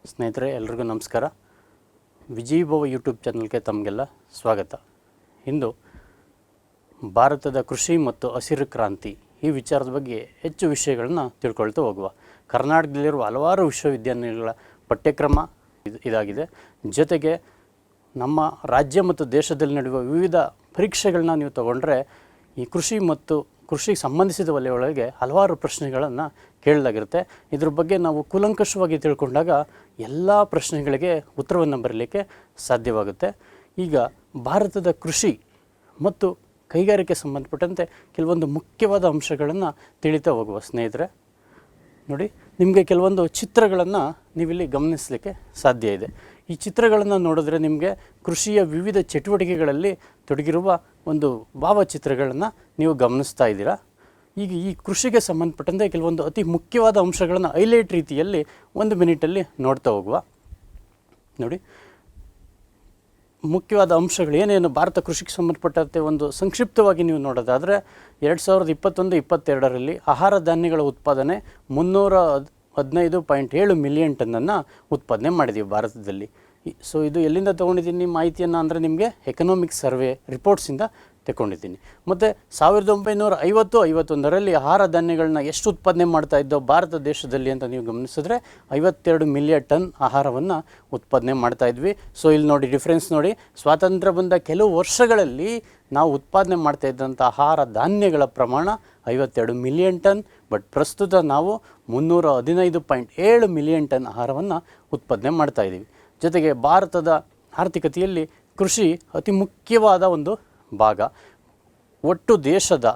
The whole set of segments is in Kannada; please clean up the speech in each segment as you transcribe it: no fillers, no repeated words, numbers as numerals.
ಸ್ನೇಹಿತರೆ ಎಲ್ರಿಗೂ ನಮಸ್ಕಾರ. ವಿಜಯಭವ ಯೂಟ್ಯೂಬ್ ಚಾನಲ್ಗೆ ತಮಗೆಲ್ಲ ಸ್ವಾಗತ. ಇಂದು ಭಾರತದ ಕೃಷಿ ಮತ್ತು ಹಸಿರು ಕ್ರಾಂತಿ ಈ ವಿಚಾರದ ಬಗ್ಗೆ ಹೆಚ್ಚು ವಿಷಯಗಳನ್ನು ತಿಳ್ಕೊಳ್ತಾ ಹೋಗುವ. ಕರ್ನಾಟಕದಲ್ಲಿರುವ ಹಲವಾರು ವಿಶ್ವವಿದ್ಯಾನಿಲಯಗಳ ಪಠ್ಯಕ್ರಮ ಇದಾಗಿದೆ. ಜೊತೆಗೆ ನಮ್ಮ ರಾಜ್ಯ ಮತ್ತು ದೇಶದಲ್ಲಿ ನಡೆಯುವ ವಿವಿಧ ಪರೀಕ್ಷೆಗಳನ್ನ ನೀವು ತಗೊಂಡ್ರೆ ಈ ಕೃಷಿ ಮತ್ತು ಕೃಷಿಗೆ ಸಂಬಂಧಿಸಿದ ವಲಯಗಳಿಗೆ ಹಲವಾರು ಪ್ರಶ್ನೆಗಳನ್ನು ಕೇಳಲಾಗಿರುತ್ತೆ. ಇದ್ರ ಬಗ್ಗೆ ನಾವು ಕೂಲಂಕಷವಾಗಿ ತಿಳ್ಕೊಂಡಾಗ ಎಲ್ಲ ಪ್ರಶ್ನೆಗಳಿಗೆ ಉತ್ತರವನ್ನು ಬರಲಿಕ್ಕೆ ಸಾಧ್ಯವಾಗುತ್ತೆ. ಈಗ ಭಾರತದ ಕೃಷಿ ಮತ್ತು ಕೈಗಾರಿಕೆ ಸಂಬಂಧಪಟ್ಟಂತೆ ಕೆಲವೊಂದು ಮುಖ್ಯವಾದ ಅಂಶಗಳನ್ನು ತಿಳಿತಾ ಹೋಗುವ. ಸ್ನೇಹಿತರೆ ನೋಡಿ, ನಿಮಗೆ ಕೆಲವೊಂದು ಚಿತ್ರಗಳನ್ನು ನೀವಿಲ್ಲಿ ಗಮನಿಸಲಿಕ್ಕೆ ಸಾಧ್ಯ ಇದೆ. ಈ ಚಿತ್ರಗಳನ್ನು ನೋಡಿದ್ರೆ ನಿಮಗೆ ಕೃಷಿಯ ವಿವಿಧ ಚಟುವಟಿಕೆಗಳಲ್ಲಿ ತೊಡಗಿರುವ ಒಂದು ಭಾವಚಿತ್ರಗಳನ್ನು ನೀವು ಗಮನಿಸ್ತಾ ಇದ್ದೀರಾ. ಈಗ ಈ ಕೃಷಿಗೆ ಸಂಬಂಧಪಟ್ಟಂತೆ ಕೆಲವೊಂದು ಅತಿ ಮುಖ್ಯವಾದ ಅಂಶಗಳನ್ನು ಹೈಲೈಟ್ ರೀತಿಯಲ್ಲಿ 1 ಮಿನಿಟಲ್ಲಿ ನೋಡ್ತಾ ಹೋಗುವ. ನೋಡಿ, ಮುಖ್ಯವಾದ ಅಂಶಗಳು ಏನೇನು ಭಾರತ ಕೃಷಿಗೆ ಸಂಬಂಧಪಟ್ಟಂತೆ ಒಂದು ಸಂಕ್ಷಿಪ್ತವಾಗಿ ನೀವು ನೋಡೋದಾದರೆ 2021-22ರಲ್ಲಿ ಆಹಾರ ಧಾನ್ಯಗಳ ಉತ್ಪಾದನೆ 315.7 ಮಿಲಿಯನ್ ಟನ್ನನ್ನು ಉತ್ಪಾದನೆ ಮಾಡಿದ್ದೀವಿ ಭಾರತದಲ್ಲಿ. ಸೊ ಇದು ಎಲ್ಲಿಂದ ತೊಗೊಂಡಿದ್ದೀನಿ ಮಾಹಿತಿಯನ್ನು ಅಂದರೆ ನಿಮಗೆ ಎಕನಾಮಿಕ್ ಸರ್ವೆ ರಿಪೋರ್ಟ್ಸಿಂದ ತಗೊಂಡಿದ್ದೀನಿ. ಮತ್ತು 1950-51ರಲ್ಲಿ ಆಹಾರ ಧಾನ್ಯಗಳನ್ನ ಎಷ್ಟು ಉತ್ಪಾದನೆ ಮಾಡ್ತಾ ಇದ್ದೋ ಭಾರತ ದೇಶದಲ್ಲಿ ಅಂತ ನೀವು ಗಮನಿಸಿದ್ರೆ 52 ಮಿಲಿಯನ್ ಟನ್ ಆಹಾರವನ್ನು ಉತ್ಪಾದನೆ ಮಾಡ್ತಾ ಇದ್ವಿ. ಸೊ ಇಲ್ಲಿ ನೋಡಿ ಡಿಫ್ರೆನ್ಸ್ ನೋಡಿ, ಸ್ವಾತಂತ್ರ್ಯ ಬಂದ ಕೆಲವು ವರ್ಷಗಳಲ್ಲಿ ನಾವು ಉತ್ಪಾದನೆ ಮಾಡ್ತಾ ಇದ್ದಂಥ ಆಹಾರ ಧಾನ್ಯಗಳ ಪ್ರಮಾಣ 52 ಮಿಲಿಯನ್ ಟನ್. ಬಟ್ ಪ್ರಸ್ತುತ ನಾವು 315.7 ಮಿಲಿಯನ್ ಟನ್ ಆಹಾರವನ್ನು ಉತ್ಪಾದನೆ ಮಾಡ್ತಾ ಇದ್ದೀವಿ. ಜೊತೆಗೆ ಭಾರತದ ಆರ್ಥಿಕತೆಯಲ್ಲಿ ಕೃಷಿ ಅತಿ ಮುಖ್ಯವಾದ ಒಂದು ಭಾಗ. ಒಟ್ಟು ದೇಶದ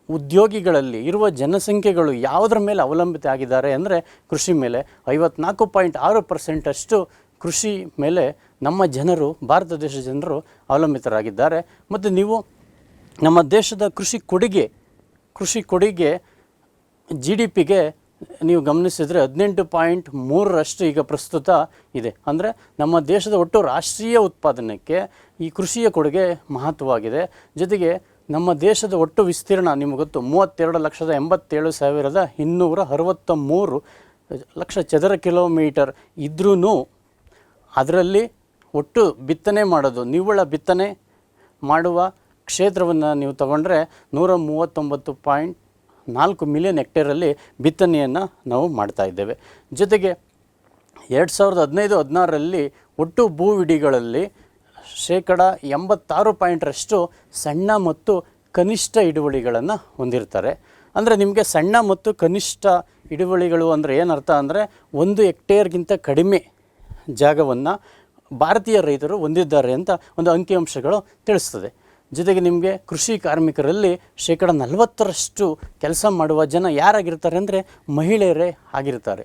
ಉದ್ಯೋಗಿಗಳಲ್ಲಿ ಇರುವ ಜನಸಂಖ್ಯೆಗಳು ಯಾವುದರ ಮೇಲೆ ಅವಲಂಬಿತ ಆಗಿದ್ದಾರೆ ಅಂದರೆ ಕೃಷಿ ಮೇಲೆ. 54.6% ಕೃಷಿ ಮೇಲೆ ನಮ್ಮ ಜನರು, ಭಾರತ ದೇಶದ ಜನರು ಅವಲಂಬಿತರಾಗಿದ್ದಾರೆ. ಮತ್ತು ನೀವು ನಮ್ಮ ದೇಶದ ಕೃಷಿ ಕೊಡುಗೆ GDPಗೆ ನೀವು ಗಮನಿಸಿದರೆ 18.3% ಈಗ ಪ್ರಸ್ತುತ ಇದೆ. ಅಂದರೆ ನಮ್ಮ ದೇಶದ ಒಟ್ಟು ರಾಷ್ಟ್ರೀಯ ಉತ್ಪಾದನೆಗೆ ಈ ಕೃಷಿಯ ಕೊಡುಗೆ ಮಹತ್ವವಾಗಿದೆ. ಜೊತೆಗೆ ನಮ್ಮ ದೇಶದ ಒಟ್ಟು ವಿಸ್ತೀರ್ಣ ನಿಮಗೆ ಗೊತ್ತು, 32,87,263 ಲಕ್ಷ ಚದರ ಕಿಲೋಮೀಟರ್ ಇದ್ರೂ ಅದರಲ್ಲಿ ಒಟ್ಟು ಬಿತ್ತನೆ ಮಾಡೋದು, ನಿವ್ವಳ ಬಿತ್ತನೆ ಮಾಡುವ ಕ್ಷೇತ್ರವನ್ನು ನೀವು ತಗೊಂಡ್ರೆ 139.4 ಮಿಲಿಯನ್ ಹೆಕ್ಟೇರಲ್ಲಿ ಬಿತ್ತನೆಯನ್ನು ನಾವು ಮಾಡ್ತಾ ಇದ್ದೇವೆ. ಜೊತೆಗೆ 2015-16ರಲ್ಲಿ ಒಟ್ಟು ಭೂವಿಡಿಗಳಲ್ಲಿ 86% ಸಣ್ಣ ಮತ್ತು ಕನಿಷ್ಠ ಹಿಡುವಳಿಗಳನ್ನು ಹೊಂದಿರ್ತಾರೆ. ಅಂದರೆ ನಿಮಗೆ ಸಣ್ಣ ಮತ್ತು ಕನಿಷ್ಠ ಹಿಡುವಳಿಗಳು ಅಂದರೆ ಏನರ್ಥ ಅಂದರೆ 1 ಹೆಕ್ಟೇರ್ಗಿಂತ ಕಡಿಮೆ ಜಾಗವನ್ನು ಭಾರತೀಯ ರೈತರು ಹೊಂದಿದ್ದಾರೆ ಅಂತ ಒಂದು ಅಂಕಿಅಂಶಗಳು ತಿಳಿಸ್ತದೆ. ಜೊತೆಗೆ ನಿಮಗೆ ಕೃಷಿ ಕಾರ್ಮಿಕರಲ್ಲಿ 40% ಕೆಲಸ ಮಾಡುವ ಜನ ಯಾರಾಗಿರ್ತಾರೆ ಅಂದರೆ ಮಹಿಳೆಯರೇ ಆಗಿರ್ತಾರೆ.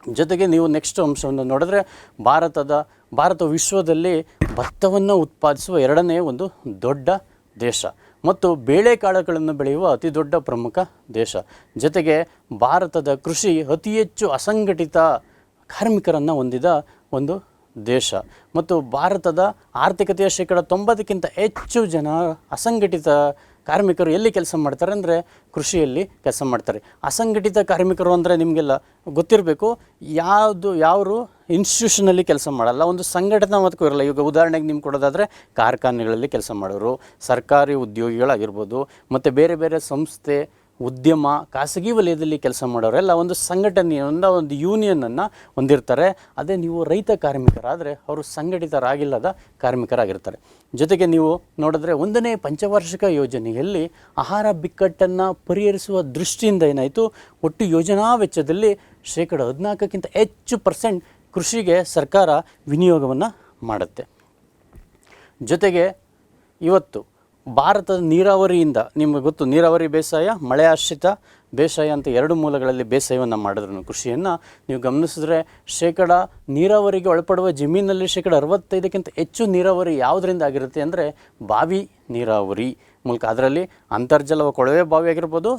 ಜೊತೆಗೆ ನೀವು ನೆಕ್ಸ್ಟ್ ಅಂಶವನ್ನು ನೋಡಿದ್ರೆ ಭಾರತ ವಿಶ್ವದಲ್ಲಿ ಭತ್ತವನ್ನು ಉತ್ಪಾದಿಸುವ 2ನೇ ಒಂದು ದೊಡ್ಡ ದೇಶ ಮತ್ತು ಬೇಳೆಕಾಳುಗಳನ್ನು ಬೆಳೆಯುವ ಅತಿ ದೊಡ್ಡ ಪ್ರಮುಖ ದೇಶ. ಜೊತೆಗೆ ಭಾರತದ ಕೃಷಿ ಅತಿ ಹೆಚ್ಚು ಅಸಂಘಟಿತ ಕಾರ್ಮಿಕರನ್ನು ಹೊಂದಿದ ಒಂದು ದೇಶ ಮತ್ತು ಭಾರತದ ಆರ್ಥಿಕತೆಯ 90%ಕ್ಕಿಂತ ಹೆಚ್ಚು ಜನ ಅಸಂಘಟಿತ ಕಾರ್ಮಿಕರು ಎಲ್ಲಿ ಕೆಲಸ ಮಾಡ್ತಾರೆ ಅಂದರೆ ಕೃಷಿಯಲ್ಲಿ ಕೆಲಸ ಮಾಡ್ತಾರೆ. ಅಸಂಘಟಿತ ಕಾರ್ಮಿಕರು ಅಂದರೆ ನಿಮಗೆಲ್ಲ ಗೊತ್ತಿರಬೇಕು, ಯಾರು ಇನ್ಸ್ಟಿಟ್ಯೂಷನಲ್ಲಿ ಕೆಲಸ ಮಾಡಲ್ಲ, ಒಂದು ಸಂಘಟನಾತ್ಮಕ ಇರಲ್ಲ. ಈಗ ಉದಾಹರಣೆಗೆ ನಿಮ್ಗೆ ಕೊಡೋದಾದರೆ ಕಾರ್ಖಾನೆಗಳಲ್ಲಿ ಕೆಲಸ ಮಾಡೋರು, ಸರ್ಕಾರಿ ಉದ್ಯೋಗಿಗಳಾಗಿರ್ಬೋದು, ಮತ್ತು ಬೇರೆ ಬೇರೆ ಸಂಸ್ಥೆ, ಉದ್ಯಮ, ಖಾಸಗಿ ವಲಯದಲ್ಲಿ ಕೆಲಸ ಮಾಡೋರೆಲ್ಲ ಒಂದು ಸಂಘಟನೆಯಿಂದ ಒಂದು ಯೂನಿಯನನ್ನು ಹೊಂದಿರ್ತಾರೆ. ಅದೇ ನೀವು ರೈತ ಕಾರ್ಮಿಕರಾದರೆ ಅವರು ಸಂಘಟಿತರಾಗಿಲ್ಲದ ಕಾರ್ಮಿಕರಾಗಿರ್ತಾರೆ. ಜೊತೆಗೆ ನೀವು ನೋಡಿದ್ರೆ 1ನೇ ಪಂಚವಾರ್ಷಿಕ ಯೋಜನೆಯಲ್ಲಿ ಆಹಾರ ಬಿಕ್ಕಟ್ಟನ್ನು ಪರಿಹರಿಸುವ ದೃಷ್ಟಿಯಿಂದ ಏನಾಯಿತು, ಒಟ್ಟು ಯೋಜನಾ ವೆಚ್ಚದಲ್ಲಿ 14%ಕ್ಕಿಂತ ಹೆಚ್ಚು ಕೃಷಿಗೆ ಸರ್ಕಾರ ವಿನಿಯೋಗವನ್ನು ಮಾಡುತ್ತೆ. ಜೊತೆಗೆ ಇವತ್ತು ಭಾರತದ ನೀರಾವರಿಯಿಂದ ನಿಮಗೆ ಗೊತ್ತು, ನೀರಾವರಿ ಬೇಸಾಯ, ಮಳೆ ಆಶ್ರಿತ ಬೇಸಾಯ ಅಂತ 2 ಮೂಲಗಳಲ್ಲಿ ಬೇಸಾಯವನ್ನು ಮಾಡಿದ್ರು ಕೃಷಿಯನ್ನು ನೀವು ಗಮನಿಸಿದ್ರೆ ನೀರಾವರಿಗೆ ಒಳಪಡುವ ಜಮೀನಲ್ಲಿ 65%ಕ್ಕಿಂತ ಹೆಚ್ಚು ನೀರಾವರಿ ಯಾವುದರಿಂದ ಆಗಿರುತ್ತೆ ಅಂದರೆ ಬಾವಿ ನೀರಾವರಿ ಮೂಲಕ. ಅದರಲ್ಲಿ ಅಂತರ್ಜಲ ಕೊಳವೆ ಬಾವಿ ಆಗಿರ್ಬೋದು,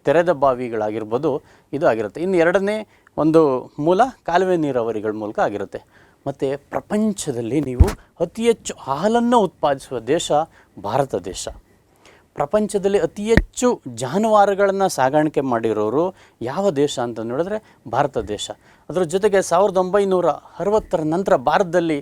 ತೆರೆದ ಬಾವಿಗಳಾಗಿರ್ಬೋದು, ಇದು ಆಗಿರುತ್ತೆ. ಇನ್ನು 2ನೇ ಒಂದು ಮೂಲ ಕಾಲುವೆ ನೀರಾವರಿಗಳ ಮೂಲಕ ಆಗಿರುತ್ತೆ. ಮತ್ತು ಪ್ರಪಂಚದಲ್ಲಿ ನೀವು ಅತಿ ಹೆಚ್ಚು ಹಾಲನ್ನು ಉತ್ಪಾದಿಸುವ ದೇಶ ಭಾರತ ದೇಶ. ಪ್ರಪಂಚದಲ್ಲಿ ಅತಿ ಹೆಚ್ಚು ಜಾನುವಾರುಗಳನ್ನು ಸಾಗಾಣಿಕೆ ಮಾಡಿರೋರು ಯಾವ ದೇಶ ಅಂತ ನೋಡಿದ್ರೆ ಭಾರತ ದೇಶ. ಅದರ ಜೊತೆಗೆ 1960ರ ನಂತರ ಭಾರತದಲ್ಲಿ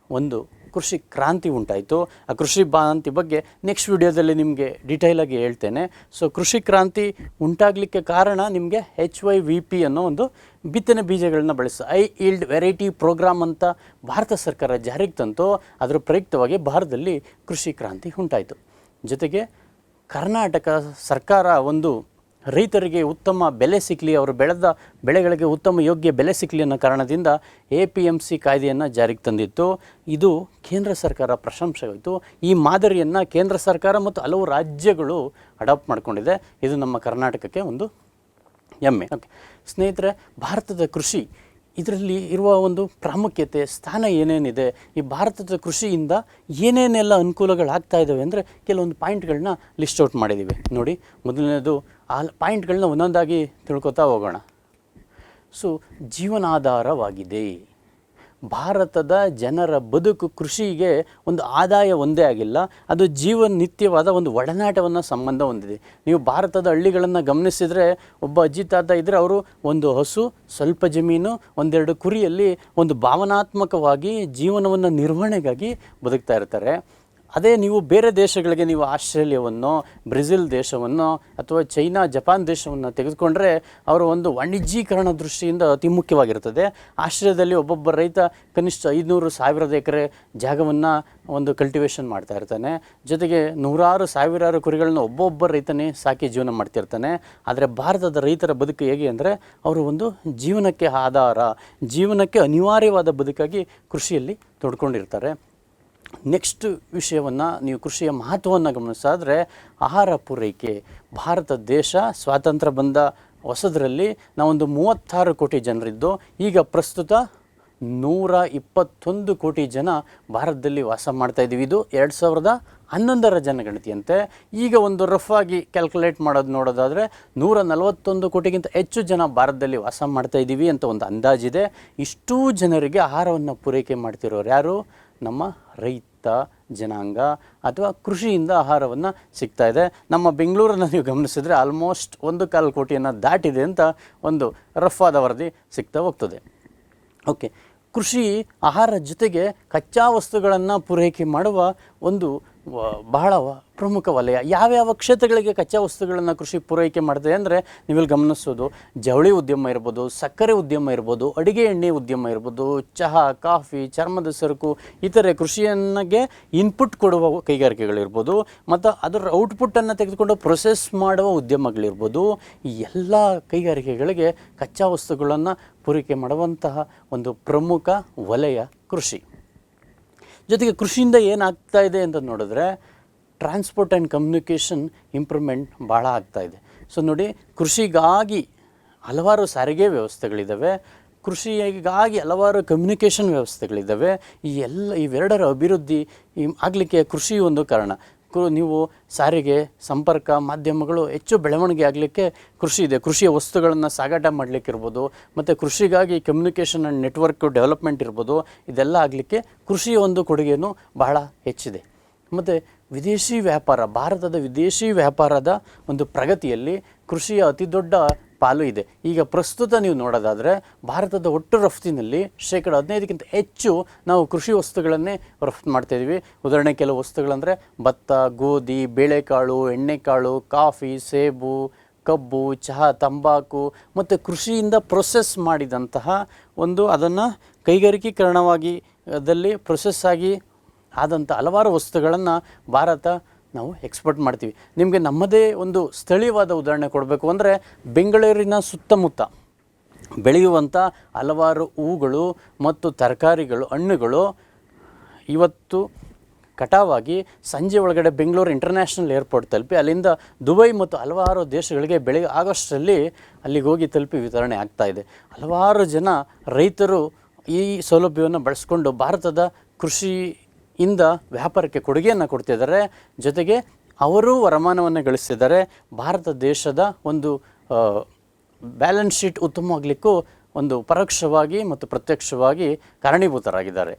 ಒಂದು ಕೃಷಿ ಕ್ರಾಂತಿ ಉಂಟಾಯಿತು. ಆ ಕೃಷಿ ಕ್ರಾಂತಿ ಬಗ್ಗೆ ನೆಕ್ಸ್ಟ್ ವಿಡಿಯೋದಲ್ಲಿ ನಿಮಗೆ ಡೀಟೇಲಾಗಿ ಹೇಳ್ತೇನೆ. ಸೊ ಕೃಷಿ ಕ್ರಾಂತಿ ಉಂಟಾಗಲಿಕ್ಕೆ ಕಾರಣ ನಿಮಗೆ HYVP ಅನ್ನೋ ಒಂದು ಬಿತ್ತನೆ ಬೀಜಗಳನ್ನ ಬಳಸಿ ಹೈ ಈಲ್ಡ್ ವೆರೈಟಿ ಪ್ರೋಗ್ರಾಮ್ ಅಂತ ಭಾರತ ಸರ್ಕಾರ ಜಾರಿಗೆ ತಂತು. ಅದರ ಪ್ರಯುಕ್ತವಾಗಿ ಭಾರತದಲ್ಲಿ ಕೃಷಿ ಕ್ರಾಂತಿ ಉಂಟಾಯಿತು. ಜೊತೆಗೆ ಕರ್ನಾಟಕ ಸರ್ಕಾರ ಒಂದು ರೈತರಿಗೆ ಉತ್ತಮ ಬೆಲೆ ಸಿಕ್ಕಲಿ, ಅವರು ಬೆಳೆದ ಬೆಳೆಗಳಿಗೆ ಉತ್ತಮ ಯೋಗ್ಯ ಬೆಲೆ ಸಿಕ್ಕಲಿ ಅನ್ನೋ ಕಾರಣದಿಂದ APMC ಕಾಯ್ದೆಯನ್ನು ಜಾರಿಗೆ ತಂದಿತ್ತು. ಇದು ಕೇಂದ್ರ ಸರ್ಕಾರ ಪ್ರಶಂಸೆಯಾಯಿತು. ಈ ಮಾದರಿಯನ್ನು ಕೇಂದ್ರ ಸರ್ಕಾರ ಮತ್ತು ಹಲವು ರಾಜ್ಯಗಳು ಅಡಾಪ್ಟ್ ಮಾಡಿಕೊಂಡಿದೆ. ಇದು ನಮ್ಮ ಕರ್ನಾಟಕಕ್ಕೆ ಒಂದು ಹೆಮ್ಮೆ. ಓಕೆ ಸ್ನೇಹಿತರೆ, ಭಾರತದ ಕೃಷಿ ಇದರಲ್ಲಿ ಇರುವ ಒಂದು ಪ್ರಾಮುಖ್ಯತೆ ಸ್ಥಾನ ಏನೇನಿದೆ, ಈ ಭಾರತದ ಕೃಷಿಯಿಂದ ಏನೇನೆಲ್ಲ ಅನುಕೂಲಗಳಾಗ್ತಾ ಇದ್ದಾವೆ ಅಂದರೆ ಕೆಲವೊಂದು ಪಾಯಿಂಟ್ಗಳನ್ನ ಲಿಸ್ಟ್ ಔಟ್ ಮಾಡಿದ್ದೀವಿ ನೋಡಿ. ಮೊದಲನೇದು ಆ ಪಾಯಿಂಟ್ಗಳನ್ನ ಒಂದೊಂದಾಗಿ ತಿಳ್ಕೊತಾ ಹೋಗೋಣ. ಸೊ ಜೀವನಾಧಾರವಾಗಿದೆ. ಭಾರತದ ಜನರ ಬದುಕು ಕೃಷಿಗೆ ಒಂದು ಆದಾಯ ಒಂದೇ ಆಗಿಲ್ಲ, ಅದು ಜೀವನಿತ್ಯವಾದ ಒಂದು ಒಡನಾಟವನ್ನು ಸಂಬಂಧ ಹೊಂದಿದೆ. ನೀವು ಭಾರತದ ಹಳ್ಳಿಗಳನ್ನು ಗಮನಿಸಿದರೆ ಒಬ್ಬ ಅಜ್ಜಿ ತಾತ ಇದ್ದರೆ ಅವರು ಒಂದು ಹಸು, ಸ್ವಲ್ಪ ಜಮೀನು, ಒಂದೆರಡು ಕುರಿಯಲ್ಲಿ ಒಂದು ಭಾವನಾತ್ಮಕವಾಗಿ ಜೀವನವನ್ನು ನಿರ್ವಹಣೆಗಾಗಿ ಬದುಕ್ತಾ ಇರ್ತಾರೆ. ಅದೇ ನೀವು ಬೇರೆ ದೇಶಗಳಿಗೆ, ನೀವು ಆಸ್ಟ್ರೇಲಿಯಾವನ್ನು, ಬ್ರೆಜಿಲ್ ದೇಶವನ್ನು ಅಥವಾ ಚೈನಾ, ಜಪಾನ್ ದೇಶವನ್ನು ತೆಗೆದುಕೊಂಡ್ರೆ ಅವರ ಒಂದು ವಾಣಿಜ್ಯೀಕರಣ ದೃಷ್ಟಿಯಿಂದ ಅತಿ ಮುಖ್ಯವಾಗಿರ್ತದೆ. ಆಸ್ಟ್ರೇಲಿಯಾದಲ್ಲಿ ಒಬ್ಬೊಬ್ಬ ರೈತ ಕನಿಷ್ಠ 500,000 ಎಕರೆ ಜಾಗವನ್ನು ಒಂದು ಕಲ್ಟಿವೇಷನ್ ಮಾಡ್ತಾ ಇರ್ತಾನೆ. ಜೊತೆಗೆ ನೂರಾರು ಸಾವಿರಾರು ಕುರಿಗಳನ್ನ ಒಬ್ಬೊಬ್ಬ ರೈತನೇ ಸಾಕಿ ಜೀವನ ಮಾಡ್ತಿರ್ತಾನೆ. ಆದರೆ ಭಾರತದ ರೈತರ ಬದುಕು ಹೇಗೆ ಅಂದರೆ ಅವರು ಒಂದು ಜೀವನಕ್ಕೆ ಆಧಾರ, ಜೀವನಕ್ಕೆ ಅನಿವಾರ್ಯವಾದ ಬದುಕಾಗಿ ಕೃಷಿಯಲ್ಲಿ ತೊಡ್ಕೊಂಡಿರ್ತಾರೆ. ನೆಕ್ಸ್ಟ್ ವಿಷಯವನ್ನು ನೀವು ಕೃಷಿಯ ಮಹತ್ವವನ್ನು ಗಮನಿಸಿದ್ರೆ ಆಹಾರ ಪೂರೈಕೆ. ಭಾರತ ದೇಶ ಸ್ವಾತಂತ್ರ್ಯ ಬಂದ ಹೊಸದರಲ್ಲಿ ನಾವೊಂದು 36 ಕೋಟಿ ಜನರಿದ್ದು ಈಗ ಪ್ರಸ್ತುತ 121 ಕೋಟಿ ಜನ ಭಾರತದಲ್ಲಿ ವಾಸ ಮಾಡ್ತಾಯಿದ್ದೀವಿ. ಇದು 2011ರ ಜನಗಣತಿಯಂತೆ. ಈಗ ಒಂದು ರಫ್ ಆಗಿ ಕ್ಯಾಲ್ಕುಲೇಟ್ ನೋಡೋದಾದರೆ 141 ಕೋಟಿಗಿಂತ ಹೆಚ್ಚು ಜನ ಭಾರತದಲ್ಲಿ ವಾಸ ಮಾಡ್ತಾಯಿದ್ದೀವಿ ಅಂತ ಒಂದು ಅಂದಾಜಿದೆ. ಇಷ್ಟೂ ಜನರಿಗೆ ಆಹಾರವನ್ನು ಪೂರೈಕೆ ಮಾಡ್ತಿರೋರು ಯಾರು? ನಮ್ಮ ರೈತ ಜನಾಂಗ ಅಥವಾ ಕೃಷಿಯಿಂದ ಆಹಾರವನ್ನು ಸಿಗ್ತಾ ಇದೆ. ನಮ್ಮ ಬೆಂಗಳೂರನ್ನು ನೀವು ಗಮನಿಸಿದರೆ ಆಲ್ಮೋಸ್ಟ್ 1.25 ಕೋಟಿಯನ್ನು ದಾಟಿದೆ ಅಂತ ಒಂದು ರಫ್ ಆದ ವರದಿ ಸಿಗ್ತಾ ಹೋಗ್ತದೆ. ಓಕೆ, ಕೃಷಿ ಆಹಾರ ಜೊತೆಗೆ ಕಚ್ಚಾ ವಸ್ತುಗಳನ್ನು ಪೂರೈಕೆ ಮಾಡುವ ಒಂದು ಬಹಳ ಪ್ರಮುಖ ವಲಯ. ಯಾವ್ಯಾವ ಕ್ಷೇತ್ರಗಳಿಗೆ ಕಚ್ಚಾ ವಸ್ತುಗಳನ್ನು ಕೃಷಿ ಪೂರೈಕೆ ಮಾಡ್ತದೆ ಅಂದರೆ ನೀವಿಲ್ಲಿ ಗಮನಿಸೋದು ಜವಳಿ ಉದ್ಯಮ ಇರ್ಬೋದು, ಸಕ್ಕರೆ ಉದ್ಯಮ ಇರ್ಬೋದು, ಅಡುಗೆ ಎಣ್ಣೆ ಉದ್ಯಮ ಇರ್ಬೋದು, ಚಹಾ, ಕಾಫಿ, ಚರ್ಮದ ಸರಕು, ಇತರೆ ಕೃಷಿಯನ್ನಿಗೆ ಇನ್ಪುಟ್ ಕೊಡುವ ಕೈಗಾರಿಕೆಗಳಿರ್ಬೋದು, ಮತ್ತು ಅದರ ಔಟ್ಪುಟ್ಟನ್ನು ತೆಗೆದುಕೊಂಡು ಪ್ರೊಸೆಸ್ ಮಾಡುವ ಉದ್ಯಮಗಳಿರ್ಬೋದು. ಈ ಎಲ್ಲ ಕೈಗಾರಿಕೆಗಳಿಗೆ ಕಚ್ಚಾ ವಸ್ತುಗಳನ್ನು ಪೂರೈಕೆ ಮಾಡುವಂತಹ ಒಂದು ಪ್ರಮುಖ ವಲಯ ಕೃಷಿ. ಜೊತೆಗೆ ಕೃಷಿಯಿಂದ ಏನಾಗ್ತಾ ಇದೆ ಅಂತ ನೋಡಿದ್ರೆ ಟ್ರಾನ್ಸ್ಪೋರ್ಟ್ ಆ್ಯಂಡ್ ಕಮ್ಯುನಿಕೇಷನ್ ಇಂಪ್ರೂವ್ಮೆಂಟ್ ಭಾಳ ಆಗ್ತಾಯಿದೆ. ಸೊ ನೋಡಿ, ಕೃಷಿಗಾಗಿ ಹಲವಾರು ಸಾರಿಗೆ ವ್ಯವಸ್ಥೆಗಳಿದ್ದಾವೆ, ಕೃಷಿಗಾಗಿ ಹಲವಾರು ಕಮ್ಯುನಿಕೇಷನ್ ವ್ಯವಸ್ಥೆಗಳಿದ್ದಾವೆ. ಇವೆರಡರ ಅಭಿವೃದ್ಧಿ ಆಗಲಿಕ್ಕೆ ಕೃಷಿ ಒಂದು ಕಾರಣ. ನೀವು ಸಾರಿಗೆ, ಸಂಪರ್ಕ ಮಾಧ್ಯಮಗಳು ಹೆಚ್ಚು ಬೆಳವಣಿಗೆ ಆಗಲಿಕ್ಕೆ ಕೃಷಿ ಇದೆ. ಕೃಷಿಯ ವಸ್ತುಗಳನ್ನು ಸಾಗಾಟ ಮಾಡಲಿಕ್ಕಿರ್ಬೋದು, ಮತ್ತು ಕೃಷಿಗಾಗಿ ಕಮ್ಯುನಿಕೇಷನ್ ಆ್ಯಂಡ್ ನೆಟ್ವರ್ಕ್ ಡೆವಲಪ್ಮೆಂಟ್ ಇರ್ಬೋದು, ಇದೆಲ್ಲ ಆಗಲಿಕ್ಕೆ ಕೃಷಿಯ ಒಂದು ಕೊಡುಗೆಯೂ ಬಹಳ ಹೆಚ್ಚಿದೆ. ಮತ್ತು ವಿದೇಶಿ ವ್ಯಾಪಾರ, ಭಾರತದ ವಿದೇಶಿ ವ್ಯಾಪಾರದ ಒಂದು ಪ್ರಗತಿಯಲ್ಲಿ ಕೃಷಿಯ ಅತಿ ದೊಡ್ಡ ಪಾಲು ಇದೆ. ಈಗ ಪ್ರಸ್ತುತ ನೀವು ನೋಡೋದಾದರೆ ಭಾರತದ ಒಟ್ಟು ರಫ್ತಿನಲ್ಲಿ 15% ಹೆಚ್ಚು ನಾವು ಕೃಷಿ ವಸ್ತುಗಳನ್ನೇ ರಫ್ತು ಮಾಡ್ತಾಯಿದ್ದೀವಿ. ಉದಾಹರಣೆ ಕೆಲವು ವಸ್ತುಗಳಂದರೆ ಭತ್ತ, ಗೋಧಿ, ಬೇಳೆಕಾಳು, ಎಣ್ಣೆಕಾಳು, ಕಾಫಿ, ಸೇಬು, ಕಬ್ಬು, ಚಹಾ, ತಂಬಾಕು ಮತ್ತು ಕೃಷಿಯಿಂದ ಪ್ರೊಸೆಸ್ ಮಾಡಿದಂತಹ ಒಂದು ಅದನ್ನು ಕೈಗಾರಿಕೀಕರಣವಾಗಿ ಅದಲ್ಲಿ ಪ್ರೊಸೆಸ್ ಆಗಿ ಆದಂಥ ಹಲವಾರು ವಸ್ತುಗಳನ್ನು ಭಾರತ ನಾವು ಎಕ್ಸ್ಪೋರ್ಟ್ ಮಾಡ್ತೀವಿ. ನಿಮಗೆ ನಮ್ಮದೇ ಒಂದು ಸ್ಥಳೀಯವಾದ ಉದಾಹರಣೆ ಕೊಡಬೇಕು ಅಂದರೆ ಬೆಂಗಳೂರಿನ ಸುತ್ತಮುತ್ತ ಬೆಳೆಯುವಂಥ ಹಲವಾರು ಹೂಗಳು ಮತ್ತು ತರಕಾರಿಗಳು, ಹಣ್ಣುಗಳು ಇವತ್ತು ಕಟಾವಾಗಿ ಸಂಜೆ ಒಳಗಡೆ ಬೆಂಗಳೂರು ಇಂಟರ್ನ್ಯಾಷನಲ್ ಏರ್ಪೋರ್ಟ್ ತಲುಪಿ ಅಲ್ಲಿಂದ ದುಬೈ ಮತ್ತು ಹಲವಾರು ದೇಶಗಳಿಗೆ ಬೆಳಗ್ಗೆ ಆಗಸ್ಟಲ್ಲಿ ಅಲ್ಲಿಗೆ ಹೋಗಿ ತಲುಪಿ ವಿತರಣೆ ಆಗ್ತಾಯಿದೆ. ಹಲವಾರು ಜನ ರೈತರು ಈ ಸೌಲಭ್ಯವನ್ನು ಬಳಸ್ಕೊಂಡು ಭಾರತದ ಕೃಷಿಯಿಂದ ವ್ಯಾಪಾರಕ್ಕೆ ಕೊಡುಗೆಯನ್ನು ಕೊಡ್ತಿದ್ದಾರೆ. ಜೊತೆಗೆ ಅವರೂ ವರಮಾನವನ್ನು ಗಳಿಸ್ತಿದ್ದಾರೆ. ಭಾರತ ದೇಶದ ಒಂದು ಬ್ಯಾಲೆನ್ಸ್ ಶೀಟ್ ಉತ್ತಮವಾಗಲಿಕ್ಕೂ ಒಂದು ಪರೋಕ್ಷವಾಗಿ ಮತ್ತು ಪ್ರತ್ಯಕ್ಷವಾಗಿ ಕಾರಣೀಭೂತರಾಗಿದ್ದಾರೆ.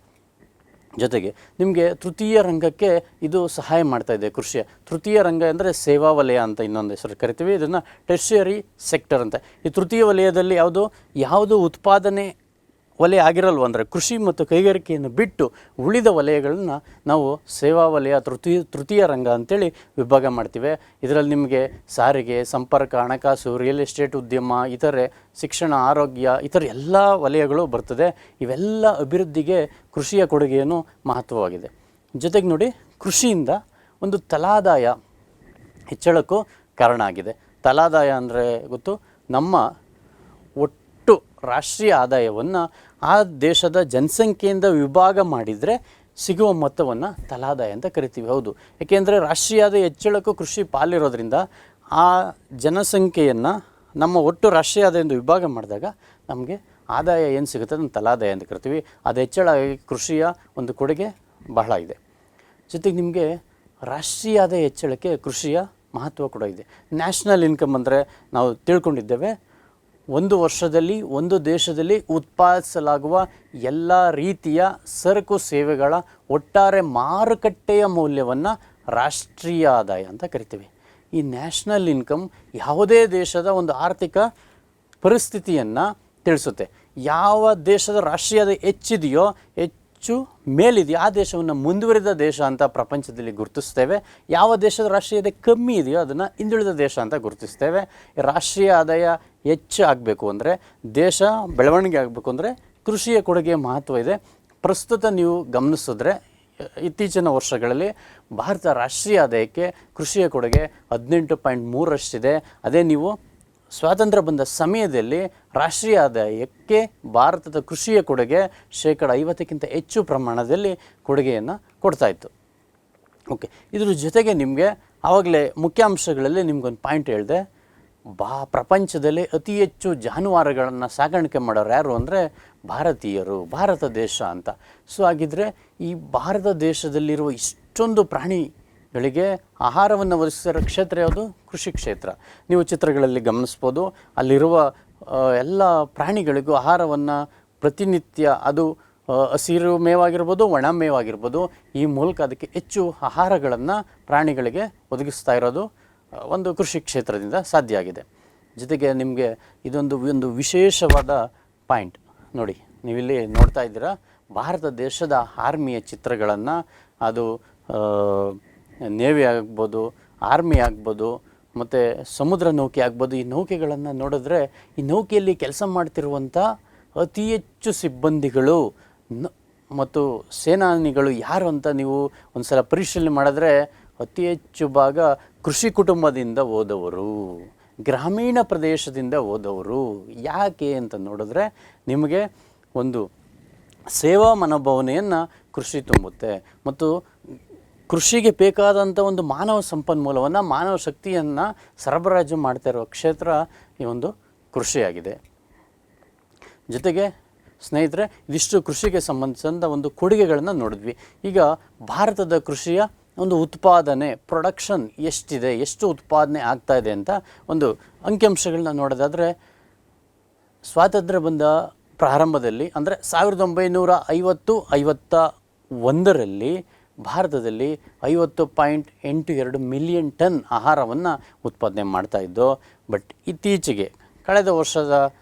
ಜೊತೆಗೆ ನಿಮಗೆ ತೃತೀಯ ರಂಗಕ್ಕೆ ಇದು ಸಹಾಯ ಮಾಡ್ತಾ ಇದೆ. ಕೃಷಿಯ ತೃತೀಯ ರಂಗ ಅಂದರೆ ಸೇವಾ ವಲಯ ಅಂತ ಇನ್ನೊಂದು ಹೆಸರು ಕರಿತೀವಿ, ಇದನ್ನು ಟೆರ್ಷಿಯರಿ ಸೆಕ್ಟರ್ ಅಂತ. ಈ ತೃತೀಯ ವಲಯದಲ್ಲಿ ಯಾವುದು ಉತ್ಪಾದನೆ ವಲಯ ಆಗಿರಲ್ವ, ಅಂದರೆ ಕೃಷಿ ಮತ್ತು ಕೈಗಾರಿಕೆಯನ್ನು ಬಿಟ್ಟು ಉಳಿದ ವಲಯಗಳನ್ನು ನಾವು ಸೇವಾ ವಲಯ ತೃತೀಯ ರಂಗ ಅಂತೇಳಿ ವಿಭಾಗ ಮಾಡ್ತೀವಿ. ಇದರಲ್ಲಿ ನಿಮಗೆ ಸಾರಿಗೆ, ಸಂಪರ್ಕ, ಹಣಕಾಸು, ರಿಯಲ್ ಎಸ್ಟೇಟ್ ಉದ್ಯಮ, ಇತರೆ ಶಿಕ್ಷಣ, ಆರೋಗ್ಯ, ಇತರ ಎಲ್ಲ ವಲಯಗಳು ಬರ್ತದೆ. ಇವೆಲ್ಲ ಅಭಿವೃದ್ಧಿಗೆ ಕೃಷಿಯ ಕೊಡುಗೆಯನ್ನು ಮಹತ್ವವಾಗಿದೆ. ಜೊತೆಗೆ ನೋಡಿ, ಕೃಷಿಯಿಂದ ಒಂದು ತಲಾದಾಯ ಹೆಚ್ಚಳಕ್ಕೂ ಕಾರಣ ಆಗಿದೆ. ತಲಾದಾಯ ಅಂದರೆ ಗೊತ್ತು, ನಮ್ಮ ಒಟ್ಟು ರಾಷ್ಟ್ರೀಯ ಆದಾಯವನ್ನು ಆ ದೇಶದ ಜನಸಂಖ್ಯೆಯಿಂದ ವಿಭಾಗ ಮಾಡಿದರೆ ಸಿಗುವ ಮೊತ್ತವನ್ನು ತಲಾದಾಯ ಅಂತ ಕರಿತೀವಿ. ಹೌದು, ಏಕೆಂದರೆ ರಾಷ್ಟ್ರೀಯ ಆದಾಯ ಹೆಚ್ಚಳಕ್ಕೂ ಕೃಷಿ ಪಾಲಿರೋದ್ರಿಂದ ಆ ಜನಸಂಖ್ಯೆಯನ್ನು ನಮ್ಮ ಒಟ್ಟು ರಾಷ್ಟ್ರೀಯ ಆದಾಯದಿಂದ ವಿಭಾಗ ಮಾಡಿದಾಗ ನಮಗೆ ಆದಾಯ ಏನು ಸಿಗುತ್ತೆ ಅದನ್ನು ತಲಾದಾಯ ಅಂತ ಕರಿತೀವಿ. ಅದು ಹೆಚ್ಚಳ ಕೃಷಿಯ ಒಂದು ಕೊಡುಗೆ ಬಹಳ ಇದೆ. ಜೊತೆಗೆ ನಿಮಗೆ ರಾಷ್ಟ್ರೀಯ ಆದಾಯ ಹೆಚ್ಚಳಕ್ಕೆ ಕೃಷಿಯ ಮಹತ್ವ ಕೂಡ ಇದೆ. ನ್ಯಾಷನಲ್ ಇನ್ಕಮ್ ಅಂದರೆ ನಾವು ತಿಳ್ಕೊಂಡಿದ್ದೇವೆ, ಒಂದು ವರ್ಷದಲ್ಲಿ ಒಂದು ದೇಶದಲ್ಲಿ ಉತ್ಪಾದಿಸಲಾಗುವ ಎಲ್ಲ ರೀತಿಯ ಸರಕು ಸೇವೆಗಳ ಒಟ್ಟಾರೆ ಮಾರುಕಟ್ಟೆಯ ಮೌಲ್ಯವನ್ನು ರಾಷ್ಟ್ರೀಯ ಆದಾಯ ಅಂತ ಕರಿತೀವಿ. ಈ ನ್ಯಾಷನಲ್ ಇನ್ಕಮ್ ಯಾವುದೇ ದೇಶದ ಒಂದು ಆರ್ಥಿಕ ಪರಿಸ್ಥಿತಿಯನ್ನು ತಿಳಿಸುತ್ತೆ. ಯಾವ ದೇಶದ ರಾಷ್ಟ್ರೀಯ ಆದಾಯ ಹೆಚ್ಚಿದೆಯೋ, ಹೆಚ್ಚು ಮೇಲಿದೆಯೋ ಆ ದೇಶವನ್ನು ಮುಂದುವರಿದ ದೇಶ ಅಂತ ಪ್ರಪಂಚದಲ್ಲಿ ಗುರುತಿಸ್ತೇವೆ. ಯಾವ ದೇಶದ ರಾಷ್ಟ್ರೀಯ ಆದಾಯ ಕಮ್ಮಿ ಇದೆಯೋ ಅದನ್ನು ಹಿಂದುಳಿದ ದೇಶ ಅಂತ ಗುರುತಿಸ್ತೇವೆ. ರಾಷ್ಟ್ರೀಯ ಆದಾಯ ಹೆಚ್ಚು ಆಗಬೇಕು ಅಂದರೆ, ದೇಶ ಬೆಳವಣಿಗೆ ಆಗಬೇಕು ಅಂದರೆ ಕೃಷಿಯ ಕೊಡುಗೆ ಮಹತ್ವ ಇದೆ. ಪ್ರಸ್ತುತ ನೀವು ಗಮನಿಸಿದ್ರೆ ಇತ್ತೀಚಿನ ವರ್ಷಗಳಲ್ಲಿ ಭಾರತ ರಾಷ್ಟ್ರೀಯ ಆದಾಯಕ್ಕೆ ಕೃಷಿಯ ಕೊಡುಗೆ 18.3ರಷ್ಟಿದೆ. ಅದೇ ನೀವು ಸ್ವಾತಂತ್ರ್ಯ ಬಂದ ಸಮಯದಲ್ಲಿ ರಾಷ್ಟ್ರೀಯ ಆದಾಯಕ್ಕೆ ಭಾರತದ ಕೃಷಿಯ ಕೊಡುಗೆ 50%ಕ್ಕಿಂತ ಹೆಚ್ಚು ಪ್ರಮಾಣದಲ್ಲಿ ಕೊಡುಗೆಯನ್ನು ಕೊಡ್ತಾಯಿತ್ತು. ಓಕೆ, ಇದ್ರ ಜೊತೆಗೆ ನಿಮಗೆ ಆವಾಗಲೇ ಮುಖ್ಯಾಂಶಗಳಲ್ಲಿ ನಿಮ್ಗೊಂದು ಪಾಯಿಂಟ್ ಹೇಳಿದೆ, ಪ್ರಪಂಚದಲ್ಲಿ ಅತಿ ಹೆಚ್ಚು ಜಾನುವಾರುಗಳನ್ನು ಸಾಗಾಣಿಕೆ ಮಾಡೋರು ಯಾರು ಅಂದರೆ ಭಾರತೀಯರು, ಭಾರತ ದೇಶ ಅಂತ. ಸೊ ಹಾಗಿದ್ರೆ ಈ ಭಾರತ ದೇಶದಲ್ಲಿರುವ ಇಷ್ಟೊಂದು ಪ್ರಾಣಿಗಳಿಗೆ ಆಹಾರವನ್ನು ಒದಗಿಸಿರೋ ಕ್ಷೇತ್ರ ಯಾವುದು? ಕೃಷಿ ಕ್ಷೇತ್ರ. ನೀವು ಚಿತ್ರಗಳಲ್ಲಿ ಗಮನಿಸ್ಬೋದು, ಅಲ್ಲಿರುವ ಎಲ್ಲ ಪ್ರಾಣಿಗಳಿಗೂ ಆಹಾರವನ್ನು ಪ್ರತಿನಿತ್ಯ ಅದು ಹಸಿರು ಮೇವಾಗಿರ್ಬೋದು, ಒಣ ಮೇವಾಗಿರ್ಬೋದು, ಈ ಮೂಲಕ ಅದಕ್ಕೆ ಹೆಚ್ಚು ಆಹಾರಗಳನ್ನು ಪ್ರಾಣಿಗಳಿಗೆ ಒದಗಿಸ್ತಾ ಇರೋದು ಒಂದು ಕೃಷಿ ಕ್ಷೇತ್ರದಿಂದ ಸಾಧ್ಯ ಆಗಿದೆ. ಜೊತೆಗೆ ನಿಮಗೆ ಒಂದು ವಿಶೇಷವಾದ ಪಾಯಿಂಟ್ ನೋಡಿ, ನೀವಿಲ್ಲಿ ನೋಡ್ತಾ ಇದ್ದೀರಾ, ಭಾರತ ದೇಶದ ಆರ್ಮಿಯ ಚಿತ್ರಗಳನ್ನು, ಅದು ನೇವಿ ಆಗ್ಬೋದು, ಆರ್ಮಿ ಆಗ್ಬೋದು, ಮತ್ತು ಸಮುದ್ರ ನೌಕೆ ಆಗ್ಬೋದು. ಈ ನೌಕೆಗಳನ್ನು ನೋಡಿದ್ರೆ ಈ ನೌಕೆಯಲ್ಲಿ ಕೆಲಸ ಮಾಡ್ತಿರುವಂಥ ಅತಿ ಹೆಚ್ಚು ಸಿಬ್ಬಂದಿಗಳು ಮತ್ತು ಸೇನಾನಿಗಳು ಯಾರು ಅಂತ ನೀವು ಒಂದು ಸಲ ಪರಿಶೀಲನೆ ಮಾಡಿದ್ರೆ ಅತಿ ಹೆಚ್ಚು ಭಾಗ ಕೃಷಿ ಕುಟುಂಬದಿಂದ ಹೋದವರು, ಗ್ರಾಮೀಣ ಪ್ರದೇಶದಿಂದ ಹೋದವರು. ಯಾಕೆ ಅಂತ ನೋಡಿದ್ರೆ ನಿಮಗೆ ಒಂದು ಸೇವಾ ಮನೋಭಾವನೆಯನ್ನು ಕೃಷಿ ತುಂಬುತ್ತೆ ಮತ್ತು ಕೃಷಿಗೆ ಬೇಕಾದಂಥ ಒಂದು ಮಾನವ ಸಂಪನ್ಮೂಲವನ್ನು, ಮಾನವ ಶಕ್ತಿಯನ್ನು ಸರಬರಾಜು ಮಾಡ್ತಾ ಇರುವ ಕ್ಷೇತ್ರ ಈ ಒಂದು ಕೃಷಿಯಾಗಿದೆ. ಜೊತೆಗೆ ಸ್ನೇಹಿತರೆ, ಇದಿಷ್ಟು ಕೃಷಿಗೆ ಸಂಬಂಧಿಸಿದಂಥ ಒಂದು ಕೊಡುಗೆಗಳನ್ನು ನೋಡಿದ್ವಿ. ಈಗ ಭಾರತದ ಕೃಷಿಯ ಒಂದು ಉತ್ಪಾದನೆ, ಪ್ರೊಡಕ್ಷನ್ ಎಷ್ಟಿದೆ, ಎಷ್ಟು ಉತ್ಪಾದನೆ ಆಗ್ತಾ ಇದೆ ಅಂತ ಒಂದು ಅಂಕಿಅಂಶಗಳನ್ನ ನೋಡೋದಾದರೆ, ಸ್ವಾತಂತ್ರ್ಯ ಬಂದ ಪ್ರಾರಂಭದಲ್ಲಿ ಅಂದರೆ 1950-51ರಲ್ಲಿ ಭಾರತದಲ್ಲಿ 50.82 ಮಿಲಿಯನ್ ಟನ್ ಆಹಾರವನ್ನು ಉತ್ಪಾದನೆ ಮಾಡ್ತಾಯಿದ್ದು. ಬಟ್ ಇತ್ತೀಚೆಗೆ ಕಳೆದ ವರ್ಷದ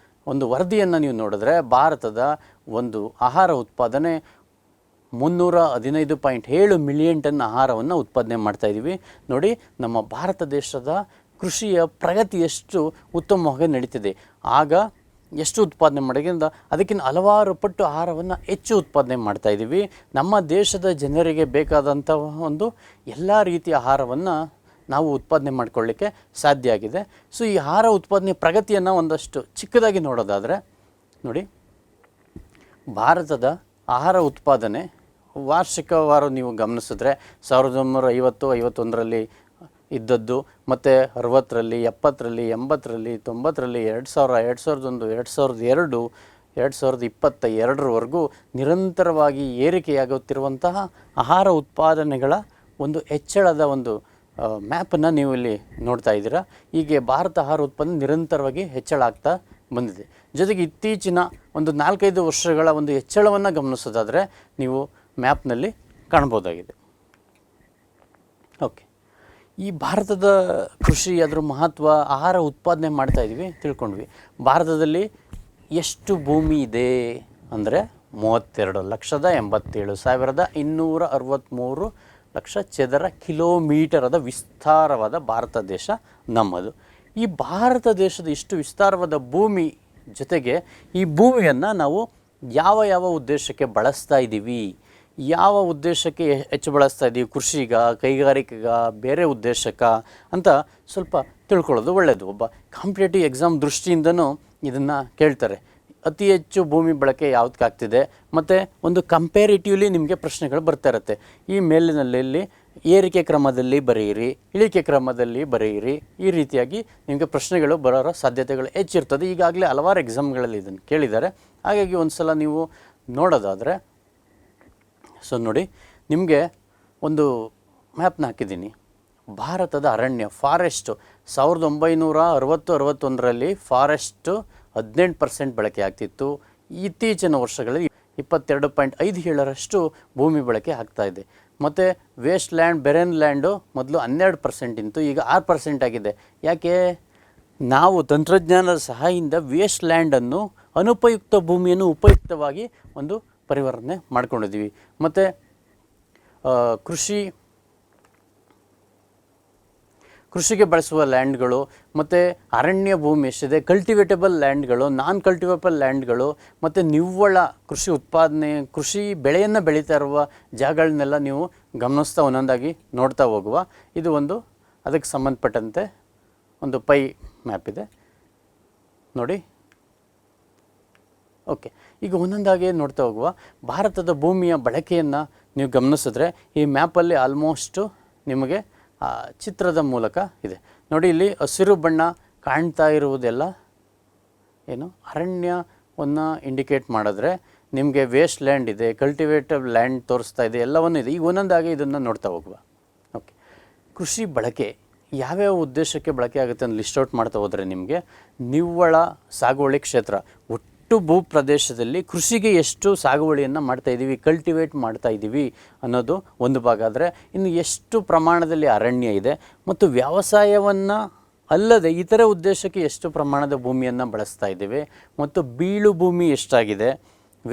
ಒಂದು ವರದಿಯನ್ನು ನೀವು ನೋಡಿದ್ರೆ ಭಾರತದ ಒಂದು ಆಹಾರ ಉತ್ಪಾದನೆ 315.7 ಮಿಲಿಯನ್ ಟನ್ ಆಹಾರವನ್ನು ಉತ್ಪಾದನೆ ಮಾಡ್ತಾಯಿದ್ದೀವಿ. ನೋಡಿ, ನಮ್ಮ ಭಾರತ ದೇಶದ ಕೃಷಿಯ ಪ್ರಗತಿ ಎಷ್ಟು ಉತ್ತಮವಾಗಿ ನಡೀತಿದೆ. ಆಗ ಎಷ್ಟು ಉತ್ಪಾದನೆ ಮಾಡೋದ್ರಿಂದ ಅದಕ್ಕಿಂತ ಹಲವಾರು ಪಟ್ಟು ಆಹಾರವನ್ನು ಹೆಚ್ಚು ಉತ್ಪಾದನೆ ಮಾಡ್ತಾಯಿದ್ದೀವಿ. ನಮ್ಮ ದೇಶದ ಜನರಿಗೆ ಬೇಕಾದಂಥ ಒಂದು ಎಲ್ಲ ರೀತಿಯ ಆಹಾರವನ್ನು ನಾವು ಉತ್ಪಾದನೆ ಮಾಡಿಕೊಳ್ಳಿಕ್ಕೆ ಸಾಧ್ಯ ಆಗಿದೆ. ಸೊ ಈ ಆಹಾರ ಉತ್ಪಾದನೆ ಪ್ರಗತಿಯನ್ನು ಒಂದಷ್ಟು ಚಿಕ್ಕದಾಗಿ ನೋಡೋದಾದರೆ ನೋಡಿ, ಭಾರತದ ಆಹಾರ ಉತ್ಪಾದನೆ ವಾರ್ಷಿಕವಾರು ನೀವು ಗಮನಿಸಿದ್ರೆ 1950-51ರಲ್ಲಿ ಇದ್ದದ್ದು, ಮತ್ತು 60ರಲ್ಲಿ, 70ರಲ್ಲಿ, 80ರಲ್ಲಿ, 90ರಲ್ಲಿ, 2000, 2001, 2002, 2022ವರೆಗೂ ನಿರಂತರವಾಗಿ ಏರಿಕೆಯಾಗುತ್ತಿರುವಂತಹ ಆಹಾರ ಉತ್ಪಾದನೆಗಳ ಒಂದು ಹೆಚ್ಚಳದ ಒಂದು ಮ್ಯಾಪನ್ನು ನೀವು ಇಲ್ಲಿ ನೋಡ್ತಾ ಇದ್ದೀರಾ. ಹೀಗೆ ಭಾರತ ಆಹಾರ ಉತ್ಪಾದನೆ ನಿರಂತರವಾಗಿ ಹೆಚ್ಚಳ ಆಗ್ತಾ ಬಂದಿದೆ. ಜೊತೆಗೆ ಇತ್ತೀಚಿನ ಒಂದು 4-5 ವರ್ಷಗಳ ಒಂದು ಹೆಚ್ಚಳವನ್ನು ಗಮನಿಸೋದಾದರೆ ನೀವು ಮ್ಯಾಪ್ನಲ್ಲಿ ಕಾಣ್ಬೋದಾಗಿದೆ. ಓಕೆ, ಈ ಭಾರತದ ಕೃಷಿ, ಅದರ ಮಹತ್ವ, ಆಹಾರ ಉತ್ಪಾದನೆ ಮಾಡ್ತಾಯಿದ್ದೀವಿ, ತಿಳ್ಕೊಂಡ್ವಿ. ಭಾರತದಲ್ಲಿ ಎಷ್ಟು ಭೂಮಿ ಇದೆ ಅಂದರೆ 32,87,263 ಲಕ್ಷ ಚದರ ಕಿಲೋಮೀಟರದ ವಿಸ್ತಾರವಾದ ಭಾರತ ದೇಶ ನಮ್ಮದು. ಈ ಭಾರತ ದೇಶದ ಇಷ್ಟು ವಿಸ್ತಾರವಾದ ಭೂಮಿ ಜೊತೆಗೆ ಈ ಭೂಮಿಯನ್ನು ನಾವು ಯಾವ ಯಾವ ಉದ್ದೇಶಕ್ಕೆ ಬಳಸ್ತಾ ಇದ್ದೀವಿ, ಯಾವ ಉದ್ದೇಶಕ್ಕೆ ಹೆಚ್ಚು ಬಳಸ್ತಾ ಇದ್ದೀವಿ, ಕೃಷಿಗ, ಕೈಗಾರಿಕೆಗ, ಬೇರೆ ಉದ್ದೇಶಕ್ಕ ಅಂತ ಸ್ವಲ್ಪ ತಿಳ್ಕೊಳ್ಳೋದು ಒಳ್ಳೆಯದು. ಒಬ್ಬ ಕಾಂಪಿಟೇಟಿವ್ ಎಕ್ಸಾಮ್ ದೃಷ್ಟಿಯಿಂದನೂ ಇದನ್ನು ಕೇಳ್ತಾರೆ. ಅತಿ ಹೆಚ್ಚು ಭೂಮಿ ಬಳಕೆ ಯಾವುದಕ್ಕಾಗ್ತಿದೆ, ಮತ್ತು ಒಂದು ಕಂಪೇರಿಟಿವ್ಲಿ ನಿಮಗೆ ಪ್ರಶ್ನೆಗಳು ಬರ್ತಾ ಇರುತ್ತೆ. ಈ ಮೇಲಿನಲ್ಲಿ ಏರಿಕೆ ಕ್ರಮದಲ್ಲಿ ಬರೆಯಿರಿ, ಇಳಿಕೆ ಕ್ರಮದಲ್ಲಿ ಬರೆಯಿರಿ, ಈ ರೀತಿಯಾಗಿ ನಿಮಗೆ ಪ್ರಶ್ನೆಗಳು ಬರೋ ಸಾಧ್ಯತೆಗಳು ಹೆಚ್ಚಿರ್ತದೆ. ಈಗಾಗಲೇ ಹಲವಾರು ಎಕ್ಸಾಮ್ಗಳಲ್ಲಿ ಇದನ್ನು ಕೇಳಿದ್ದಾರೆ. ಹಾಗಾಗಿ ಒಂದು ಸಲ ನೀವು ನೋಡೋದಾದರೆ, ಸೊ ನೋಡಿ, ನಿಮಗೆ ಒಂದು ಮ್ಯಾಪ್ನ ಹಾಕಿದ್ದೀನಿ. ಭಾರತದ ಅರಣ್ಯ, ಫಾರೆಸ್ಟು 1960-61ರಲ್ಲಿ ಫಾರೆಸ್ಟು 18% ಬಳಕೆ ಆಗ್ತಿತ್ತು. ಇತ್ತೀಚಿನ ವರ್ಷಗಳಲ್ಲಿ 22.57ರಷ್ಟು ಭೂಮಿ ಬಳಕೆ ಆಗ್ತಾಯಿದೆ. ಮತ್ತು ವೇಸ್ಟ್ ಲ್ಯಾಂಡ್, ಬೆರೆನ್ ಲ್ಯಾಂಡು ಮೊದಲು 12% ಇತ್ತು, ಈಗ 6% ಆಗಿದೆ. ಯಾಕೆ? ನಾವು ತಂತ್ರಜ್ಞಾನದ ಸಹಾಯದಿಂದ ವೇಸ್ಟ್ ಲ್ಯಾಂಡನ್ನು, ಅನುಪಯುಕ್ತ ಭೂಮಿಯನ್ನು ಉಪಯುಕ್ತವಾಗಿ ಒಂದು ಪರಿವರ್ತನೆ ಮಾಡ್ಕೊಂಡಿದ್ದೀವಿ. ಮತ್ತು ಕೃಷಿಗೆ ಬಳಸುವ ಲ್ಯಾಂಡ್ಗಳು, ಮತ್ತು ಅರಣ್ಯ ಭೂಮಿ ಎಷ್ಟಿದೆ, ಕಲ್ಟಿವೇಟಬಲ್ ಲ್ಯಾಂಡ್ಗಳು, ನಾನ್ ಕಲ್ಟಿವೇಟಬಲ್ ಲ್ಯಾಂಡ್ಗಳು, ಮತ್ತು ನಿವ್ವಳ ಕೃಷಿ ಉತ್ಪಾದನೆ, ಕೃಷಿ ಬೆಳೆಯನ್ನು ಬೆಳೀತಾ ಇರುವ ಜಾಗಗಳನ್ನೆಲ್ಲ ನೀವು ಗಮನಿಸ್ತಾ ಒಂದೊಂದಾಗಿ ನೋಡ್ತಾ ಹೋಗುವ. ಇದು ಒಂದು ಅದಕ್ಕೆ ಸಂಬಂಧಪಟ್ಟಂತೆ ಒಂದು ಪೈ ಮ್ಯಾಪ್ ಇದೆ ನೋಡಿ. ಓಕೆ, ಈಗ ಒಂದೊಂದಾಗಿ ನೋಡ್ತಾ ಹೋಗುವ. ಭಾರತದ ಭೂಮಿಯ ಬಳಕೆಯನ್ನು ನೀವು ಗಮನಿಸಿದ್ರೆ ಈ ಮ್ಯಾಪಲ್ಲಿ ಆಲ್ಮೋಸ್ಟು ನಿಮಗೆ ಚಿತ್ರದ ಮೂಲಕ ಇದೆ ನೋಡಿ. ಇಲ್ಲಿ ಹಸಿರು ಬಣ್ಣ ಕಾಣ್ತಾ ಇರುವುದೆಲ್ಲ ಏನು ಅರಣ್ಯವನ್ನು ಇಂಡಿಕೇಟ್ ಮಾಡಿದ್ರೆ, ನಿಮಗೆ ವೇಸ್ಟ್ ಲ್ಯಾಂಡ್ ಇದೆ, ಕಲ್ಟಿವೇಟಬಲ್ ಲ್ಯಾಂಡ್ ತೋರಿಸ್ತಾ ಇದೆ, ಎಲ್ಲವನ್ನೂ ಇದೆ. ಈಗ ಒಂದೊಂದಾಗಿ ಇದನ್ನು ನೋಡ್ತಾ ಹೋಗುವ. ಓಕೆ, ಕೃಷಿ ಬಳಕೆ ಯಾವ್ಯಾವ ಉದ್ದೇಶಕ್ಕೆ ಬಳಕೆ ಆಗುತ್ತೆ ಅಂತ ಲಿಸ್ಟ್ ಔಟ್ ಮಾಡ್ತಾ ಹೋದರೆ ನಿಮಗೆ ನಿವ್ವಳ ಸಾಗುವಳಿ ಕ್ಷೇತ್ರ, ಒಟ್ಟು ಭೂ ಪ್ರದೇಶದಲ್ಲಿ ಕೃಷಿಗೆ ಎಷ್ಟು ಸಾಗುವಳಿಯನ್ನು ಮಾಡ್ತಾಯಿದ್ದೀವಿ, ಕಲ್ಟಿವೇಟ್ ಮಾಡ್ತಾಯಿದ್ದೀವಿ ಅನ್ನೋದು ಒಂದು ಭಾಗ. ಆದರೆ ಇನ್ನು ಎಷ್ಟು ಪ್ರಮಾಣದಲ್ಲಿ ಅರಣ್ಯ ಇದೆ, ಮತ್ತು ವ್ಯವಸಾಯವನ್ನು ಅಲ್ಲದೆ ಇತರೆ ಉದ್ದೇಶಕ್ಕೆ ಎಷ್ಟು ಪ್ರಮಾಣದ ಭೂಮಿಯನ್ನು ಬಳಸ್ತಾ ಇದ್ದೀವಿ, ಮತ್ತು ಬೀಳು ಭೂಮಿ ಎಷ್ಟಾಗಿದೆ,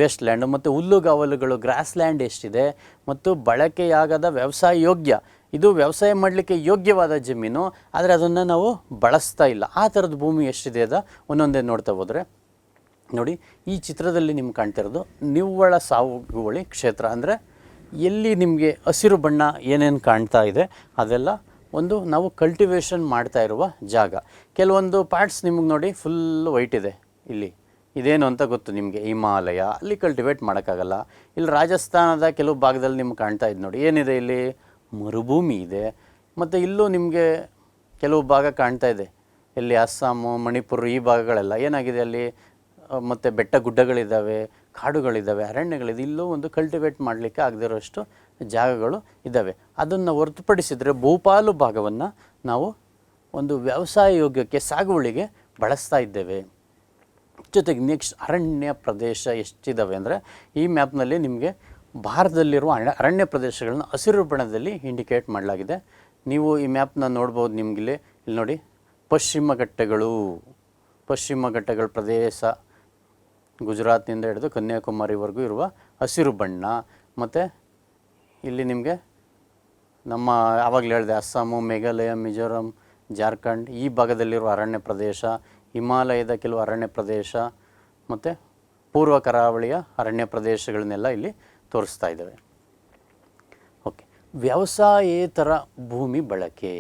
ವೇಸ್ಟ್ ಲ್ಯಾಂಡು, ಮತ್ತು ಹುಲ್ಲುಗಾವಲುಗಳು, ಗ್ರಾಸ್ ಲ್ಯಾಂಡ್ ಎಷ್ಟಿದೆ, ಮತ್ತು ಬಳಕೆಯಾಗದ ವ್ಯವಸಾಯ ಯೋಗ್ಯ, ಇದು ವ್ಯವಸಾಯ ಮಾಡಲಿಕ್ಕೆ ಯೋಗ್ಯವಾದ ಜಮೀನು ಆದರೆ ಅದನ್ನು ನಾವು ಬಳಸ್ತಾ ಇಲ್ಲ, ಆ ಥರದ ಭೂಮಿ ಎಷ್ಟಿದೆ ಅದ ಒಂದೊಂದೇ ನೋಡ್ತಾ ಹೋದರೆ ನೋಡಿ. ಈ ಚಿತ್ರದಲ್ಲಿ ನಿಮ್ಗೆ ಕಾಣ್ತಿರೋದು ನಿವ್ವಳ ಸಾಗುವಳಿ ಕ್ಷೇತ್ರ. ಅಂದರೆ ಎಲ್ಲಿ ನಿಮಗೆ ಹಸಿರು ಬಣ್ಣ ಏನೇನು ಕಾಣ್ತಾ ಇದೆ ಅದೆಲ್ಲ ಒಂದು ನಾವು ಕಲ್ಟಿವೇಷನ್ ಮಾಡ್ತಾ ಇರುವ ಜಾಗ. ಕೆಲವೊಂದು ಪಾರ್ಟ್ಸ್ ನಿಮಗೆ ನೋಡಿ ಫುಲ್ ವೈಟ್ ಇದೆ. ಇಲ್ಲಿ ಇದೇನು ಅಂತ ಗೊತ್ತು ನಿಮಗೆ, ಹಿಮಾಲಯ, ಅಲ್ಲಿ ಕಲ್ಟಿವೇಟ್ ಮಾಡೋಕ್ಕಾಗಲ್ಲ. ಇಲ್ಲಿ ರಾಜಸ್ಥಾನದ ಕೆಲವು ಭಾಗದಲ್ಲಿ ನಿಮ್ಗೆ ಕಾಣ್ತಾ ಇದೆ ನೋಡಿ, ಏನಿದೆ ಇಲ್ಲಿ ಮರುಭೂಮಿ ಇದೆ. ಮತ್ತು ಇಲ್ಲೂ ನಿಮಗೆ ಕೆಲವು ಭಾಗ ಕಾಣ್ತಾ ಇದೆ, ಇಲ್ಲಿ ಅಸ್ಸಾಮು, ಮಣಿಪುರ, ಈ ಭಾಗಗಳೆಲ್ಲ ಏನಾಗಿದೆ ಅಲ್ಲಿ, ಮತ್ತು ಬೆಟ್ಟ ಗುಡ್ಡಗಳಿದ್ದಾವೆ, ಕಾಡುಗಳಿದ್ದಾವೆ, ಅರಣ್ಯಗಳಿದೆ. ಇಲ್ಲೂ ಒಂದು ಕಲ್ಟಿವೇಟ್ ಮಾಡಲಿಕ್ಕೆ ಆಗದಿರೋಷ್ಟು ಜಾಗಗಳು ಇದ್ದಾವೆ. ಅದನ್ನು ಹೊರತುಪಡಿಸಿದರೆ ಬಹುಪಾಲು ಭಾಗವನ್ನು ನಾವು ಒಂದು ವ್ಯವಸಾಯ ಯೋಗ್ಯಕ್ಕೆ, ಸಾಗುವಳಿಗೆ ಬಳಸ್ತಾ ಇದ್ದೇವೆ. ಜೊತೆಗೆ ನೆಕ್ಸ್ಟ್ ಅರಣ್ಯ ಪ್ರದೇಶ ಎಷ್ಟಿದ್ದಾವೆ ಅಂದರೆ ಈ ಮ್ಯಾಪ್ನಲ್ಲಿ ನಿಮಗೆ ಭಾರತದಲ್ಲಿರುವ ಅರಣ್ಯ ಪ್ರದೇಶಗಳನ್ನು ಹಸಿರು ಬಣ್ಣದಲ್ಲಿ ಇಂಡಿಕೇಟ್ ಮಾಡಲಾಗಿದೆ. ನೀವು ಈ ಮ್ಯಾಪ್ನ ನೋಡ್ಬೋದು. ನಿಮಗಿಲ್ಲಿ ಇಲ್ಲಿ ನೋಡಿ, ಪಶ್ಚಿಮ ಘಟ್ಟಗಳ ಪ್ರದೇಶ ಗುಜರಾತ್ನಿಂದ ಹಿಡಿದು ಕನ್ಯಾಕುಮಾರಿವರೆಗೂ ಇರುವ ಹಸಿರು ಬಣ್ಣ. ಮತ್ತು ಇಲ್ಲಿ ನಿಮಗೆ ನಮ್ಮ ಆವಾಗಲೇ ಹೇಳಿದೆ ಅಸ್ಸಾಮು, ಮೇಘಾಲಯ, ಮಿಜೋರಾಂ, ಜಾರ್ಖಂಡ್ ಈ ಭಾಗದಲ್ಲಿರುವ ಅರಣ್ಯ ಪ್ರದೇಶ, ಹಿಮಾಲಯದ ಕೆಲವು ಅರಣ್ಯ ಪ್ರದೇಶ, ಮತ್ತು ಪೂರ್ವ ಕರಾವಳಿಯ ಅರಣ್ಯ ಪ್ರದೇಶಗಳನ್ನೆಲ್ಲ ಇಲ್ಲಿ ತೋರಿಸ್ತಾ ಇದ್ದಾವೆ. ಓಕೆ, ವ್ಯವಸಾಯೇತರ ಭೂಮಿ ಬಳಕೆ,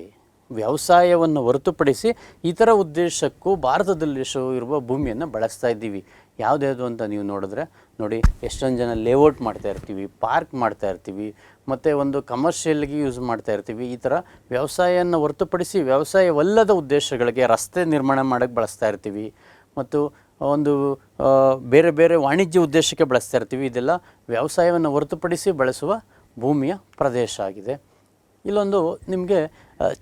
ವ್ಯವಸಾಯವನ್ನು ಹೊರತುಪಡಿಸಿ ಇತರ ಉದ್ದೇಶಕ್ಕೂ ಭಾರತದಲ್ಲಿ ಇರುವ ಭೂಮಿಯನ್ನು ಬಳಸ್ತಾ ಇದ್ದೀವಿ. ಯಾವುದ್ಯಾವುದು ಅಂತ ನೀವು ನೋಡಿದ್ರೆ ನೋಡಿ, ಎಷ್ಟೊಂದು ಜನ ಲೇಔಟ್ ಮಾಡ್ತಾ ಇರ್ತೀವಿ, ಪಾರ್ಕ್ ಮಾಡ್ತಾ ಇರ್ತೀವಿ, ಮತ್ತು ಒಂದು ಕಮರ್ಷಿಯಲ್ಗೆ ಯೂಸ್ ಮಾಡ್ತಾ ಇರ್ತೀವಿ. ಈ ಥರ ವ್ಯವಸಾಯವನ್ನು ಹೊರತುಪಡಿಸಿ ವ್ಯವಸಾಯವಲ್ಲದ ಉದ್ದೇಶಗಳಿಗೆ ರಸ್ತೆ ನಿರ್ಮಾಣ ಮಾಡೋಕ್ಕೆ ಬಳಸ್ತಾ ಇರ್ತೀವಿ, ಮತ್ತು ಒಂದು ಬೇರೆ ಬೇರೆ ವಾಣಿಜ್ಯ ಉದ್ದೇಶಕ್ಕೆ ಬಳಸ್ತಾ ಇರ್ತೀವಿ. ಇದೆಲ್ಲ ವ್ಯವಸಾಯವನ್ನು ಹೊರತುಪಡಿಸಿ ಬಳಸುವ ಭೂಮಿಯ ಪ್ರದೇಶ ಆಗಿದೆ. ಇಲ್ಲೊಂದು ನಿಮಗೆ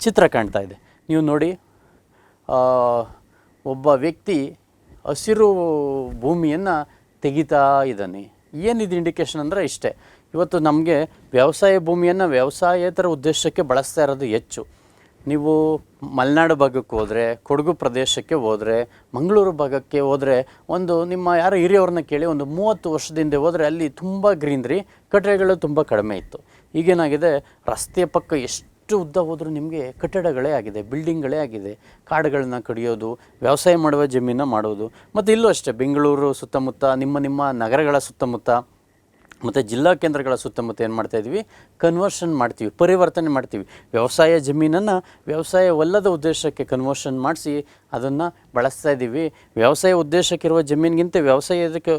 ಚಿತ್ರ ಕಾಣ್ತಾ ಇದೆ. ನೀವು ನೋಡಿ, ಒಬ್ಬ ವ್ಯಕ್ತಿ ಹಸಿರು ಭೂಮಿಯನ್ನು ತೆಗಿತಾ ಇದ್ದಾನೆ. ಏನಿದು ಇಂಡಿಕೇಶನ್ ಅಂದರೆ ಇಷ್ಟೇ. ಇವತ್ತು ನಮಗೆ ವ್ಯವಸಾಯ ಭೂಮಿಯನ್ನು ವ್ಯವಸಾಯೇತರ ಉದ್ದೇಶಕ್ಕೆ ಬಳಸ್ತಾ ಇರೋದು ಹೆಚ್ಚು. ನೀವು ಮಲೆನಾಡು ಭಾಗಕ್ಕೆ ಹೋದರೆ, ಕೊಡಗು ಪ್ರದೇಶಕ್ಕೆ ಹೋದರೆ, ಮಂಗಳೂರು ಭಾಗಕ್ಕೆ ಹೋದರೆ, ಒಂದು ನಿಮ್ಮ ಯಾರೋ ಹಿರಿಯವ್ರನ್ನ ಕೇಳಿ ಒಂದು 30 ವರ್ಷದಿಂದ ಹೋದರೆ ಅಲ್ಲಿ ತುಂಬ ಗ್ರೀನ್ರಿ, ಕಟ್ಟಡಗಳು ತುಂಬ ಕಡಿಮೆ ಇತ್ತು. ಈಗೇನಾಗಿದೆ, ರಸ್ತೆಯ ಪಕ್ಕ ಎಷ್ಟು ಉದ್ದ ಹೋದರೂ ನಿಮಗೆ ಕಟ್ಟಡಗಳೇ ಆಗಿದೆ, ಬಿಲ್ಡಿಂಗ್ಗಳೇ ಆಗಿದೆ. ಕಾಡುಗಳನ್ನ ಕಡಿಯೋದು, ವ್ಯವಸಾಯ ಮಾಡುವ ಜಮೀನ ಮಾಡೋದು. ಮತ್ತು ಇಲ್ಲೂ ಅಷ್ಟೇ, ಬೆಂಗಳೂರು ಸುತ್ತಮುತ್ತ, ನಿಮ್ಮ ನಗರಗಳ ಸುತ್ತಮುತ್ತ ಮತ್ತು ಜಿಲ್ಲಾ ಕೇಂದ್ರಗಳ ಸುತ್ತಮುತ್ತ ಏನು ಮಾಡ್ತಾಯಿದ್ವಿ, ಕನ್ವರ್ಷನ್ ಮಾಡ್ತೀವಿ, ಪರಿವರ್ತನೆ ಮಾಡ್ತೀವಿ. ವ್ಯವಸಾಯ ಜಮೀನನ್ನು ವ್ಯವಸಾಯವಲ್ಲದ ಉದ್ದೇಶಕ್ಕೆ ಕನ್ವರ್ಷನ್ ಮಾಡಿಸಿ ಅದನ್ನು ಬಳಸ್ತಾ ಇದ್ದೀವಿ. ವ್ಯವಸಾಯ ಉದ್ದೇಶಕ್ಕಿರುವ ಜಮೀನಿಗಿಂತ ವ್ಯವಸಾಯಕ್ಕೆ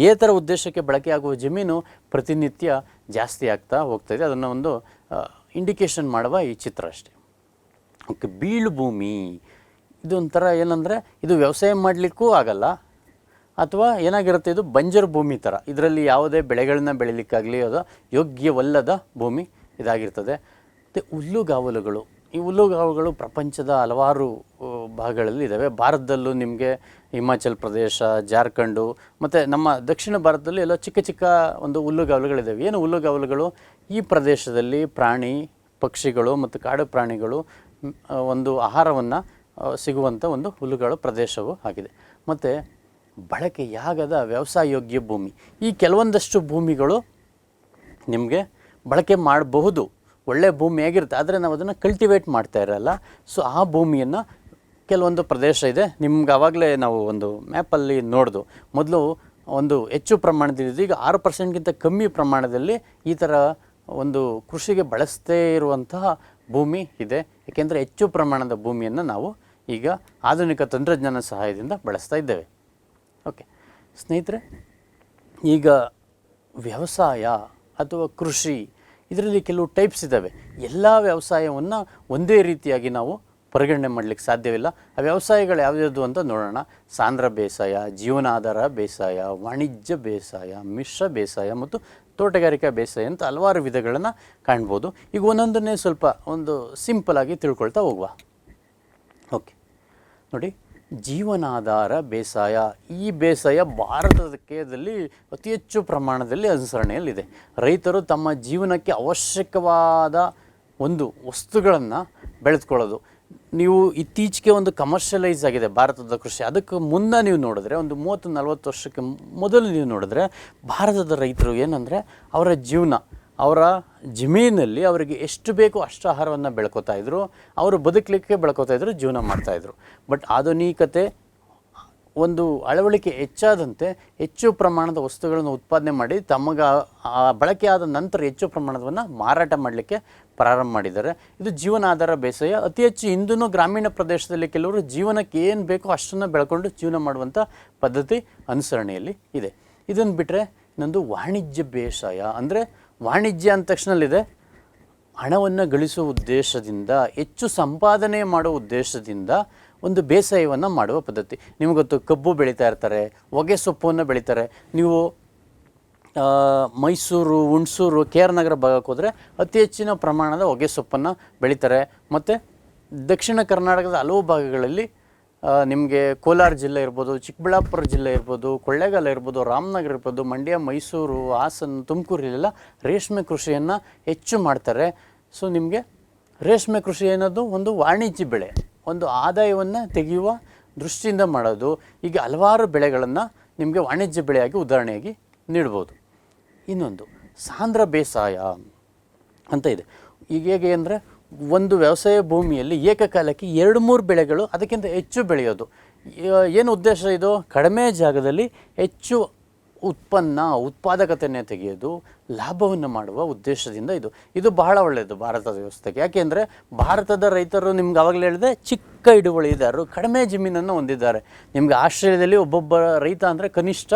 ಏತರ ಉದ್ದೇಶಕ್ಕೆ ಬಳಕೆಯಾಗುವ ಜಮೀನು ಪ್ರತಿನಿತ್ಯ ಜಾಸ್ತಿ ಆಗ್ತಾ ಹೋಗ್ತಾಯಿದೆ. ಅದನ್ನು ಒಂದು ಇಂಡಿಕೇಶನ್ ಮಾಡುವ ಈ ಚಿತ್ರ ಅಷ್ಟೇ. ಓಕೆ, ಬೀಳು ಭೂಮಿ ಇದೊಂಥರ ಏನಂದರೆ, ಇದು ವ್ಯವಸಾಯ ಮಾಡಲಿಕ್ಕೂ ಆಗಲ್ಲ, ಅಥವಾ ಏನಾಗಿರುತ್ತೆ, ಇದು ಬಂಜರು ಭೂಮಿ ಥರ. ಇದರಲ್ಲಿ ಯಾವುದೇ ಬೆಳೆಗಳನ್ನ ಬೆಳಿಲಿಕ್ಕಾಗಲಿ ಅದು ಯೋಗ್ಯವಲ್ಲದ ಭೂಮಿ ಇದಾಗಿರ್ತದೆ. ಮತ್ತು ಹುಲ್ಲುಗಾವಲುಗಳು, ಈ ಹುಲ್ಲುಗಾವಲುಗಳು ಪ್ರಪಂಚದ ಹಲವಾರು ಭಾಗಗಳಲ್ಲಿ ಇದ್ದಾವೆ. ಭಾರತದಲ್ಲೂ ನಿಮಗೆ ಹಿಮಾಚಲ್ ಪ್ರದೇಶ, ಜಾರ್ಖಂಡು ಮತ್ತು ನಮ್ಮ ದಕ್ಷಿಣ ಭಾರತದಲ್ಲಿ ಎಲ್ಲ ಚಿಕ್ಕ ಚಿಕ್ಕ ಒಂದು ಹುಲ್ಲುಗಾವಲುಗಳಿದ್ದಾವೆ. ಏನು ಹುಲ್ಲುಗಾವಲುಗಳು, ಈ ಪ್ರದೇಶದಲ್ಲಿ ಪ್ರಾಣಿ ಪಕ್ಷಿಗಳು ಮತ್ತು ಕಾಡು ಪ್ರಾಣಿಗಳು ಒಂದು ಆಹಾರವನ್ನು ಸಿಗುವಂಥ ಒಂದು ಹುಲ್ಲುಗಾವಲು ಪ್ರದೇಶವೂ ಆಗಿದೆ. ಮತ್ತು ಬಳಕೆಯಾಗದ ವ್ಯವಸಾಯೋಗ್ಯ ಭೂಮಿ, ಈ ಕೆಲವೊಂದಷ್ಟು ಭೂಮಿಗಳು ನಿಮಗೆ ಬಳಕೆ ಮಾಡಬಹುದು, ಒಳ್ಳೆಯ ಭೂಮಿಯಾಗಿರುತ್ತೆ, ಆದರೆ ನಾವು ಅದನ್ನು ಕಲ್ಟಿವೇಟ್ ಮಾಡ್ತಾ ಇರಲ್ಲ. ಸೊ ಆ ಭೂಮಿಯನ್ನು ಕೆಲವೊಂದು ಪ್ರದೇಶ ಇದೆ, ನಿಮ್ಗೆ ಆವಾಗಲೇ ನಾವು ಒಂದು ಮ್ಯಾಪಲ್ಲಿ ನೋಡ್ದು, ಮೊದಲು ಒಂದು ಹೆಚ್ಚು ಪ್ರಮಾಣದಲ್ಲಿದ್ದು ಈಗ 6%ಗಿಂತ ಕಮ್ಮಿ ಪ್ರಮಾಣದಲ್ಲಿ ಈ ಥರ ಒಂದು ಕೃಷಿಗೆ ಬಳಸದೇ ಇರುವಂತಹ ಭೂಮಿ ಇದೆ. ಏಕೆಂದರೆ ಹೆಚ್ಚು ಪ್ರಮಾಣದ ಭೂಮಿಯನ್ನು ನಾವು ಈಗ ಆಧುನಿಕ ತಂತ್ರಜ್ಞಾನ ಸಹಾಯದಿಂದ ಬಳಸ್ತಾ ಇದ್ದೇವೆ. ಓಕೆ ಸ್ನೇಹಿತರೆ, ಈಗ ವ್ಯವಸಾಯ ಅಥವಾ ಕೃಷಿ ಇದರಲ್ಲಿ ಕೆಲವು ಟೈಪ್ಸ್ ಇದ್ದಾವೆ. ಎಲ್ಲ ವ್ಯವಸಾಯವನ್ನು ಒಂದೇ ರೀತಿಯಾಗಿ ನಾವು ಪರಿಗಣನೆ ಮಾಡಲಿಕ್ಕೆ ಸಾಧ್ಯವಿಲ್ಲ. ಆ ವ್ಯವಸಾಯಗಳು ಯಾವ್ಯಾವುದು ಅಂತ ನೋಡೋಣ. ಸಾಂದ್ರ ಬೇಸಾಯ, ಜೀವನಾಧಾರ ಬೇಸಾಯ, ವಾಣಿಜ್ಯ ಬೇಸಾಯ, ಮಿಶ್ರ ಬೇಸಾಯ ಮತ್ತು ತೋಟಗಾರಿಕಾ ಬೇಸಾಯ ಅಂತ ಹಲವಾರು ವಿಧಗಳನ್ನು ಕಾಣ್ಬೋದು. ಈಗ ಒಂದೊಂದನ್ನೇ ಸ್ವಲ್ಪ ಒಂದು ಸಿಂಪಲಾಗಿ ತಿಳ್ಕೊಳ್ತಾ ಹೋಗುವ. ಓಕೆ ನೋಡಿ, ಜೀವನಾಧಾರ ಬೇಸಾಯ, ಈ ಬೇಸಾಯ ಭಾರತದಲ್ಲಿ ಅತಿ ಹೆಚ್ಚು ಪ್ರಮಾಣದಲ್ಲಿ ಅನುಸರಣೆಯಲ್ಲಿದೆ. ರೈತರು ತಮ್ಮ ಜೀವನಕ್ಕೆ ಅವಶ್ಯಕವಾದ ಒಂದು ವಸ್ತುಗಳನ್ನು ಬೆಳೆದುಕೊಳ್ಳೋದು. ನೀವು ಇತ್ತೀಚೆಗೆ ಒಂದು ಕಮರ್ಷಿಯಲೈಸ್ ಆಗಿದೆ ಭಾರತದ ಕೃಷಿ. ಅದಕ್ಕೆ ಮುನ್ನ ನೀವು ನೋಡಿದ್ರೆ, ಒಂದು 30-40 ವರ್ಷಕ್ಕೆ ಮೊದಲು ನೀವು ನೋಡಿದ್ರೆ, ಭಾರತದ ರೈತರು ಏನಂದರೆ ಅವರ ಜೀವನ, ಅವರ ಜಮೀನಲ್ಲಿ ಅವರಿಗೆ ಎಷ್ಟು ಬೇಕೋ ಅಷ್ಟು ಆಹಾರವನ್ನು ಬೆಳ್ಕೊತಾ ಇದ್ರು, ಅವರು ಬದುಕಲಿಕ್ಕೆ ಬೆಳ್ಕೊತಾ ಇದ್ರು, ಜೀವನ ಮಾಡ್ತಾಯಿದ್ರು. ಬಟ್ ಆಧುನಿಕತೆ ಒಂದು ಅಳವಡಿಕೆ ಹೆಚ್ಚಾದಂತೆ ಹೆಚ್ಚು ಪ್ರಮಾಣದ ವಸ್ತುಗಳನ್ನು ಉತ್ಪಾದನೆ ಮಾಡಿ ತಮಗೆ ಬಳಕೆಯಾದ ನಂತರ ಹೆಚ್ಚು ಪ್ರಮಾಣದವನ್ನು ಮಾರಾಟ ಮಾಡಲಿಕ್ಕೆ ಪ್ರಾರಂಭ ಮಾಡಿದ್ದಾರೆ. ಇದು ಜೀವನಾಧಾರ ಬೇಸಾಯ. ಅತಿ ಹೆಚ್ಚು ಇಂದೂ ಗ್ರಾಮೀಣ ಪ್ರದೇಶದಲ್ಲಿ ಕೆಲವರು ಜೀವನಕ್ಕೆ ಏನು ಬೇಕೋ ಅಷ್ಟನ್ನು ಬೆಳ್ಕೊಂಡು ಜೀವನ ಮಾಡುವಂಥ ಪದ್ಧತಿ ಅನುಸರಣೆಯಲ್ಲಿ ಇದೆ. ಇದನ್ನು ಬಿಟ್ಟರೆ ಇನ್ನೊಂದು ವಾಣಿಜ್ಯ ಬೇಸಾಯ. ಅಂದರೆ ವಾಣಿಜ್ಯ ಅಂದ ತಕ್ಷಣಲ್ಲಿದೆ ಹಣವನ್ನು ಗಳಿಸುವ ಉದ್ದೇಶದಿಂದ, ಹೆಚ್ಚು ಸಂಪಾದನೆ ಮಾಡುವ ಉದ್ದೇಶದಿಂದ ಒಂದು ಬೇಸಾಯವನ್ನು ಮಾಡುವ ಪದ್ಧತಿ. ನಿಮಗೆ ಗೊತ್ತು, ಕಬ್ಬು ಬೆಳೀತಾ ಇರ್ತಾರೆ, ಹೊಗೆ ಸೊಪ್ಪನ್ನು ಬೆಳೀತಾರೆ. ನೀವು ಮೈಸೂರು, ಹುಣಸೂರು, KR ನಗರ ಭಾಗಕ್ಕೆ ಹೋದರೆ ಅತಿ ಹೆಚ್ಚಿನ ಪ್ರಮಾಣದ ಹೊಗೆ ಸೊಪ್ಪನ್ನು ಬೆಳೀತಾರೆ. ಮತ್ತು ದಕ್ಷಿಣ ಕರ್ನಾಟಕದ ಹಲವು ಭಾಗಗಳಲ್ಲಿ ನಿಮಗೆ ಕೋಲಾರ ಜಿಲ್ಲೆ ಇರ್ಬೋದು, ಚಿಕ್ಕಬಳ್ಳಾಪುರ ಜಿಲ್ಲೆ ಇರ್ಬೋದು, ಕೊಳ್ಳೇಗಾಲ ಇರ್ಬೋದು, ರಾಮನಗರ ಇರ್ಬೋದು, ಮಂಡ್ಯ, ಮೈಸೂರು, ಹಾಸನ, ತುಮಕೂರಲ್ಲೆಲ್ಲ ರೇಷ್ಮೆ ಕೃಷಿಯನ್ನು ಹೆಚ್ಚು ಮಾಡ್ತಾರೆ. ಸೊ ನಿಮಗೆ ರೇಷ್ಮೆ ಕೃಷಿ ಅನ್ನೋದು ಒಂದು ವಾಣಿಜ್ಯ ಬೆಳೆ, ಒಂದು ಆದಾಯವನ್ನು ತೆಗೆಯುವ ದೃಷ್ಟಿಯಿಂದ ಮಾಡೋದು. ಈಗ ಹಲವಾರು ಬೆಳೆಗಳನ್ನು ನಿಮಗೆ ವಾಣಿಜ್ಯ ಬೆಳೆಯಾಗಿ ಉದಾಹರಣೆಯಾಗಿ ನೀಡ್ಬೋದು. ಇನ್ನೊಂದು ಸಾಂದ್ರ ಬೇಸಾಯ ಅಂತ ಇದೆ. ಈಗ ಹೇಗೆ ಅಂದರೆ, ಒಂದು ವ್ಯವಸಾಯ ಭೂಮಿಯಲ್ಲಿ ಏಕಕಾಲಕ್ಕೆ 2-3 ಬೆಳೆಗಳು ಅದಕ್ಕಿಂತ ಹೆಚ್ಚು ಬೆಳೆಯೋದು. ಏನು ಉದ್ದೇಶ ಇದು? ಕಡಿಮೆ ಜಾಗದಲ್ಲಿ ಹೆಚ್ಚು ಉತ್ಪಾದಕತೆಯನ್ನು ತೆಗೆಯೋದು, ಲಾಭವನ್ನು ಮಾಡುವ ಉದ್ದೇಶದಿಂದ ಇದು ಬಹಳ ಒಳ್ಳೆಯದು ಭಾರತದ ವ್ಯವಸ್ಥೆಗೆ. ಯಾಕೆಂದರೆ ಭಾರತದ ರೈತರು, ನಿಮ್ಗೆ ಆವಾಗಲೇ ಹೇಳಿದೆ, ಚಿಕ್ಕ ಹಿಡುವಳಿದಾರರು, ಕಡಿಮೆ ಜಮೀನನ್ನು ಹೊಂದಿದ್ದಾರೆ. ನಿಮಗೆ ಆಸ್ಟ್ರೇಲಿಯಾದಲ್ಲಿ ಒಬ್ಬೊಬ್ಬ ರೈತ ಅಂದರೆ ಕನಿಷ್ಠ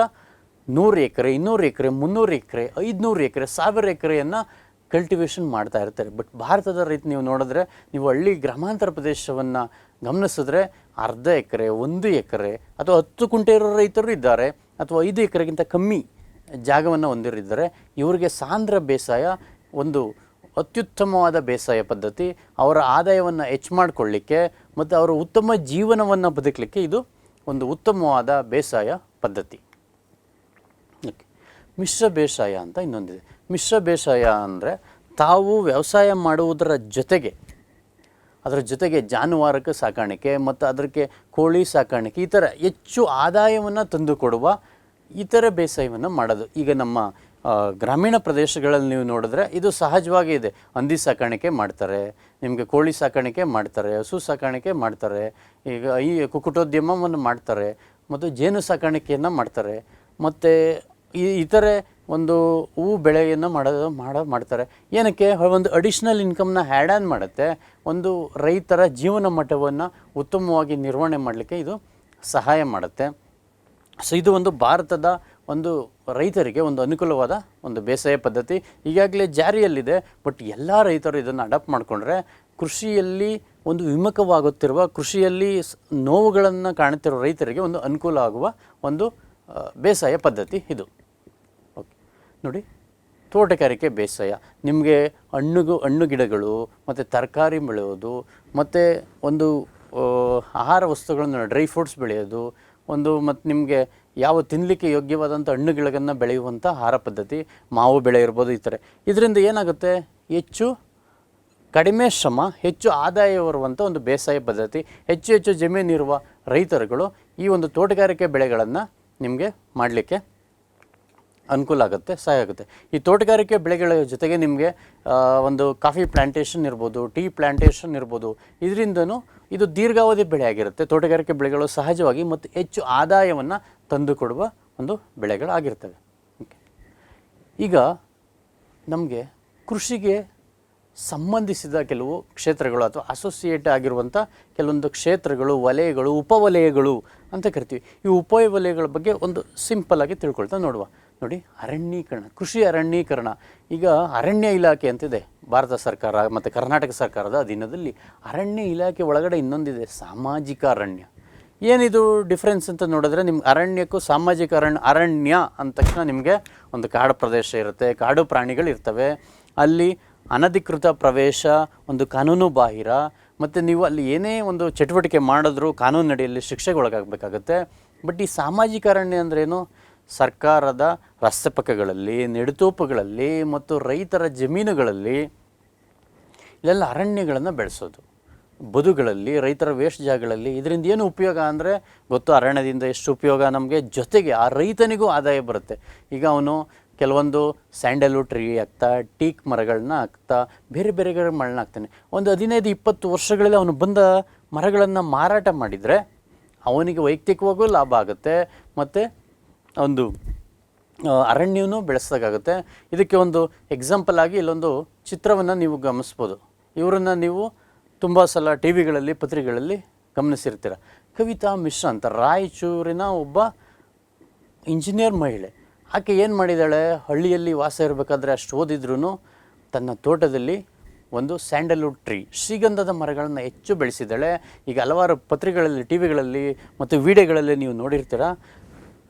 100 ಎಕರೆ, 200 ಎಕರೆ, 300 ಎಕರೆ, 500 ಎಕರೆ, 1000 ಎಕರೆಯನ್ನು ಕಲ್ಟಿವೇಷನ್ ಮಾಡ್ತಾ ಇರ್ತಾರೆ. ಬಟ್ ಭಾರತದ ರೈತ ನೀವು ನೋಡಿದ್ರೆ, ನೀವು ಹಳ್ಳಿ ಗ್ರಾಮಾಂತರ ಪ್ರದೇಶವನ್ನು ಗಮನಿಸಿದ್ರೆ ಅರ್ಧ ಎಕರೆ, 1 ಎಕರೆ ಅಥವಾ 10 ಕುಂಟೆ ಇರೋ ರೈತರು ಇದ್ದಾರೆ, ಅಥವಾ 5 ಎಕರೆಗಿಂತ ಕಮ್ಮಿ ಜಾಗವನ್ನು ಹೊಂದಿರಿದ್ದಾರೆ. ಇವರಿಗೆ ಸಾಂದ್ರ ಬೇಸಾಯ ಒಂದು ಅತ್ಯುತ್ತಮವಾದ ಬೇಸಾಯ ಪದ್ಧತಿ. ಅವರ ಆದಾಯವನ್ನು ಹೆಚ್ಚು ಮಾಡಿಕೊಳ್ಳಿಕ್ಕೆ ಮತ್ತು ಅವರ ಉತ್ತಮ ಜೀವನವನ್ನು ಬದುಕಲಿಕ್ಕೆ ಇದು ಒಂದು ಉತ್ತಮವಾದ ಬೇಸಾಯ ಪದ್ಧತಿ. ಓಕೆ, ಮಿಶ್ರ ಬೇಸಾಯ ಅಂತ ಇನ್ನೊಂದಿದೆ. ಮಿಶ್ರ ಬೇಸಾಯ ಅಂದರೆ ತಾವು ವ್ಯವಸಾಯ ಮಾಡುವುದರ ಜೊತೆಗೆ ಅದರ ಜೊತೆಗೆ ಜಾನುವಾರು ಸಾಕಾಣಿಕೆ ಮತ್ತು ಅದಕ್ಕೆ ಕೋಳಿ ಸಾಕಾಣಿಕೆ ಈ ಥರ ಹೆಚ್ಚು ಆದಾಯವನ್ನು ತಂದುಕೊಡುವ ಇತರ ಬೇಸಾಯವನ್ನು ಮಾಡೋದು. ಈಗ ನಮ್ಮ ಗ್ರಾಮೀಣ ಪ್ರದೇಶಗಳಲ್ಲಿ ನೀವು ನೋಡಿದ್ರೆ ಇದು ಸಹಜವಾಗಿ ಇದೆ. ಹಂದಿ ಸಾಕಾಣಿಕೆ ಮಾಡ್ತಾರೆ, ನಿಮಗೆ ಕೋಳಿ ಸಾಕಾಣಿಕೆ ಮಾಡ್ತಾರೆ, ಹಸು ಸಾಕಾಣಿಕೆ ಮಾಡ್ತಾರೆ, ಈಗ ಈ ಕುಕ್ಕುಟೋದ್ಯಮವನ್ನು ಮಾಡ್ತಾರೆ, ಮತ್ತು ಜೇನು ಸಾಕಾಣಿಕೆಯನ್ನು ಮಾಡ್ತಾರೆ, ಮತ್ತು ಇತರೆ ಒಂದು ಹೂವು ಬೆಳೆಯನ್ನು ಮಾಡ್ತಾರೆ. ಏನಕ್ಕೆ? ಒಂದು ಅಡಿಷ್ನಲ್ ಇನ್ಕಮ್ನ ಆ್ಯಡ್ ಆನ್ ಮಾಡುತ್ತೆ. ಒಂದು ರೈತರ ಜೀವನ ಮಟ್ಟವನ್ನು ಉತ್ತಮವಾಗಿ ನಿರ್ವಹಣೆ ಮಾಡಲಿಕ್ಕೆ ಇದು ಸಹಾಯ ಮಾಡುತ್ತೆ. ಸೊ ಇದು ಒಂದು ಭಾರತದ ಒಂದು ರೈತರಿಗೆ ಒಂದು ಅನುಕೂಲವಾದ ಒಂದು ಬೇಸಾಯ ಪದ್ಧತಿ ಈಗಾಗಲೇ ಜಾರಿಯಲ್ಲಿದೆ. ಬಟ್ ಎಲ್ಲ ರೈತರು ಇದನ್ನು ಅಡಾಪ್ಟ್ ಮಾಡಿಕೊಂಡ್ರೆ ಕೃಷಿಯಲ್ಲಿ ಒಂದು ವಿಮುಖವಾಗುತ್ತಿರುವ, ಕೃಷಿಯಲ್ಲಿ ನೋವುಗಳನ್ನು ಕಾಣುತ್ತಿರುವ ರೈತರಿಗೆ ಒಂದು ಅನುಕೂಲ ಆಗುವ ಒಂದು ಬೇಸಾಯ ಪದ್ಧತಿ ಇದು. ಓಕೆ, ನೋಡಿ, ತೋಟಗಾರಿಕೆ ಬೇಸಾಯ ನಿಮಗೆ ಹಣ್ಣು ಗಿಡಗಳು ಮತ್ತು ತರಕಾರಿ ಬೆಳೆಯೋದು ಮತ್ತು ಒಂದು ಆಹಾರ ವಸ್ತುಗಳನ್ನು ಡ್ರೈ ಫ್ರೂಟ್ಸ್ ಬೆಳೆಯೋದು ಮತ್ತು ನಿಮಗೆ ಯಾವ ತಿನ್ನಲಿಕ್ಕೆ ಯೋಗ್ಯವಾದಂಥ ಹಣ್ಣುಗಳನ್ನು ಬೆಳೆಯುವಂಥ ಆಹಾರ ಪದ್ಧತಿ, ಮಾವು ಬೆಳೆ ಇರ್ಬೋದು. ಈ ಥರ ಇದರಿಂದ ಏನಾಗುತ್ತೆ? ಹೆಚ್ಚು ಕಡಿಮೆ ಶ್ರಮ, ಹೆಚ್ಚು ಆದಾಯ ಬರುವಂಥ ಒಂದು ಬೇಸಾಯ ಪದ್ಧತಿ. ಹೆಚ್ಚು ಜಮೀನಿರುವ ರೈತರುಗಳು ಈ ಒಂದು ತೋಟಗಾರಿಕೆ ಬೆಳೆಗಳನ್ನು ನಿಮಗೆ ಮಾಡಲಿಕ್ಕೆ ಅನುಕೂಲ ಆಗುತ್ತೆ, ಸಹಾಯ ಆಗುತ್ತೆ. ಈ ತೋಟಗಾರಿಕೆ ಬೆಳೆಗಳ ಜೊತೆಗೆ ನಿಮಗೆ ಒಂದು ಕಾಫಿ ಪ್ಲ್ಯಾಂಟೇಷನ್ ಇರ್ಬೋದು, ಟೀ ಪ್ಲ್ಯಾಂಟೇಷನ್ ಇರ್ಬೋದು. ಇದರಿಂದನೂ ಇದು ದೀರ್ಘಾವಧಿ ಬೆಳೆ ಆಗಿರುತ್ತೆ. ತೋಟಗಾರಿಕೆ ಬೆಳೆಗಳು ಸಹಜವಾಗಿ ಮತ್ತು ಹೆಚ್ಚು ಆದಾಯವನ್ನು ತಂದುಕೊಡುವ ಒಂದು ಬೆಳೆಗಳಾಗಿರ್ತವೆ. ಓಕೆ, ಈಗ ನಮಗೆ ಕೃಷಿಗೆ ಸಂಬಂಧಿಸಿದ ಕೆಲವು ಕ್ಷೇತ್ರಗಳು ಅಥವಾ ಅಸೋಸಿಯೇಟ್ ಆಗಿರುವಂಥ ಕೆಲವೊಂದು ಕ್ಷೇತ್ರಗಳು, ವಲಯಗಳು, ಉಪವಲಯಗಳು ಅಂತ ಕರಿತೀವಿ. ಈ ಉಪವಲಯಗಳ ಬಗ್ಗೆ ಒಂದು ಸಿಂಪಲ್ಲಾಗಿ ತಿಳ್ಕೊಳ್ತಾ ನೋಡುವ. ನೋಡಿ, ಅರಣ್ಯೀಕರಣ, ಕೃಷಿ ಅರಣ್ಯೀಕರಣ. ಈಗ ಅರಣ್ಯ ಇಲಾಖೆ ಅಂತಿದೆ ಭಾರತ ಸರ್ಕಾರ ಮತ್ತು ಕರ್ನಾಟಕ ಸರ್ಕಾರದ ಅಧೀನದಲ್ಲಿ. ಅರಣ್ಯ ಇಲಾಖೆ ಒಳಗಡೆ ಇನ್ನೊಂದಿದೆ, ಸಾಮಾಜಿಕ ಅರಣ್ಯ. ಏನಿದು ಡಿಫ್ರೆನ್ಸ್ ಅಂತ ನೋಡಿದ್ರೆ, ನಿಮ್ಗೆ ಅರಣ್ಯಕ್ಕೂ ಸಾಮಾಜಿಕ ಅರಣ್ಯ ಅಂದ ತಕ್ಷಣ ನಿಮಗೆ ಒಂದು ಕಾಡು ಪ್ರದೇಶ ಇರುತ್ತೆ, ಕಾಡು ಪ್ರಾಣಿಗಳು ಇರ್ತವೆ, ಅಲ್ಲಿ ಅನಧಿಕೃತ ಪ್ರವೇಶ ಒಂದು ಕಾನೂನು ಬಾಹಿರ, ಮತ್ತು ನೀವು ಅಲ್ಲಿ ಏನೇ ಒಂದು ಚಟುವಟಿಕೆ ಮಾಡಿದ್ರೂ ಕಾನೂನಿನಡಿಯಲ್ಲಿ ಶಿಕ್ಷೆಗೆ ಒಳಗಾಗಬೇಕಾಗತ್ತೆ. ಬಟ್ ಈ ಸಾಮಾಜಿಕ ಅರಣ್ಯ ಅಂದ್ರೇನು? ಸರ್ಕಾರದ ರಸ್ತೆ ಪಕ್ಕಗಳಲ್ಲಿ, ನೆಡುತೋಪುಗಳಲ್ಲಿ ಮತ್ತು ರೈತರ ಜಮೀನುಗಳಲ್ಲಿ ಇಲ್ಲೆಲ್ಲ ಅರಣ್ಯಗಳನ್ನು ಬೆಳೆಸೋದು, ಬದುಗಳಲ್ಲಿ, ರೈತರ ವೇಸ್ಟ್ ಜಾಗಗಳಲ್ಲಿ. ಇದರಿಂದ ಏನು ಉಪಯೋಗ ಅಂದರೆ ಗೊತ್ತು, ಅರಣ್ಯದಿಂದ ಎಷ್ಟು ಉಪಯೋಗ ನಮಗೆ, ಜೊತೆಗೆ ಆ ರೈತನಿಗೂ ಆದಾಯ ಬರುತ್ತೆ. ಈಗ ಅವನು ಕೆಲವೊಂದು ಸ್ಯಾಂಡಲ್ವುಡ್ ಟ್ರೀ ಹಾಕ್ತಾ, ಟೀಕ್ ಮರಗಳನ್ನ ಹಾಕ್ತಾ, ಬೇರೆ ಮರಗಳನ್ನ ಹಾಕ್ತಾನೆ. ಒಂದು 15-20 ವರ್ಷಗಳಲ್ಲಿ ಅವನು ಬಂದ ಮರಗಳನ್ನು ಮಾರಾಟ ಮಾಡಿದರೆ ಅವನಿಗೆ ವೈಯಕ್ತಿಕವಾಗೂ ಲಾಭ ಆಗುತ್ತೆ, ಮತ್ತು ಒಂದು ಅರಣ್ಯವೂ ಬೆಳೆಸೋಕ್ಕಾಗುತ್ತೆ. ಇದಕ್ಕೆ ಒಂದು ಎಕ್ಸಾಂಪಲ್ ಆಗಿ ಇಲ್ಲೊಂದು ಚಿತ್ರವನ್ನು ನೀವು ಗಮನಿಸ್ಬೋದು. ಇವರನ್ನು ನೀವು ತುಂಬ ಸಲ ಟಿ ವಿಗಳಲ್ಲಿ, ಪತ್ರಿಕೆಗಳಲ್ಲಿ ಗಮನಿಸಿರ್ತೀರ. ಕವಿತಾ ಮಿಶ್ರಾ ಅಂತ, ರಾಯಚೂರಿನ ಒಬ್ಬ ಇಂಜಿನಿಯರ್ ಮಹಿಳೆ. ಆಕೆ ಏನು ಮಾಡಿದ್ದಾಳೆ? ಹಳ್ಳಿಯಲ್ಲಿ ವಾಸ ಇರಬೇಕಾದ್ರೆ ಅಷ್ಟು ಓದಿದ್ರೂ ತನ್ನ ತೋಟದಲ್ಲಿ ಒಂದು ಸ್ಯಾಂಡಲ್ವುಡ್ ಟ್ರೀ, ಶ್ರೀಗಂಧದ ಮರಗಳನ್ನು ಹೆಚ್ಚು ಬೆಳೆಸಿದ್ದಾಳೆ. ಈಗ ಹಲವಾರು ಪತ್ರಿಕೆಗಳಲ್ಲಿ, ಟಿ ವಿಗಳಲ್ಲಿ ಮತ್ತು ವಿಡಿಯೋಗಳಲ್ಲಿ ನೀವು ನೋಡಿರ್ತೀರ.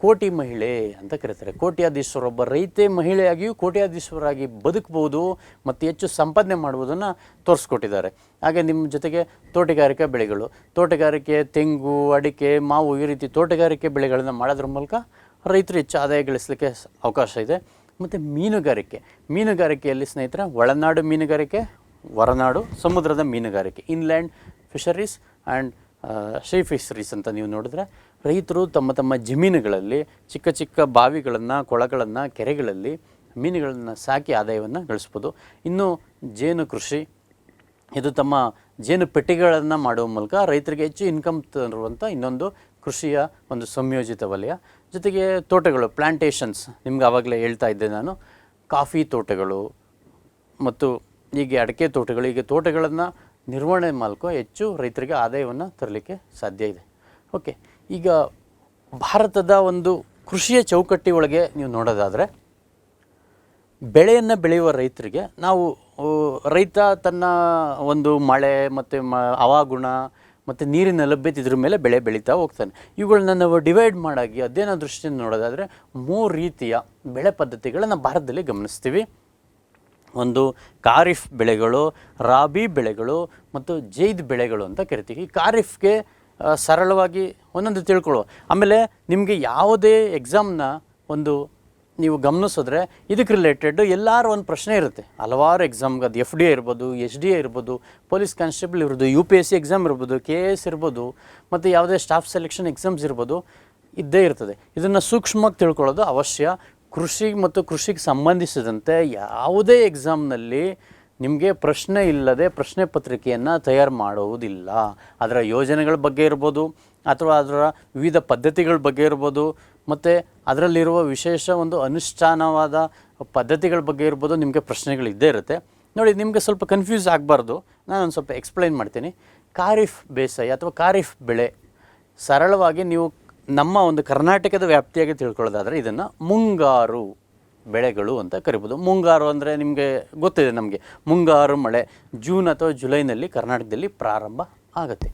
ಕೋಟಿ ಮಹಿಳೆ ಅಂತ ಕರೀತಾರೆ. ಕೋಟ್ಯಾಧೀಶ್ವರ, ಒಬ್ಬ ರೈತೆ ಮಹಿಳೆಯಾಗಿಯೂ ಕೋಟ್ಯಾಧೀಶ್ವರಾಗಿ ಬದುಕಬಹುದು ಮತ್ತು ಹೆಚ್ಚು ಸಂಪಾದನೆ ಮಾಡುವುದನ್ನು ತೋರಿಸ್ಕೊಟ್ಟಿದ್ದಾರೆ. ಹಾಗೆ ನಿಮ್ಮ ಜೊತೆಗೆ ತೋಟಗಾರಿಕಾ ಬೆಳೆಗಳು, ತೋಟಗಾರಿಕೆ, ತೆಂಗು, ಅಡಿಕೆ, ಮಾವು, ಈ ರೀತಿ ತೋಟಗಾರಿಕೆ ಬೆಳೆಗಳನ್ನು ಮಾಡೋದ್ರ ಮೂಲಕ ರೈತರು ಹೆಚ್ಚು ಆದಾಯ ಗಳಿಸಲಿಕ್ಕೆ ಅವಕಾಶ ಇದೆ. ಮತ್ತು ಮೀನುಗಾರಿಕೆಯಲ್ಲಿ ಸ್ನೇಹಿತರೆ, ಒಳನಾಡು ಮೀನುಗಾರಿಕೆ, ಹೊರನಾಡು ಸಮುದ್ರದ ಮೀನುಗಾರಿಕೆ, inland fisheries and sea fisheries ಅಂತ ನೀವು ನೋಡಿದ್ರೆ, ರೈತರು ತಮ್ಮ ಜಮೀನುಗಳಲ್ಲಿ ಚಿಕ್ಕ ಚಿಕ್ಕ ಬಾವಿಗಳನ್ನು, ಕೊಳಗಳನ್ನು, ಕೆರೆಗಳಲ್ಲಿ ಮೀನುಗಳನ್ನು ಸಾಕಿ ಆದಾಯವನ್ನು ಗಳಿಸ್ಬೋದು. ಇನ್ನು ಜೇನು ಕೃಷಿ, ಇದು ತಮ್ಮ ಜೇನು ಪೆಟ್ಟಿಗೆಗಳನ್ನು ಮಾಡುವ ಮೂಲಕ ರೈತರಿಗೆ ಹೆಚ್ಚು ಇನ್ಕಮ್ ತರುವಂಥ ಇನ್ನೊಂದು ಕೃಷಿಯ ಒಂದು ಸಂಯೋಜಿತ ವಲಯ. ಜೊತೆಗೆ ತೋಟಗಳು, ಪ್ಲ್ಯಾಂಟೇಷನ್ಸ್, ನಿಮ್ಗೆ ಆವಾಗಲೇ ಹೇಳ್ತಾ ಇದ್ದೆ ನಾನು, ಕಾಫಿ ತೋಟಗಳು ಮತ್ತು ಹೀಗೆ ಅಡಿಕೆ ತೋಟಗಳು, ಹೀಗೆ ತೋಟಗಳನ್ನು ನಿರ್ವಹಣೆ ಮೂಲಕ ಹೆಚ್ಚು ರೈತರಿಗೆ ಆದಾಯವನ್ನು ತರಲಿಕ್ಕೆ ಸಾಧ್ಯ ಇದೆ. ಓಕೆ, ಈಗ ಭಾರತದ ಒಂದು ಕೃಷಿಯ ಚೌಕಟ್ಟಿ ಒಳಗೆ ನೀವು ನೋಡೋದಾದರೆ, ಬೆಳೆಯನ್ನು ಬೆಳೆಯುವ ರೈತರಿಗೆ ನಾವು ರೈತ ತನ್ನ ಒಂದು ಮಳೆ ಮತ್ತು ಹವಾಗುಣ ಮತ್ತು ನೀರಿನ ಲಭ್ಯತೆ ಇದ್ರ ಮೇಲೆ ಬೆಳೆ ಬೆಳೀತಾ ಹೋಗ್ತಾನೆ. ಇವುಗಳನ್ನ ನಾವು ಡಿವೈಡ್ ಮಾಡಾಗಿ ಅಧ್ಯಯನ ದೃಷ್ಟಿಯಿಂದ ನೋಡೋದಾದರೆ 3 ರೀತಿಯ ಬೆಳೆ ಪದ್ಧತಿಗಳನ್ನು ಭಾರತದಲ್ಲಿ ಗಮನಿಸ್ತೀವಿ. ಒಂದು ಖಾರಿಫ್ ಬೆಳೆಗಳು, ರಾಬಿ ಬೆಳೆಗಳು ಮತ್ತು ಜೈದ್ ಬೆಳೆಗಳು ಅಂತ ಕರಿತೀವಿ. ಈ ಖಾರಿಫ್ಗೆ ಸರಳವಾಗಿ ಒಂದೊಂದು ತಿಳ್ಕೊಳ್ಳುವ. ಆಮೇಲೆ ನಿಮಗೆ ಯಾವುದೇ ಎಕ್ಸಾಮ್ನ ಒಂದು ನೀವು ಗಮನಿಸಿದ್ರೆ ಇದಕ್ಕೆ ರಿಲೇಟೆಡ್ ಎಲ್ಲರೂ ಒಂದು ಪ್ರಶ್ನೆ ಇರುತ್ತೆ. ಹಲವಾರು ಎಕ್ಸಾಮ್ಗೆ ಅದು FD ಇರ್ಬೋದು, SDA ಇರ್ಬೋದು, ಪೊಲೀಸ್ ಕಾನ್ಸ್ಟೇಬಲ್ ಇರ್ಬೋದು, UPSC ಎಕ್ಸಾಮ್ ಇರ್ಬೋದು, KS ಇರ್ಬೋದು, ಮತ್ತು ಯಾವುದೇ ಸ್ಟಾಫ್ ಸೆಲೆಕ್ಷನ್ ಎಕ್ಸಾಮ್ಸ್ ಇರ್ಬೋದು, ಇದ್ದೇ ಇರ್ತದೆ. ಇದನ್ನು ಸೂಕ್ಷ್ಮವಾಗಿ ತಿಳ್ಕೊಳ್ಳೋದು ಅವಶ್ಯ. ಕೃಷಿ ಮತ್ತು ಕೃಷಿಗೆ ಸಂಬಂಧಿಸಿದಂತೆ ಯಾವುದೇ ಎಕ್ಸಾಮ್ನಲ್ಲಿ ನಿಮಗೆ ಪ್ರಶ್ನೆ ಇಲ್ಲದೆ ಪ್ರಶ್ನೆ ಪತ್ರಿಕೆಯನ್ನು ತಯಾರು ಮಾಡುವುದಿಲ್ಲ. ಅದರ ಯೋಜನೆಗಳ ಬಗ್ಗೆ ಇರ್ಬೋದು, ಅಥವಾ ಅದರ ವಿವಿಧ ಪದ್ಧತಿಗಳ ಬಗ್ಗೆ ಇರ್ಬೋದು, ಮತ್ತು ಅದರಲ್ಲಿರುವ ವಿಶೇಷ ಒಂದು ಅನುಷ್ಠಾನವಾದ ಪದ್ಧತಿಗಳ ಬಗ್ಗೆ ಇರ್ಬೋದು, ನಿಮಗೆ ಪ್ರಶ್ನೆಗಳಿದ್ದೇ ಇರುತ್ತೆ. ನೋಡಿ, ನಿಮಗೆ ಸ್ವಲ್ಪ ಕನ್ಫ್ಯೂಸ್ ಆಗಬಾರ್ದು, ನಾನೊಂದು ಸ್ವಲ್ಪ ಎಕ್ಸ್ಪ್ಲೈನ್ ಮಾಡ್ತೀನಿ. ಖಾರಿಫ್ ಬೇಸಾಯ ಅಥವಾ ಖಾರಿಫ್ ಬೆಳೆ, ಸರಳವಾಗಿ ನೀವು ನಮ್ಮ ಒಂದು ಕರ್ನಾಟಕದ ವ್ಯಾಪ್ತಿಯಾಗಿ ತಿಳ್ಕೊಳ್ಳೋದಾದರೆ ಇದನ್ನು ಮುಂಗಾರು ಬೆಳೆಗಳು ಅಂತ ಕರಿಬೋದು. ಮುಂಗಾರು ಅಂದರೆ ನಿಮಗೆ ಗೊತ್ತಿದೆ, ನಮಗೆ ಮುಂಗಾರು ಮಳೆ ಜೂನ್ ಅಥವಾ ಜುಲೈನಲ್ಲಿ ಕರ್ನಾಟಕದಲ್ಲಿ ಪ್ರಾರಂಭ ಆಗುತ್ತೆ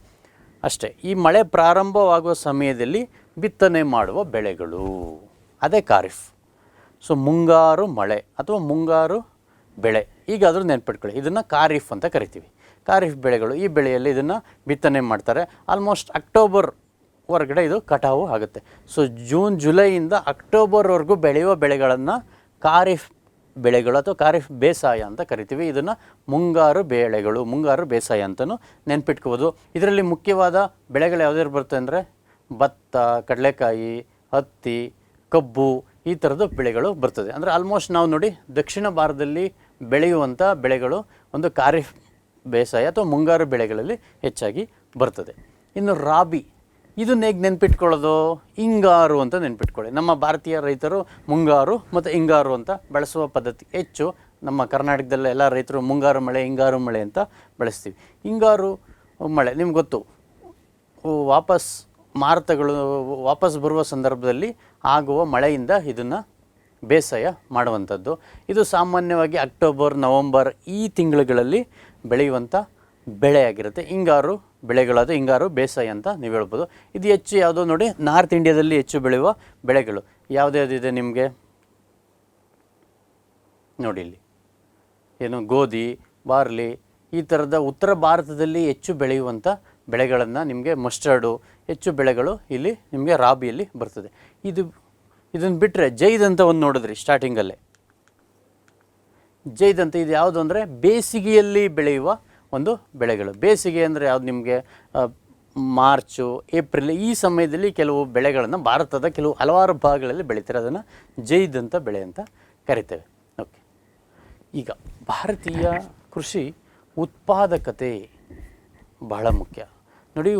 ಅಷ್ಟೇ. ಈ ಮಳೆ ಪ್ರಾರಂಭವಾಗುವ ಸಮಯದಲ್ಲಿ ಬಿತ್ತನೆ ಮಾಡುವ ಬೆಳೆಗಳು, ಅದೇ ಖಾರಿಫ್. ಸೊ ಮುಂಗಾರು ಮಳೆ ಅಥವಾ ಮುಂಗಾರು ಬೆಳೆ, ಈಗಾದರೂ ನೆನ್ಪಿಟ್ಕೊಳ್ಳಿ, ಇದನ್ನು ಖಾರಿಫ್ ಅಂತ ಕರಿತೀವಿ. ಖಾರಿಫ್ ಬೆಳೆಗಳು, ಈ ಬೆಳೆಯಲ್ಲಿ ಇದನ್ನು ಬಿತ್ತನೆ ಮಾಡ್ತಾರೆ. ಆಲ್ಮೋಸ್ಟ್ ಅಕ್ಟೋಬರ್ ಹೊರಗಡೆ ಇದು ಕಟಾವು ಆಗುತ್ತೆ. ಸೊ ಜೂನ್ ಜುಲೈಯಿಂದ ಅಕ್ಟೋಬರ್ವರೆಗೂ ಬೆಳೆಯುವ ಬೆಳೆಗಳನ್ನು ಖಾರಿಫ್ ಬೆಳೆಗಳು ಅಥವಾ ಖಾರಿಫ್ ಬೇಸಾಯ ಅಂತ ಕರಿತೀವಿ. ಇದನ್ನು ಮುಂಗಾರು ಬೆಳೆಗಳು, ಮುಂಗಾರು ಬೇಸಾಯ ಅಂತಲೂ ನೆನ್ಪಿಟ್ಕೋಬೋದು. ಇದರಲ್ಲಿ ಮುಖ್ಯವಾದ ಬೆಳೆಗಳು ಯಾವುದ್ಯಾರು ಬರುತ್ತೆ ಅಂದರೆ ಭತ್ತ, ಕಡಲೆಕಾಯಿ, ಹತ್ತಿ, ಕಬ್ಬು, ಈ ಥರದ ಬೆಳೆಗಳು ಬರ್ತದೆ. ಅಂದರೆ ಆಲ್ಮೋಸ್ಟ್ ನಾವು ನೋಡಿ ದಕ್ಷಿಣ ಭಾರತದಲ್ಲಿ ಬೆಳೆಯುವಂಥ ಬೆಳೆಗಳು ಒಂದು ಖಾರಿಫ್ ಬೇಸಾಯ ಅಥವಾ ಮುಂಗಾರು ಬೆಳೆಗಳಲ್ಲಿ ಹೆಚ್ಚಾಗಿ ಬರ್ತದೆ. ಇನ್ನು ರಾಬಿ, ಇದನ್ನ ಹೇಗೆ ನೆನ್ಪಿಟ್ಕೊಳ್ಳೋದು? ಹಿಂಗಾರು ಅಂತ ನೆನ್ಪಿಟ್ಕೊಳ್ಳಿ. ನಮ್ಮ ಭಾರತೀಯ ರೈತರು ಮುಂಗಾರು ಮತ್ತು ಹಿಂಗಾರು ಅಂತ ಬಳಸುವ ಪದ್ಧತಿ ಹೆಚ್ಚು. ನಮ್ಮ ಕರ್ನಾಟಕದಲ್ಲ ಎಲ್ಲ ರೈತರು ಮುಂಗಾರು ಮಳೆ, ಹಿಂಗಾರು ಮಳೆ ಅಂತ ಬಳಸ್ತೀವಿ. ಹಿಂಗಾರು ಮಳೆ ನಿಮ್ಗೆ ಗೊತ್ತು, ಮಾರುತಗಳು ವಾಪಸ್ ಬರುವ ಸಂದರ್ಭದಲ್ಲಿ ಆಗುವ ಮಳೆಯಿಂದ ಇದನ್ನು ಬೇಸಾಯ ಮಾಡುವಂಥದ್ದು. ಇದು ಸಾಮಾನ್ಯವಾಗಿ ಅಕ್ಟೋಬರ್, ನವಂಬರ್ ಈ ತಿಂಗಳುಗಳಲ್ಲಿ ಬೆಳೆಯುವಂಥ ಬೆಳೆಯಾಗಿರುತ್ತೆ. ಹಿಂಗಾರು ಬೆಳೆಗಳಾದ ಹಿಂಗಾರು ಬೇಸಾಯ ಅಂತ ನೀವು ಹೇಳ್ಬೋದು. ಇದು ಹೆಚ್ಚು ಯಾವುದೋ ನೋಡಿ, ನಾರ್ತ್ ಇಂಡಿಯಾದಲ್ಲಿ ಹೆಚ್ಚು ಬೆಳೆಯುವ ಬೆಳೆಗಳು ಯಾವುದ್ಯಾವುದಿದೆ ನಿಮಗೆ ನೋಡಿ ಇಲ್ಲಿ, ಏನು ಗೋಧಿ, ಬಾರ್ಲಿ, ಈ ಥರದ ಉತ್ತರ ಭಾರತದಲ್ಲಿ ಹೆಚ್ಚು ಬೆಳೆಯುವಂಥ ಬೆಳೆಗಳನ್ನು ನಿಮಗೆ ಮಸ್ಟರ್ಡು, ಹೆಚ್ಚು ಬೆಳೆಗಳು ಇಲ್ಲಿ ನಿಮಗೆ ರಾಬಿಯಲ್ಲಿ ಬರ್ತದೆ. ಇದನ್ನು ಬಿಟ್ಟರೆ ಜೈದ್ ಅಂತ ಒಂದು ನೋಡಿದ್ರಿ ಸ್ಟಾರ್ಟಿಂಗಲ್ಲೇ, ಜೈದ್ ಅಂತ ಇದು ಯಾವುದು ಅಂದರೆ ಬೇಸಿಗೆಯಲ್ಲಿ ಬೆಳೆಯುವ ಒಂದು ಬೆಳೆಗಳು. ಬೇಸಿಗೆ ಅಂದರೆ ಯಾವುದು ನಿಮಗೆ ಮಾರ್ಚು, ಏಪ್ರಿಲ್ ಈ ಸಮಯದಲ್ಲಿ ಕೆಲವು ಬೆಳೆಗಳನ್ನು ಭಾರತದ ಕೆಲವು ಹಲವಾರು ಭಾಗಗಳಲ್ಲಿ ಬೆಳೀತಾರೆ. ಅದನ್ನು ಜೈದ್ ಅಂತ ಬೆಳೆ ಅಂತ ಕರಿತೇವೆ. ಓಕೆ, ಈಗ ಭಾರತೀಯ ಕೃಷಿ ಉತ್ಪಾದಕತೆ ಬಹಳ ಮುಖ್ಯ. ನೋಡಿ,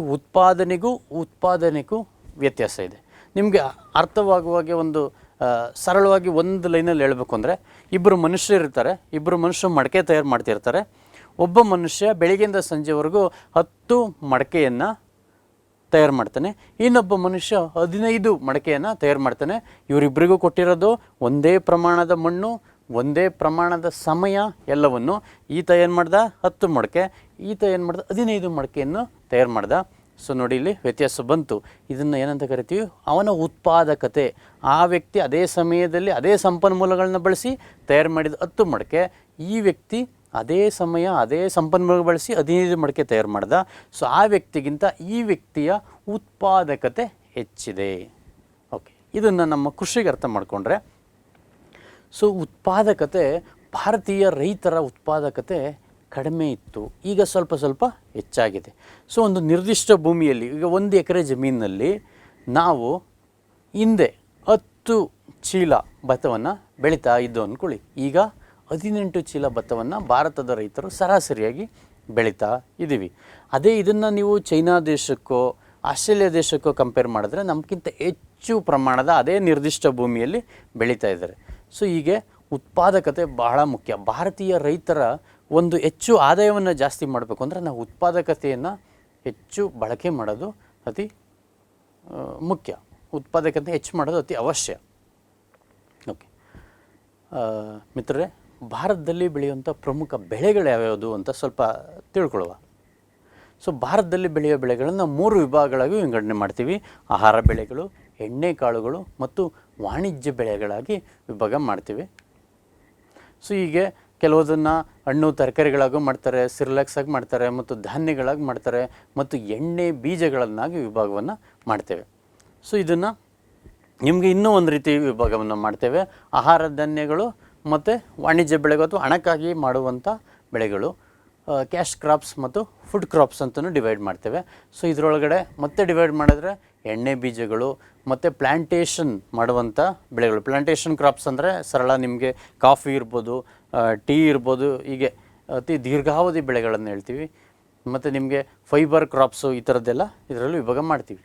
ಉತ್ಪಾದನೆಗೂ ವ್ಯತ್ಯಾಸ ಇದೆ. ನಿಮಗೆ ಅರ್ಥವಾಗುವಾಗೆ ಒಂದು ಸರಳವಾಗಿ ಒಂದು ಲೈನಲ್ಲಿ ಹೇಳಬೇಕು ಅಂದರೆ, ಇಬ್ಬರು ಮನುಷ್ಯರು ಇರ್ತಾರೆ. ಇಬ್ಬರು ಮನುಷ್ಯರು ಮಡಕೆ ತಯಾರು ಮಾಡ್ತಿರ್ತಾರೆ. ಒಬ್ಬ ಮನುಷ್ಯ ಬೆಳಿಗ್ಗೆಯಿಂದ ಸಂಜೆವರೆಗೂ 10 ಮಡಕೆಯನ್ನು ತಯಾರು ಮಾಡ್ತಾನೆ. ಇನ್ನೊಬ್ಬ ಮನುಷ್ಯ 15 ಮಡಕೆಯನ್ನು ತಯಾರು ಮಾಡ್ತಾನೆ. ಇವರಿಬ್ಬರಿಗೂ ಕೊಟ್ಟಿರೋದು ಒಂದೇ ಪ್ರಮಾಣದ ಮಣ್ಣು, ಒಂದೇ ಪ್ರಮಾಣದ ಸಮಯ, ಎಲ್ಲವನ್ನು. ಈತ ಏನು ಮಾಡ್ದ 10 ಮಡಕೆ, ಈತ ಏನು ಮಾಡ್ದ 15 ಮಡಕೆಯನ್ನು ತಯಾರು ಮಾಡ್ದ. ಸೊ ನೋಡಿ, ಇಲ್ಲಿ ವ್ಯತ್ಯಾಸ ಬಂತು. ಇದನ್ನು ಏನಂತ ಕರಿತೀವಿ? ಅವನ ಉತ್ಪಾದಕತೆ. ಆ ವ್ಯಕ್ತಿ ಅದೇ ಸಮಯದಲ್ಲಿ ಅದೇ ಸಂಪನ್ಮೂಲಗಳನ್ನ ಬಳಸಿ ತಯಾರು ಮಾಡಿದ 10 ಮಡಕೆ, ಈ ವ್ಯಕ್ತಿ ಅದೇ ಸಮಯ ಅದೇ ಸಂಪನ್ಮೂಲ ಬಳಸಿ 15 ಮಡಕೆ ತಯಾರು ಮಾಡ್ದ. ಸೊ ಆ ವ್ಯಕ್ತಿಗಿಂತ ಈ ವ್ಯಕ್ತಿಯ ಉತ್ಪಾದಕತೆ ಹೆಚ್ಚಿದೆ. ಓಕೆ, ಇದನ್ನು ನಮ್ಮ ಕೃಷಿಗೆ ಅರ್ಥ ಮಾಡಿಕೊಂಡ್ರೆ, ಸೊ ಉತ್ಪಾದಕತೆ, ಭಾರತೀಯ ರೈತರ ಉತ್ಪಾದಕತೆ ಕಡಿಮೆ ಇತ್ತು, ಈಗ ಸ್ವಲ್ಪ ಸ್ವಲ್ಪ ಹೆಚ್ಚಾಗಿದೆ. ಸೊ ಒಂದು ನಿರ್ದಿಷ್ಟ ಭೂಮಿಯಲ್ಲಿ, ಈಗ 1 ಎಕರೆ ಜಮೀನಿನಲ್ಲಿ ನಾವು ಹಿಂದೆ 10 ಚೀಲ ಭತ್ತವನ್ನು ಬೆಳೀತಾ ಇದ್ದು ಅಂದ್ಕೊಳ್ಳಿ. ಈಗ 18 ಚೀಲ ಭತ್ತವನ್ನು ಭಾರತದ ರೈತರು ಸರಾಸರಿಯಾಗಿ ಬೆಳೀತಾ ಇದ್ದೀವಿ. ಅದೇ ಇದನ್ನು ನೀವು ಚೈನಾ ದೇಶಕ್ಕೋ ಆಸ್ಟ್ರೇಲಿಯಾ ದೇಶಕ್ಕೋ ಕಂಪೇರ್ ಮಾಡಿದ್ರೆ ನಮಗಿಂತ ಹೆಚ್ಚು ಪ್ರಮಾಣದ ಅದೇ ನಿರ್ದಿಷ್ಟ ಭೂಮಿಯಲ್ಲಿ ಬೆಳೀತಾ ಇದ್ದಾರೆ. ಸೊ ಹೀಗೆ ಉತ್ಪಾದಕತೆ ಬಹಳ ಮುಖ್ಯ. ಭಾರತೀಯ ರೈತರ ಒಂದು ಹೆಚ್ಚು ಆದಾಯವನ್ನು ಜಾಸ್ತಿ ಮಾಡಬೇಕು ಅಂದರೆ ನಾವು ಉತ್ಪಾದಕತೆಯನ್ನು ಹೆಚ್ಚು ಬಳಕೆ ಮಾಡೋದು ಅತಿ ಮುಖ್ಯ. ಉತ್ಪಾದಕತೆ ಹೆಚ್ಚು ಮಾಡೋದು ಅತಿ ಅವಶ್ಯ. ಓಕೆ ಮಿತ್ರರೇ, ಭಾರತದಲ್ಲಿ ಬೆಳೆಯುವಂಥ ಪ್ರಮುಖ ಬೆಳೆಗಳು ಯಾವ್ಯಾವುದು ಅಂತ ಸ್ವಲ್ಪ ತಿಳ್ಕೊಳ್ಳುವ. ಸೊ ಭಾರತದಲ್ಲಿ ಬೆಳೆಯುವ ಬೆಳೆಗಳನ್ನು 3 ವಿಭಾಗಗಳಾಗಿ ವಿಂಗಡಣೆ ಮಾಡ್ತೀವಿ. ಆಹಾರ ಬೆಳೆಗಳು, ಎಣ್ಣೆ ಕಾಳುಗಳು ಮತ್ತು ವಾಣಿಜ್ಯ ಬೆಳೆಗಳಾಗಿ ವಿಭಾಗ ಮಾಡ್ತೀವಿ. ಸೊ ಹೀಗೆ ಕೆಲವುದನ್ನು ಹಣ್ಣು ತರಕಾರಿಗಳಾಗೂ ಮಾಡ್ತಾರೆ, ಸಿರ್ಲೆಕ್ಸ್ ಆಗಿ ಮಾಡ್ತಾರೆ, ಮತ್ತು ಧಾನ್ಯಗಳಾಗಿ ಮಾಡ್ತಾರೆ, ಮತ್ತು ಎಣ್ಣೆ ಬೀಜಗಳನ್ನಾಗಿ ವಿಭಾಗವನ್ನು ಮಾಡ್ತೇವೆ. ಸೊ ಇದನ್ನು ನಿಮಗೆ ಇನ್ನೂ ಒಂದು ರೀತಿ ವಿಭಾಗವನ್ನು ಮಾಡ್ತೇವೆ. ಆಹಾರ ಧಾನ್ಯಗಳು ಮತ್ತು ವಾಣಿಜ್ಯ ಬೆಳೆಗಳು ಅಥವಾ ಹಣಕ್ಕಾಗಿ ಮಾಡುವಂಥ ಬೆಳೆಗಳು, ಕ್ಯಾಶ್ ಕ್ರಾಪ್ಸ್ ಮತ್ತು ಫುಡ್ ಕ್ರಾಪ್ಸ್ ಅಂತಲೂ ಡಿವೈಡ್ ಮಾಡ್ತೇವೆ. ಸೊ ಇದರೊಳಗಡೆ ಮತ್ತೆ ಡಿವೈಡ್ ಮಾಡಿದ್ರೆ ಎಣ್ಣೆ ಬೀಜಗಳು ಮತ್ತು ಪ್ಲ್ಯಾಂಟೇಷನ್ ಮಾಡುವಂಥ ಬೆಳೆಗಳು. ಪ್ಲ್ಯಾಂಟೇಷನ್ ಕ್ರಾಪ್ಸ್ ಅಂದರೆ ಸರಳ ನಿಮಗೆ ಕಾಫಿ ಇರ್ಬೋದು, ಟೀ ಇರ್ಬೋದು, ಹೀಗೆ ಅತಿ ದೀರ್ಘಾವಧಿ ಬೆಳೆಗಳನ್ನು ಹೇಳ್ತೀವಿ. ಮತ್ತು ನಿಮಗೆ ಫೈಬರ್ ಕ್ರಾಪ್ಸು ಈ ಥರದ್ದೆಲ್ಲ ಇದರಲ್ಲೂ ವಿಭಾಗ ಮಾಡ್ತೀವಿ.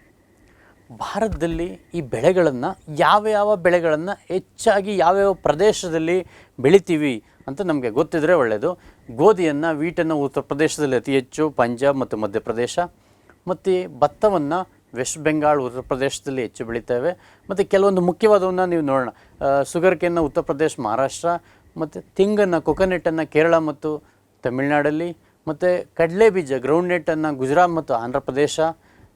ಭಾರತದಲ್ಲಿ ಈ ಬೆಳೆಗಳನ್ನು ಯಾವ ಬೆಳೆಗಳನ್ನು ಹೆಚ್ಚಾಗಿ ಯಾವ್ಯಾವ ಪ್ರದೇಶದಲ್ಲಿ ಬೆಳಿತೀವಿ ಅಂತ ನಮಗೆ ಗೊತ್ತಿದ್ದರೆ ಒಳ್ಳೆಯದು. ಗೋಧಿಯನ್ನು, ವೀಟನ್ನು ಉತ್ತರ ಪ್ರದೇಶದಲ್ಲಿ ಅತಿ ಹೆಚ್ಚು, ಪಂಜಾಬ್ ಮತ್ತು ಮಧ್ಯಪ್ರದೇಶ. ಮತ್ತು ಭತ್ತವನ್ನು ವೆಸ್ಟ್ ಬೆಂಗಾಲ್, ಉತ್ತರ ಪ್ರದೇಶದಲ್ಲಿ ಹೆಚ್ಚು ಬೆಳೀತೇವೆ. ಮತ್ತು ಕೆಲವೊಂದು ಮುಖ್ಯವಾದವನ್ನು ನೀವು ನೋಡೋಣ. ಶುಗರ್ ಕೇನ್ನ ಉತ್ತರ ಪ್ರದೇಶ, ಮಹಾರಾಷ್ಟ್ರ. ಮತ್ತು ತೆಂಗನ್ನು, ಕೊಕೊನೆಟ್ಟನ್ನು ಕೇರಳ ಮತ್ತು ತಮಿಳುನಾಡಲ್ಲಿ. ಮತ್ತು ಕಡಲೆ ಬೀಜ, ಗ್ರೌಂಡ್ನೆಟ್ಟನ್ನು ಗುಜರಾತ್ ಮತ್ತು ಆಂಧ್ರ ಪ್ರದೇಶ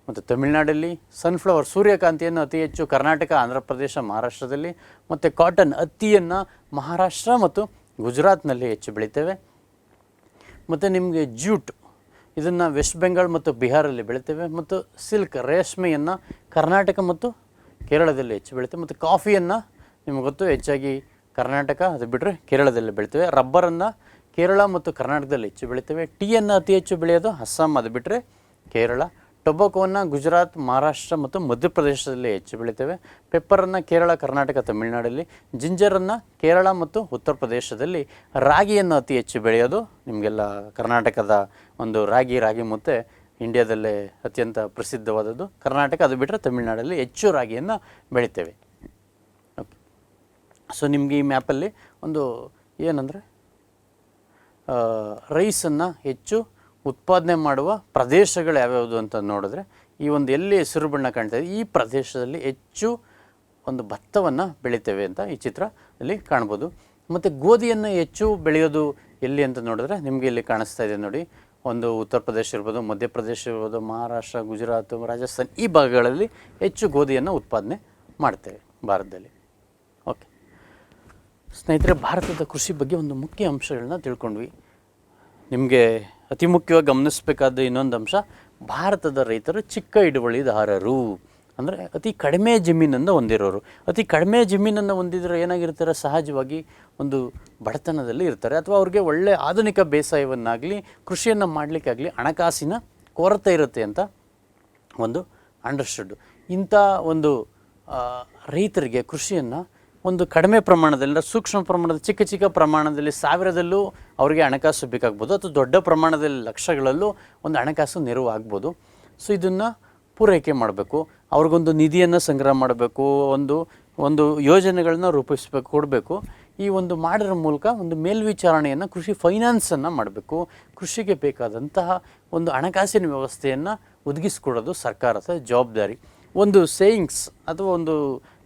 ಮತ್ತು ತಮಿಳುನಾಡಲ್ಲಿ. ಸನ್ಫ್ಲವರ್, ಸೂರ್ಯಕಾಂತಿಯನ್ನು ಅತಿ ಹೆಚ್ಚು ಕರ್ನಾಟಕ, ಆಂಧ್ರ ಪ್ರದೇಶ, ಮಹಾರಾಷ್ಟ್ರದಲ್ಲಿ. ಮತ್ತು ಕಾಟನ್, ಹತ್ತಿಯನ್ನು ಮಹಾರಾಷ್ಟ್ರ ಮತ್ತು ಗುಜರಾತ್ನಲ್ಲಿ ಹೆಚ್ಚು ಬೆಳಿತೇವೆ. ಮತ್ತು ನಿಮಗೆ ಜ್ಯೂಟ್, ಇದನ್ನು ವೆಸ್ಟ್ ಬೆಂಗಾಲ್ ಮತ್ತು ಬಿಹಾರಲ್ಲಿ ಬೆಳಿತೇವೆ. ಮತ್ತು ಸಿಲ್ಕ್, ರೇಷ್ಮೆಯನ್ನು ಕರ್ನಾಟಕ ಮತ್ತು ಕೇರಳದಲ್ಲಿ ಹೆಚ್ಚು ಬೆಳಿತೇವೆ. ಮತ್ತು ಕಾಫಿಯನ್ನು ನಿಮಗೆ ಗೊತ್ತು, ಹೆಚ್ಚಾಗಿ ಕರ್ನಾಟಕ, ಅದು ಬಿಟ್ಟರೆ ಕೇರಳದಲ್ಲಿ ಬೆಳಿತೇವೆ. ರಬ್ಬರನ್ನು ಕೇರಳ ಮತ್ತು ಕರ್ನಾಟಕದಲ್ಲಿ ಹೆಚ್ಚು ಬೆಳಿತೇವೆ. ಟೀಯನ್ನು ಅತಿ ಹೆಚ್ಚು ಬೆಳೆಯೋದು ಅಸ್ಸಾಂ, ಅದು ಬಿಟ್ಟರೆ ಕೇರಳ. ಟೊಬಾಕೋವನ್ನು ಗುಜರಾತ್, ಮಹಾರಾಷ್ಟ್ರ ಮತ್ತು ಮಧ್ಯಪ್ರದೇಶದಲ್ಲಿ ಹೆಚ್ಚು ಬೆಳಿತೇವೆ. ಪೆಪ್ಪರನ್ನು ಕೇರಳ, ಕರ್ನಾಟಕ, ತಮಿಳುನಾಡಲ್ಲಿ. ಜಿಂಜರನ್ನು ಕೇರಳ ಮತ್ತು ಉತ್ತರ ಪ್ರದೇಶದಲ್ಲಿ. ರಾಗಿಯನ್ನು ಅತಿ ಹೆಚ್ಚು ಬೆಳೆಯೋದು ನಿಮಗೆಲ್ಲ ಕರ್ನಾಟಕದ ಒಂದು ರಾಗಿ ಮುದ್ದೆ ಇಂಡಿಯಾದಲ್ಲೇ ಅತ್ಯಂತ ಪ್ರಸಿದ್ಧವಾದದ್ದು. ಕರ್ನಾಟಕ, ಅದು ಬಿಟ್ಟರೆ ತಮಿಳುನಾಡಲ್ಲಿ ಹೆಚ್ಚು ರಾಗಿಯನ್ನು ಬೆಳಿತೇವೆ. ಓಕೆ, ಸೊ ನಿಮಗೆ ಈ ಮ್ಯಾಪಲ್ಲಿ ಒಂದು ಏನಂದರೆ ರೈಸನ್ನು ಹೆಚ್ಚು ಉತ್ಪಾದನೆ ಮಾಡುವ ಪ್ರದೇಶಗಳು ಯಾವ್ಯಾವುದು ಅಂತ ನೋಡಿದ್ರೆ, ಈ ಒಂದು ಎಲ್ಲಿ ಹಸಿರು ಬಣ್ಣ ಕಾಣ್ತಾ ಇದೆ, ಈ ಪ್ರದೇಶದಲ್ಲಿ ಹೆಚ್ಚು ಒಂದು ಭತ್ತವನ್ನು ಬೆಳಿತೇವೆ ಅಂತ ಈ ಚಿತ್ರದಲ್ಲಿ ಕಾಣ್ಬೋದು. ಮತ್ತು ಗೋಧಿಯನ್ನು ಹೆಚ್ಚು ಬೆಳೆಯೋದು ಎಲ್ಲಿ ಅಂತ ನೋಡಿದ್ರೆ ನಿಮಗೆ ಇಲ್ಲಿ ಕಾಣಿಸ್ತಾ ಇದೆ ನೋಡಿ. ಒಂದು ಉತ್ತರ ಪ್ರದೇಶ ಇರ್ಬೋದು, ಮಧ್ಯಪ್ರದೇಶ ಇರ್ಬೋದು, ಮಹಾರಾಷ್ಟ್ರ, ಗುಜರಾತ್, ರಾಜಸ್ಥಾನ್, ಈ ಭಾಗಗಳಲ್ಲಿ ಹೆಚ್ಚು ಗೋಧಿಯನ್ನು ಉತ್ಪಾದನೆ ಮಾಡ್ತೇವೆ ಭಾರತದಲ್ಲಿ. ಓಕೆ ಸ್ನೇಹಿತರೆ, ಭಾರತದ ಕೃಷಿ ಬಗ್ಗೆ ಒಂದು ಮುಖ್ಯ ಅಂಶಗಳನ್ನ ತಿಳ್ಕೊಂಡ್ವಿ. ನಿಮಗೆ ಅತಿ ಮುಖ್ಯವಾಗಿ ಗಮನಿಸಬೇಕಾದ ಇನ್ನೊಂದು ಅಂಶ, ಭಾರತದ ರೈತರು ಚಿಕ್ಕ ಹಿಡುವಳಿದಾರರು. ಅಂದರೆ ಅತಿ ಕಡಿಮೆ ಜಮೀನನ್ನು ಹೊಂದಿರೋರು. ಅತಿ ಕಡಿಮೆ ಜಮೀನನ್ನು ಹೊಂದಿದ್ರೆ ಏನಾಗಿರ್ತಾರೆ, ಸಹಜವಾಗಿ ಒಂದು ಬಡತನದಲ್ಲಿ ಇರ್ತಾರೆ. ಅಥವಾ ಅವ್ರಿಗೆ ಒಳ್ಳೆಯ ಆಧುನಿಕ ಬೇಸಾಯವನ್ನಾಗಲಿ ಕೃಷಿಯನ್ನು ಮಾಡಲಿಕ್ಕಾಗಲಿ ಹಣಕಾಸಿನ ಕೊರತೆ ಇರುತ್ತೆ ಅಂತ ಒಂದು ಅಂಡರ್ಸ್ಟುಡ್. ಇಂಥ ಒಂದು ರೈತರಿಗೆ ಕೃಷಿಯನ್ನು ಒಂದು ಕಡಿಮೆ ಪ್ರಮಾಣದಲ್ಲಿ, ಸೂಕ್ಷ್ಮ ಪ್ರಮಾಣದ ಚಿಕ್ಕ ಪ್ರಮಾಣದಲ್ಲಿ ಸಾವಿರದಲ್ಲೂ ಅವರಿಗೆ ಹಣಕಾಸು ಬೇಕಾಗ್ಬೋದು, ಅಥವಾ ದೊಡ್ಡ ಪ್ರಮಾಣದಲ್ಲಿ ಲಕ್ಷಗಳಲ್ಲೂ ಒಂದು ಹಣಕಾಸು ನೆರವು ಆಗ್ಬೋದು. ಸೊ ಇದನ್ನು ಪೂರೈಕೆ ಮಾಡಬೇಕು, ಅವ್ರಿಗೊಂದು ನಿಧಿಯನ್ನು ಸಂಗ್ರಹ ಮಾಡಬೇಕು, ಒಂದು ಯೋಜನೆಗಳನ್ನ ರೂಪಿಸಬೇಕು, ಕೊಡಬೇಕು. ಈ ಒಂದು ಮಾಡೋದ್ರ ಮೂಲಕ ಒಂದು ಮೇಲ್ವಿಚಾರಣೆಯನ್ನು, ಕೃಷಿ ಫೈನಾನ್ಸನ್ನು ಮಾಡಬೇಕು. ಕೃಷಿಗೆ ಬೇಕಾದಂತಹ ಒಂದು ಹಣಕಾಸಿನ ವ್ಯವಸ್ಥೆಯನ್ನು ಒದಗಿಸ್ಕೊಡೋದು ಸರ್ಕಾರದ ಜವಾಬ್ದಾರಿ. ಒಂದು ಸೇಯಿಂಗ್ಸ್ ಅಥವಾ ಒಂದು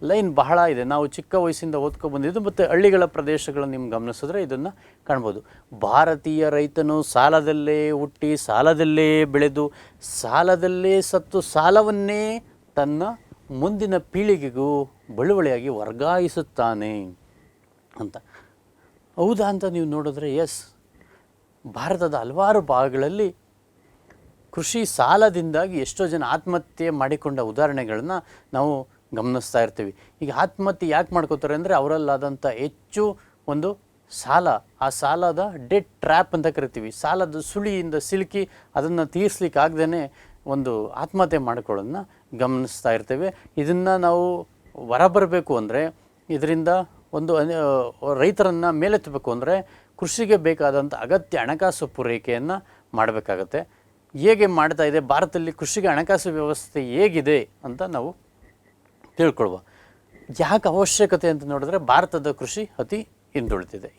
ಲೈನ್ ಬಹಳ ಇದೆ, ನಾವು ಚಿಕ್ಕ ವಯಸ್ಸಿಂದ ಓದ್ಕೊಬಂದಿದ್ದು. ಮತ್ತು ಹಳ್ಳಿಗಳ ಪ್ರದೇಶಗಳನ್ನು ನಿಮ್ಗೆ ಗಮನಿಸಿದ್ರೆ ಇದನ್ನು ಕಾಣ್ಬೋದು. ಭಾರತೀಯ ರೈತನು ಸಾಲದಲ್ಲೇ ಹುಟ್ಟಿ, ಸಾಲದಲ್ಲೇ ಬೆಳೆದು, ಸಾಲದಲ್ಲೇ ಸತ್ತು, ಸಾಲವನ್ನೇ ತನ್ನ ಮುಂದಿನ ಪೀಳಿಗೆಗೂ ಬಳುವಳಿಯಾಗಿ ವರ್ಗಾಯಿಸುತ್ತಾನೆ ಅಂತ. ಹೌದಾ ಅಂತ ನೀವು ನೋಡಿದ್ರೆ ಎಸ್, ಭಾರತದ ಹಲವಾರು ಭಾಗಗಳಲ್ಲಿ ಕೃಷಿ ಸಾಲದಿಂದಾಗಿ ಎಷ್ಟೋ ಜನ ಆತ್ಮಹತ್ಯೆ ಮಾಡಿಕೊಂಡ ಉದಾಹರಣೆಗಳನ್ನ ನಾವು ಗಮನಿಸ್ತಾ ಇರ್ತೀವಿ. ಈಗ ಆತ್ಮಹತ್ಯೆ ಯಾಕೆ ಮಾಡ್ಕೋತಾರೆ ಅಂದರೆ ಅವರಲ್ಲಾದಂಥ ಹೆಚ್ಚು ಒಂದು ಸಾಲ, ಆ ಸಾಲದ ಡೆಟ್ ಟ್ರ್ಯಾಪ್ ಅಂತ ಕರಿತೀವಿ. ಸಾಲದ ಸುಳಿಯಿಂದ ಸಿಲುಕಿ ಅದನ್ನು ತೀರಿಸ್ಲಿಕ್ಕೆ ಆಗದೇ ಒಂದು ಆತ್ಮಹತ್ಯೆ ಮಾಡ್ಕೊಳ್ಳೋದನ್ನ ಗಮನಿಸ್ತಾ ಇರ್ತೇವೆ. ಇದನ್ನು ನಾವು ಹೊರಬರಬೇಕು ಅಂದರೆ, ಇದರಿಂದ ಒಂದು ರೈತರನ್ನು ಮೇಲೆತ್ತಬೇಕು ಅಂದರೆ ಕೃಷಿಗೆ ಬೇಕಾದಂಥ ಅಗತ್ಯ ಹಣಕಾಸು ಪೂರೈಕೆಯನ್ನು ಮಾಡಬೇಕಾಗತ್ತೆ. ಹೇಗೆ ಮಾಡ್ತಾ ಇದೆ ಭಾರತದಲ್ಲಿ ಕೃಷಿಗೆ ಹಣಕಾಸು ವ್ಯವಸ್ಥೆ ಹೇಗಿದೆ ಅಂತ ನಾವು ತಿಳ್ಕೊಳ್ವ. ಯಾಕೆ ಅವಶ್ಯಕತೆ ಅಂತ ನೋಡಿದ್ರೆ, ಭಾರತದ ಕೃಷಿ ಅತಿ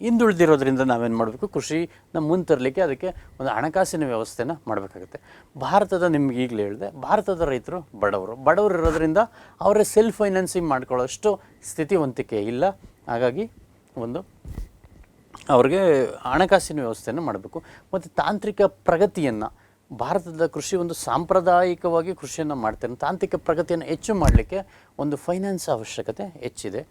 ಹಿಂದುಳಿದಿರೋದ್ರಿಂದ ನಾವೇನು ಮಾಡಬೇಕು, ಕೃಷಿನ ಮುಂತರಲಿಕ್ಕೆ ಅದಕ್ಕೆ ಒಂದು ಹಣಕಾಸಿನ ವ್ಯವಸ್ಥೆನ ಮಾಡಬೇಕಾಗುತ್ತೆ. ಭಾರತದ ನಿಮ್ಗೆ ಈಗಲೇ ಹೇಳಿದೆ, ಭಾರತದ ರೈತರು ಬಡವರು ಇರೋದ್ರಿಂದ ಅವರೇ ಸೆಲ್ಫ್ ಫೈನಾನ್ಸಿಂಗ್ ಮಾಡ್ಕೊಳ್ಳೋಷ್ಟು ಸ್ಥಿತಿವಂತಿಕೆ ಇಲ್ಲ. ಹಾಗಾಗಿ ಒಂದು ಅವ್ರಿಗೆ ಹಣಕಾಸಿನ ವ್ಯವಸ್ಥೆಯನ್ನು ಮಾಡಬೇಕು. ಮತ್ತು ತಾಂತ್ರಿಕ ಪ್ರಗತಿಯನ್ನು, ಭಾರತದ ಕೃಷಿ ಒಂದು ಸಾಂಪ್ರದಾಯಿಕವಾಗಿ ಕೃಷಿಯನ್ನು ಮಾಡ್ತಾರೆ. ತಾಂತ್ರಿಕ ಪ್ರಗತಿಯನ್ನು ಹೆಚ್ಚು ಮಾಡಲಿಕ್ಕೆ ಒಂದು ಫೈನಾನ್ಸ್ ಅವಶ್ಯಕತೆ ಹೆಚ್ಚಿದೆ.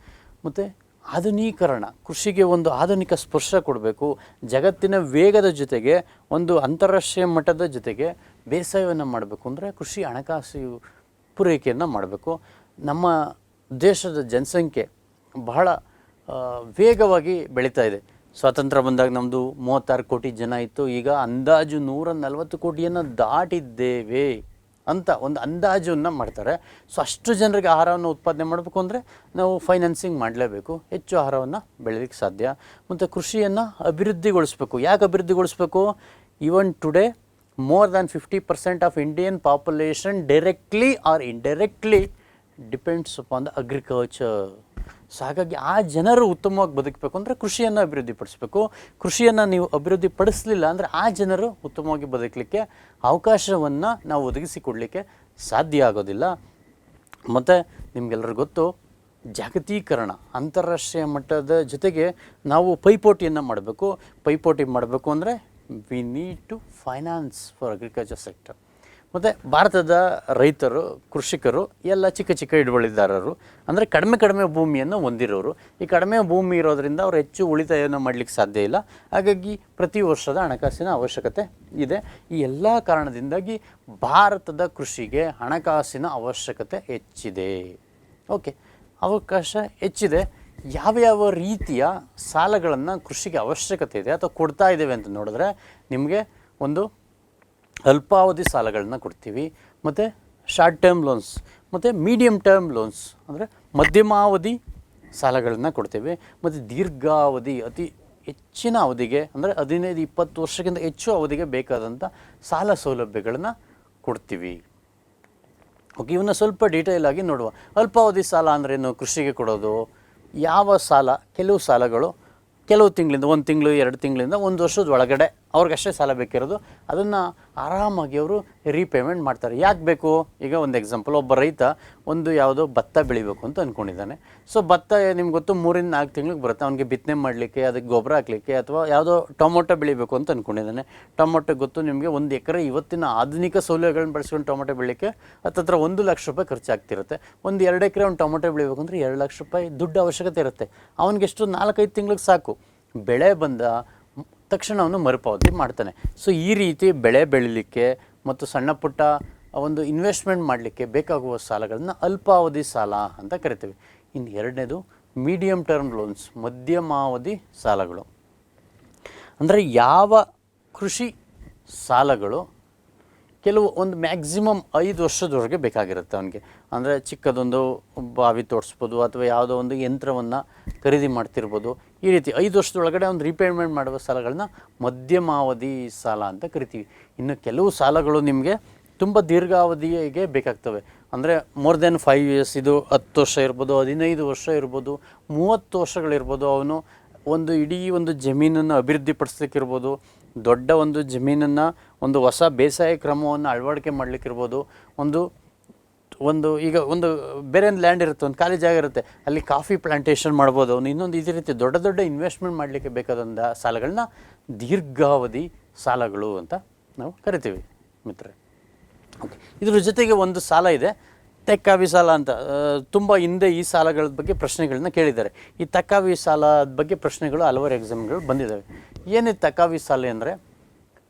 ಮತ್ತು ಆಧುನೀಕರಣ, ಕೃಷಿಗೆ ಒಂದು ಆಧುನಿಕ ಸ್ಪರ್ಶ ಕೊಡಬೇಕು. ಜಗತ್ತಿನ ವೇಗದ ಜೊತೆಗೆ ಒಂದು ಅಂತಾರಾಷ್ಟ್ರೀಯ ಮಟ್ಟದ ಜೊತೆಗೆ ಬೇಸಾಯವನ್ನು ಮಾಡಬೇಕು ಅಂದರೆ ಕೃಷಿ ಹಣಕಾಸು ಪೂರೈಕೆಯನ್ನು ಮಾಡಬೇಕು. ನಮ್ಮ ದೇಶದ ಜನಸಂಖ್ಯೆ ಬಹಳ ವೇಗವಾಗಿ ಬೆಳೀತಾ ಇದೆ. ಸ್ವಾತಂತ್ರ್ಯ ಬಂದಾಗ ನಮ್ಮದು 36 ಕೋಟಿ ಜನ ಇತ್ತು, ಈಗ ಅಂದಾಜು 140 ಕೋಟಿಯನ್ನು ದಾಟಿದ್ದೇವೆ ಅಂತ ಒಂದು ಅಂದಾಜನ್ನು ಮಾಡ್ತಾರೆ. ಸೊ ಅಷ್ಟು ಜನರಿಗೆ ಆಹಾರವನ್ನು ಉತ್ಪಾದನೆ ಮಾಡಬೇಕು ಅಂದರೆ ನಾವು ಫೈನಾನ್ಸಿಂಗ್ ಮಾಡಲೇಬೇಕು, ಹೆಚ್ಚು ಆಹಾರವನ್ನು ಬೆಳೆಯೋದಕ್ಕೆ ಸಾಧ್ಯ. ಮತ್ತು ಕೃಷಿಯನ್ನು ಅಭಿವೃದ್ಧಿಗೊಳಿಸಬೇಕು. ಯಾಕೆ ಅಭಿವೃದ್ಧಿಗೊಳಿಸಬೇಕು? Even today more than 50% of Indian population directly or indirectly depends upon the agriculture. So ಹಾಗಾಗಿ ಆ ಜನರು ಉತ್ತಮವಾಗಿ ಬದುಕಬೇಕು ಅಂದರೆ ಕೃಷಿಯನ್ನು ಅಭಿವೃದ್ಧಿಪಡಿಸಬೇಕು. ಕೃಷಿಯನ್ನು ನೀವು ಅಭಿವೃದ್ಧಿಪಡಿಸಲಿಲ್ಲ ಅಂದರೆ ಆ ಜನರು ಉತ್ತಮವಾಗಿ ಬದುಕಲಿಕ್ಕೆ ಅವಕಾಶವನ್ನು ನಾವು ಒದಗಿಸಿಕೊಡಲಿಕ್ಕೆ ಸಾಧ್ಯ ಆಗೋದಿಲ್ಲ. ಮತ್ತು ನಿಮಗೆಲ್ಲರಿಗೂ ಗೊತ್ತು, ಜಾಗತೀಕರಣ, ಅಂತಾರಾಷ್ಟ್ರೀಯ ಮಟ್ಟದ ಜೊತೆಗೆ ನಾವು ಪೈಪೋಟಿಯನ್ನು ಮಾಡಬೇಕು. ಪೈಪೋಟಿ ಮಾಡಬೇಕು ಅಂದರೆ we need to finance for agriculture sector. ಮತ್ತು ಭಾರತದ ರೈತರು, ಕೃಷಿಕರು ಎಲ್ಲ ಚಿಕ್ಕ ಚಿಕ್ಕ ಹಿಡುವಳಿದಾರರು, ಅಂದರೆ ಕಡಿಮೆ ಭೂಮಿಯನ್ನು ಹೊಂದಿರೋರು. ಈ ಕಡಿಮೆ ಭೂಮಿ ಇರೋದರಿಂದ ಅವರು ಹೆಚ್ಚು ಉಳಿತಾಯವನ್ನು ಮಾಡಲಿಕ್ಕೆ ಸಾಧ್ಯ ಇಲ್ಲ. ಹಾಗಾಗಿ ಪ್ರತಿ ವರ್ಷದ ಹಣಕಾಸಿನ ಅವಶ್ಯಕತೆ ಇದೆ. ಈ ಎಲ್ಲ ಕಾರಣದಿಂದಾಗಿ ಭಾರತದ ಕೃಷಿಗೆ ಹಣಕಾಸಿನ ಅವಶ್ಯಕತೆ ಹೆಚ್ಚಿದೆ. ಓಕೆ, ಅವಕಾಶ ಹೆಚ್ಚಿದೆ. ಯಾವ್ಯಾವ ರೀತಿಯ ಸಾಲಗಳನ್ನು ಕೃಷಿಗೆ ಅವಶ್ಯಕತೆ ಇದೆ ಅಥವಾ ಕೊಡ್ತಾ ಇದ್ದೇವೆ ಅಂತ ನೋಡಿದ್ರೆ, ನಿಮಗೆ ಒಂದು ಅಲ್ಪಾವಧಿ ಸಾಲಗಳನ್ನ ಕೊಡ್ತೀವಿ, ಮತ್ತು ಶಾರ್ಟ್ ಟರ್ಮ್ ಲೋನ್ಸ್, ಮತ್ತು ಮೀಡಿಯಮ್ ಟರ್ಮ್ ಲೋನ್ಸ್ ಅಂದರೆ ಮಧ್ಯಮಾವಧಿ ಸಾಲಗಳನ್ನು ಕೊಡ್ತೇವೆ, ಮತ್ತು ದೀರ್ಘಾವಧಿ ಅತಿ ಹೆಚ್ಚಿನ ಅವಧಿಗೆ ಅಂದರೆ 15-20 ವರ್ಷಕ್ಕಿಂತ ಹೆಚ್ಚು ಅವಧಿಗೆ ಬೇಕಾದಂಥ ಸಾಲ ಸೌಲಭ್ಯಗಳನ್ನು ಕೊಡ್ತೀವಿ. ಓಕೆ, ಇವನ್ನ ಸ್ವಲ್ಪ ಡೀಟೇಲ್ ಆಗಿ ನೋಡುವ. ಅಲ್ಪಾವಧಿ ಸಾಲ ಅಂದ್ರೇನು? ಕೃಷಿಗೆ ಕೊಡೋದು ಯಾವ ಸಾಲ? ಕೆಲವು ಸಾಲಗಳು ಕೆಲವು ತಿಂಗಳಿಂದ, 1 ತಿಂಗಳು 2 ತಿಂಗಳಿಂದ 1 ವರ್ಷದ ಒಳಗಡೆ ಅವ್ರಿಗಷ್ಟೇ ಸಾಲ ಬೇಕಿರೋದು. ಅದನ್ನು ಆರಾಮಾಗಿ ಅವರು ರೀಪೇಮೆಂಟ್ ಮಾಡ್ತಾರೆ. ಯಾಕೆ ಬೇಕು? ಈಗ ಒಂದು ಎಕ್ಸಾಂಪಲ್, ಒಬ್ಬ ರೈತ ಒಂದು ಯಾವುದೋ ಭತ್ತ ಬೆಳಿಬೇಕು ಅಂತ ಅಂದ್ಕೊಂಡಿದ್ದಾನೆ. ಸೊ ಭತ್ತ ನಿಮ್ಗೆ ಗೊತ್ತು 3-4 ತಿಂಗಳಿಗೆ ಬರುತ್ತೆ. ಅವನಿಗೆ ಬಿತ್ತನೆ ಮಾಡಲಿಕ್ಕೆ, ಅದಕ್ಕೆ ಗೊಬ್ಬರ ಹಾಕಲಿಕ್ಕೆ, ಅಥವಾ ಯಾವುದೋ ಟೊಮೊಟೊ ಬೆಳಿಬೇಕು ಅಂತ ಅಂದ್ಕೊಂಡಿದ್ದಾನೆ. ಟೊಮೊಟೊ ಗೊತ್ತು ನಿಮಗೆ, 1 ಎಕರೆ ಇವತ್ತಿನ ಆಧುನಿಕ ಸೌಲಭ್ಯಗಳನ್ನ ಬಳಸ್ಕೊಂಡು ಟೊಮೊಟೊ ಬೆಳಿಲಿಕ್ಕೆ ಹತ್ತಿರ 1 ಲಕ್ಷ ರೂಪಾಯಿ ಖರ್ಚಾಗ್ತಿರುತ್ತೆ. 1-2 ಎಕರೆ ಒಂದು ಟೊಮೊಟೊ ಬೆಳಿಬೇಕು ಅಂದರೆ 2 ಲಕ್ಷ ರೂಪಾಯಿ ದುಡ್ಡು ಅವಶ್ಯಕತೆ ಇರುತ್ತೆ. ಅವನಿಗೆಷ್ಟು 4-5 ತಿಂಗಳಿಗೆ ಸಾಕು. ಬೆಳೆ ಬಂದ ತಕ್ಷಣ ಅವನು ಮರುಪಾವತಿ ಮಾಡ್ತಾನೆ. ಸೊ ಈ ರೀತಿ ಬೆಳೆ ಬೆಳಿಲಿಕ್ಕೆ ಮತ್ತು ಸಣ್ಣ ಪುಟ್ಟ ಒಂದು ಇನ್ವೆಸ್ಟ್ಮೆಂಟ್ ಮಾಡಲಿಕ್ಕೆ ಬೇಕಾಗುವ ಸಾಲಗಳನ್ನು ಅಲ್ಪಾವಧಿ ಸಾಲ ಅಂತ ಕರಿತೀವಿ. ಇನ್ನು ಎರಡನೇದು ಮೀಡಿಯಮ್ ಟರ್ಮ್ ಲೋನ್ಸ್, ಮಧ್ಯಮಾವಧಿ ಸಾಲಗಳು. ಅಂದರೆ ಯಾವ ಕೃಷಿ ಸಾಲಗಳು ಕೆಲವು ಒಂದು ಮ್ಯಾಕ್ಸಿಮಮ್ 5 ವರ್ಷದವರೆಗೆ ಬೇಕಾಗಿರುತ್ತೆ ಅವನಿಗೆ. ಅಂದರೆ ಚಿಕ್ಕದೊಂದು ಬಾವಿ ತೋಡಿಸ್ಬೋದು, ಅಥವಾ ಯಾವುದೋ ಒಂದು ಯಂತ್ರವನ್ನು ಖರೀದಿ ಮಾಡ್ತಿರ್ಬೋದು. ಈ ರೀತಿ 5 ವರ್ಷದೊಳಗಡೆ ಒಂದು ರೀಪೇಮೆಂಟ್ ಮಾಡುವ ಸಾಲಗಳನ್ನ ಮಧ್ಯಮಾವಧಿ ಸಾಲ ಅಂತ ಕರಿತೀವಿ. ಇನ್ನು ಕೆಲವು ಸಾಲಗಳು ನಿಮಗೆ ತುಂಬ ದೀರ್ಘಾವಧಿಗೆ ಬೇಕಾಗ್ತವೆ. ಅಂದರೆ ಮೋರ್ ದೆನ್ 5 ಇಯರ್ಸ್, ಇದು 10 ವರ್ಷ ಇರ್ಬೋದು, 15 ವರ್ಷ ಇರ್ಬೋದು, 30 ವರ್ಷಗಳಿರ್ಬೋದು. ಅವನು ಒಂದು ಇಡೀ ಒಂದು ಜಮೀನನ್ನು ಅಭಿವೃದ್ಧಿಪಡಿಸ್ಲಿಕ್ಕಿರ್ಬೋದು, ದೊಡ್ಡ ಒಂದು ಜಮೀನನ್ನು ಒಂದು ಹೊಸ ಬೇಸಾಯ ಕ್ರಮವನ್ನು ಅಳವಡಿಕೆ ಮಾಡಲಿಕ್ಕಿರ್ಬೋದು. ಒಂದು ಈಗ ಒಂದು ಬೇರೆ ಒಂದು ಲ್ಯಾಂಡ್ ಇರುತ್ತೆ, ಒಂದು ಖಾಲಿ ಜಾಗ ಇರುತ್ತೆ, ಅಲ್ಲಿ ಕಾಫಿ ಪ್ಲಾಂಟೇಷನ್ ಮಾಡ್ಬೋದು ಅವನು. ಇನ್ನೊಂದು ಇದೇ ರೀತಿ ದೊಡ್ಡ ಇನ್ವೆಸ್ಟ್ಮೆಂಟ್ ಮಾಡಲಿಕ್ಕೆ ಬೇಕಾದಂಥ ಸಾಲಗಳನ್ನ ದೀರ್ಘಾವಧಿ ಸಾಲಗಳು ಅಂತ ನಾವು ಕರಿತೀವಿ ಮಿತ್ರರೆ. ಓಕೆ, ಇದ್ರ ಜೊತೆಗೆ ಒಂದು ಸಾಲ ಇದೆ, ತಕ್ಕಾವಿ ಸಾಲ ಅಂತ. ತುಂಬ ಹಿಂದೆ ಈ ಸಾಲಗಳ ಬಗ್ಗೆ ಪ್ರಶ್ನೆಗಳನ್ನ ಕೇಳಿದ್ದಾರೆ. ಈ ತಕ್ಕಾವಿ ಸಾಲದ ಬಗ್ಗೆ ಪ್ರಶ್ನೆಗಳು ಹಲವಾರು ಎಕ್ಸಾಮ್ಗಳು ಬಂದಿದ್ದಾವೆ. ಏನಿದೆ ತಕ್ಕಾವಿ ಸಾಲ ಅಂದರೆ,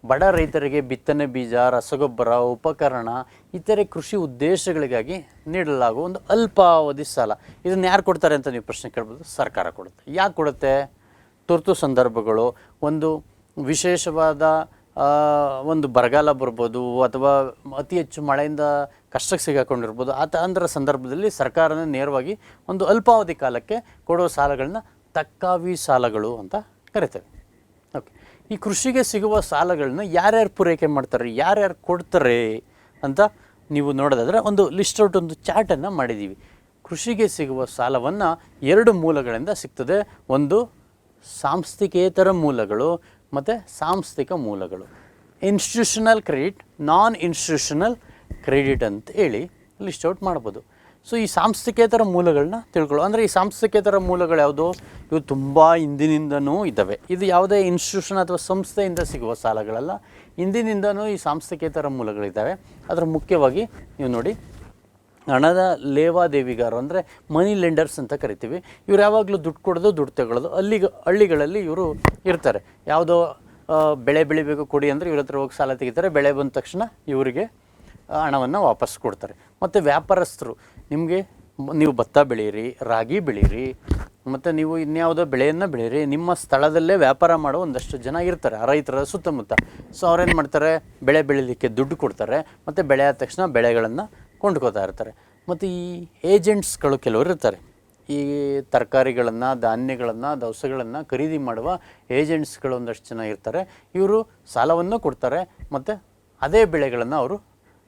ಬಡ ರೈತರಿಗೆ ಬಿತ್ತನೆ ಬೀಜ, ರಸಗೊಬ್ಬರ, ಉಪಕರಣ ಇತರೆ ಕೃಷಿ ಉದ್ದೇಶಗಳಿಗಾಗಿ ನೀಡಲಾಗುವ ಒಂದು ಅಲ್ಪಾವಧಿ ಸಾಲ. ಇದನ್ನು ಯಾರು ಕೊಡ್ತಾರೆ ಅಂತ ನೀವು ಪ್ರಶ್ನೆ ಕೇಳ್ಬೋದು. ಸರ್ಕಾರ ಕೊಡುತ್ತೆ. ಯಾಕೆ ಕೊಡುತ್ತೆ? ತುರ್ತು ಸಂದರ್ಭಗಳು, ಒಂದು ವಿಶೇಷವಾದ ಒಂದು ಬರಗಾಲ ಬರ್ಬೋದು, ಅಥವಾ ಅತಿ ಹೆಚ್ಚು ಮಳೆಯಿಂದ ಕಷ್ಟಕ್ಕೆ ಸಿಗಾಕೊಂಡಿರ್ಬೋದು. ಅಂತರ ಸಂದರ್ಭದಲ್ಲಿ ಸರ್ಕಾರನೇ ನೇರವಾಗಿ ಒಂದು ಅಲ್ಪಾವಧಿ ಕಾಲಕ್ಕೆ ಕೊಡುವ ಸಾಲಗಳನ್ನ ತಕ್ಕಾವಿ ಸಾಲಗಳು ಅಂತ ಕರಿತೇವೆ. ಓಕೆ, ಈ ಕೃಷಿಗೆ ಸಿಗುವ ಸಾಲಗಳನ್ನ ಯಾರ್ಯಾರು ಪೂರೈಕೆ ಮಾಡ್ತಾರೆ, ಯಾರ್ಯಾರು ಕೊಡ್ತಾರೆ ಅಂತ ನೀವು ನೋಡೋದಾದರೆ ಒಂದು ಲಿಸ್ಟ್ ಔಟ್, ಒಂದು ಚಾರ್ಟನ್ನು ಮಾಡಿದ್ದೀವಿ. ಕೃಷಿಗೆ ಸಿಗುವ ಸಾಲವನ್ನು 2 ಮೂಲಗಳಿಂದ ಸಿಗ್ತದೆ. ಒಂದು ಸಾಂಸ್ಥಿಕೇತರ ಮೂಲಗಳು ಮತ್ತು ಸಾಂಸ್ಥಿಕ ಮೂಲಗಳು. ಇನ್ಸ್ಟಿಟ್ಯೂಷನಲ್ ಕ್ರೆಡಿಟ್, ನಾನ್ ಇನ್ಸ್ಟಿಟ್ಯೂಷನಲ್ ಕ್ರೆಡಿಟ್ ಅಂತ ಹೇಳಿ ಲಿಸ್ಟ್ ಔಟ್ ಮಾಡ್ಬೋದು. ಸೊ ಈ ಸಾಂಸ್ಥಿಕೇತರ ಮೂಲಗಳನ್ನ ತಿಳ್ಕೊಳ್ಳೋ. ಅಂದರೆ ಈ ಸಾಂಸ್ಥಿಕೇತರ ಮೂಲಗಳು ಯಾವುದು? ಇವು ತುಂಬ ಹಿಂದಿನಿಂದನೂ ಇದ್ದಾವೆ. ಇದು ಯಾವುದೇ ಇನ್ಸ್ಟಿಟ್ಯೂಷನ್ ಅಥವಾ ಸಂಸ್ಥೆಯಿಂದ ಸಿಗುವ ಸಾಲಗಳಲ್ಲ, ಹಿಂದಿನಿಂದನೂ ಈ ಸಾಂಸ್ಥಿಕೇತರ ಮೂಲಗಳಿದ್ದಾವೆ. ಅದರ ಮುಖ್ಯವಾಗಿ ನೀವು ನೋಡಿ, ಹಣದ ಲೇವಾದೇವಿಗಾರರು ಅಂದರೆ ಮನಿ ಲೆಂಡರ್ಸ್ ಅಂತ ಕರಿತೀವಿ. ಇವ್ರು ಯಾವಾಗಲೂ ದುಡ್ಡು ಕೊಡೋದು, ದುಡ್ಡು ತಗೊಳ್ಳೋದು. ಹಳ್ಳಿಗಳಲ್ಲಿ ಇವರು ಇರ್ತಾರೆ. ಯಾವುದೋ ಬೆಳೆ ಬೆಳಿಬೇಕು ಕೊಡಿ ಅಂದರೆ ಇವ್ರ ಹತ್ರ ಹೋಗಿ ಸಾಲ ತೆಗಿತಾರೆ. ಬೆಳೆ ಬಂದ ತಕ್ಷಣ ಇವರಿಗೆ ಹಣವನ್ನು ವಾಪಸ್ ಕೊಡ್ತಾರೆ. ಮತ್ತು ವ್ಯಾಪಾರಸ್ಥರು, ನಿಮಗೆ ನೀವು ಭತ್ತ ಬೆಳೀರಿ, ರಾಗಿ ಬೆಳೀರಿ, ಮತ್ತು ನೀವು ಇನ್ಯಾವುದೋ ಬೆಳೆಯನ್ನು ಬೆಳೀರಿ. ನಿಮ್ಮ ಸ್ಥಳದಲ್ಲೇ ವ್ಯಾಪಾರ ಮಾಡೋ ಒಂದಷ್ಟು ಜನ ಇರ್ತಾರೆ ಆ ರೈತರ ಸುತ್ತಮುತ್ತ. ಸೊ ಅವ್ರೇನು ಮಾಡ್ತಾರೆ, ಬೆಳೆ ಬೆಳೀಲಿಕ್ಕೆ ದುಡ್ಡು ಕೊಡ್ತಾರೆ, ಮತ್ತು ಬೆಳೆ ಆದ ತಕ್ಷಣ ಬೆಳೆಗಳನ್ನು ಕೊಂಡ್ಕೋತಾ ಇರ್ತಾರೆ. ಮತ್ತು ಈ ಏಜೆಂಟ್ಸ್ಗಳು ಕೆಲವರು ಇರ್ತಾರೆ. ಈ ತರಕಾರಿಗಳನ್ನು, ಧಾನ್ಯಗಳನ್ನು, ದವಸಗಳನ್ನು ಖರೀದಿ ಮಾಡುವ ಏಜೆಂಟ್ಸ್ಗಳು ಒಂದಷ್ಟು ಜನ ಇರ್ತಾರೆ. ಇವರು ಸಾಲವನ್ನು ಕೊಡ್ತಾರೆ, ಮತ್ತು ಅದೇ ಬೆಳೆಗಳನ್ನು ಅವರು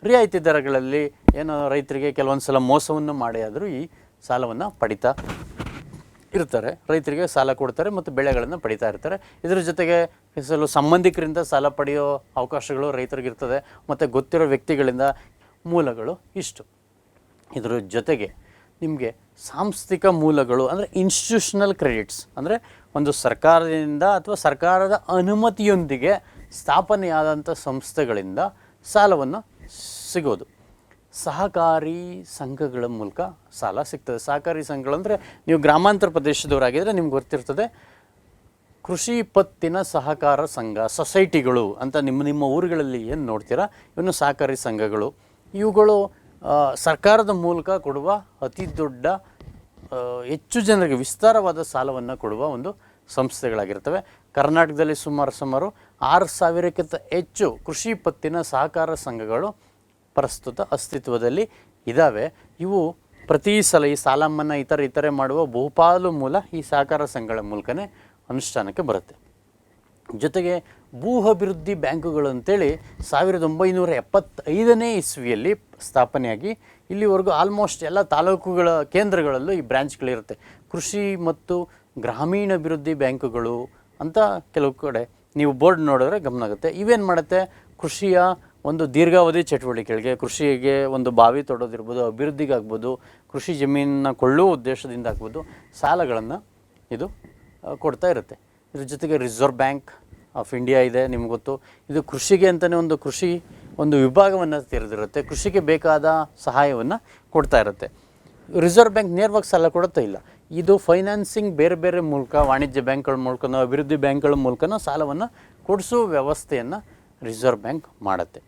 ರಿಯಾಯಿತಿ ದರಗಳಲ್ಲಿ ಏನೋ ರೈತರಿಗೆ ಕೆಲವೊಂದು ಸಲ ಮೋಸವನ್ನು ಮಾಡಿ ಆದರೂ ಈ ಸಾಲವನ್ನು ಪಡಿತಾ ಇರ್ತಾರೆ. ರೈತರಿಗೆ ಸಾಲ ಕೊಡ್ತಾರೆ ಮತ್ತು ಬೆಳೆಗಳನ್ನು ಪಡಿತಾ ಇರ್ತಾರೆ. ಇದರ ಜೊತೆಗೆ ಕೆಲವು ಸಂಬಂಧಿಕರಿಂದ ಸಾಲ ಪಡೆಯೋ ಅವಕಾಶಗಳು ರೈತರಿಗಿರ್ತದೆ, ಮತ್ತು ಗೊತ್ತಿರೋ ವ್ಯಕ್ತಿಗಳಿಂದ ಮೂಲಗಳು ಇಷ್ಟು. ಇದರ ಜೊತೆಗೆ ನಿಮಗೆ ಸಾಂಸ್ಥಿಕ ಮೂಲಗಳು ಅಂದರೆ ಇನ್ಸ್ಟಿಟ್ಯೂಷನಲ್ ಕ್ರೆಡಿಟ್ಸ್, ಅಂದರೆ ಒಂದು ಸರ್ಕಾರದಿಂದ ಅಥವಾ ಸರ್ಕಾರದ ಅನುಮತಿಯೊಂದಿಗೆ ಸ್ಥಾಪನೆಯಾದಂಥ ಸಂಸ್ಥೆಗಳಿಂದ ಸಾಲವನ್ನು ಸಿಗೋದು. ಸಹಕಾರಿ ಸಂಘಗಳ ಮೂಲಕ ಸಾಲ ಸಿಗ್ತದೆ. ಸಹಕಾರಿ ಸಂಘಗಳಂದರೆ ನೀವು ಗ್ರಾಮಾಂತರ ಪ್ರದೇಶದವರಾಗಿದ್ದರೆ ನಿಮ್ಗೆ ಗೊತ್ತಿರ್ತದೆ, ಕೃಷಿ ಪತ್ತಿನ ಸಹಕಾರ ಸಂಘ, ಸೊಸೈಟಿಗಳು ಅಂತ ನಿಮ್ಮ ಊರುಗಳಲ್ಲಿ ಏನು ನೋಡ್ತೀರಾ, ಇವನ್ನು ಸಹಕಾರಿ ಸಂಘಗಳು. ಇವುಗಳು ಸರ್ಕಾರದ ಮೂಲಕ ಕೊಡುವ ಅತಿ ದೊಡ್ಡ, ಹೆಚ್ಚು ಜನರಿಗೆ ವಿಸ್ತಾರವಾದ ಸಾಲವನ್ನು ಕೊಡುವ ಒಂದು ಸಂಸ್ಥೆಗಳಾಗಿರ್ತವೆ. ಕರ್ನಾಟಕದಲ್ಲಿ ಸುಮಾರು 6,000ಕ್ಕಿಂತ ಹೆಚ್ಚು ಕೃಷಿ ಪತ್ತಿನ ಸಹಕಾರ ಸಂಘಗಳು ಪ್ರಸ್ತುತ ಅಸ್ತಿತ್ವದಲ್ಲಿ ಇದ್ದಾವೆ. ಇವು ಪ್ರತಿ ಸಲ ಈ ಸಾಲ ಮನ್ನಾ ಇತರೆ ಮಾಡುವ ಬಹುಪಾಲು ಮೂಲ ಈ ಸಹಕಾರ ಸಂಘಗಳ ಮೂಲಕನೇ ಅನುಷ್ಠಾನಕ್ಕೆ ಬರುತ್ತೆ. ಜೊತೆಗೆ ಭೂ ಅಭಿವೃದ್ಧಿ ಬ್ಯಾಂಕುಗಳು ಅಂತೇಳಿ 1975ನೇ ಇಸ್ವಿಯಲ್ಲಿ ಸ್ಥಾಪನೆಯಾಗಿ ಇಲ್ಲಿವರೆಗೂ ಆಲ್ಮೋಸ್ಟ್ ಎಲ್ಲ ತಾಲೂಕುಗಳ ಕೇಂದ್ರಗಳಲ್ಲೂ ಈ ಬ್ರ್ಯಾಂಚ್ಗಳಿರುತ್ತೆ. ಕೃಷಿ ಮತ್ತು ಗ್ರಾಮೀಣಾಭಿವೃದ್ಧಿ ಬ್ಯಾಂಕುಗಳು ಅಂತ ಕೆಲವು ಕಡೆ ನೀವು ಬೋರ್ಡ್ ನೋಡಿದ್ರೆ ಗಮನ ಆಗುತ್ತೆ. ಇವೇನು ಮಾಡುತ್ತೆ, ಕೃಷಿಯ ಒಂದು ದೀರ್ಘಾವಧಿ ಚಟುವಟಿಕೆಗಳಿಗೆ, ಕೃಷಿಗೆ ಒಂದು ಬಾವಿ ತೊಡೋದಿರ್ಬೋದು, ಅಭಿವೃದ್ಧಿಗಾಗ್ಬೋದು, ಕೃಷಿ ಜಮೀನನ್ನ ಕೊಳ್ಳುವ ಉದ್ದೇಶದಿಂದ ಆಗ್ಬೋದು, ಸಾಲಗಳನ್ನು ಇದು ಕೊಡ್ತಾ ಇರುತ್ತೆ. ಇದ್ರ ಜೊತೆಗೆ ರಿಸರ್ವ್ ಬ್ಯಾಂಕ್ ಆಫ್ ಇಂಡಿಯಾ ಇದೆ, ನಿಮ್ಗೆ ಗೊತ್ತು. ಇದು ಕೃಷಿಗೆ ಅಂತಲೇ ಒಂದು ವಿಭಾಗವನ್ನು ತೆರೆದಿರುತ್ತೆ, ಕೃಷಿಗೆ ಬೇಕಾದ ಸಹಾಯವನ್ನು ಕೊಡ್ತಾ ಇರುತ್ತೆ. ರಿಸರ್ವ್ ಬ್ಯಾಂಕ್ ನೇರವಾಗಿ ಸಾಲ ಕೊಡುತ್ತಾ ಇಲ್ಲ, ಇದು ಫೈನಾನ್ಸಿಂಗ್ ಬೇರೆ ಬೇರೆ ಮೂಲಕ, ವಾಣಿಜ್ಯ ಬ್ಯಾಂಕ್ಗಳ ಮೂಲಕನೋ ಅಭಿವೃದ್ಧಿ ಬ್ಯಾಂಕ್ಗಳ ಮೂಲಕನೋ ಸಾಲವನ್ನು ಕೊಡಿಸುವ ವ್ಯವಸ್ಥೆಯನ್ನು ರಿಸರ್ವ್ ಬ್ಯಾಂಕ್ ಮಾಡುತ್ತೆ.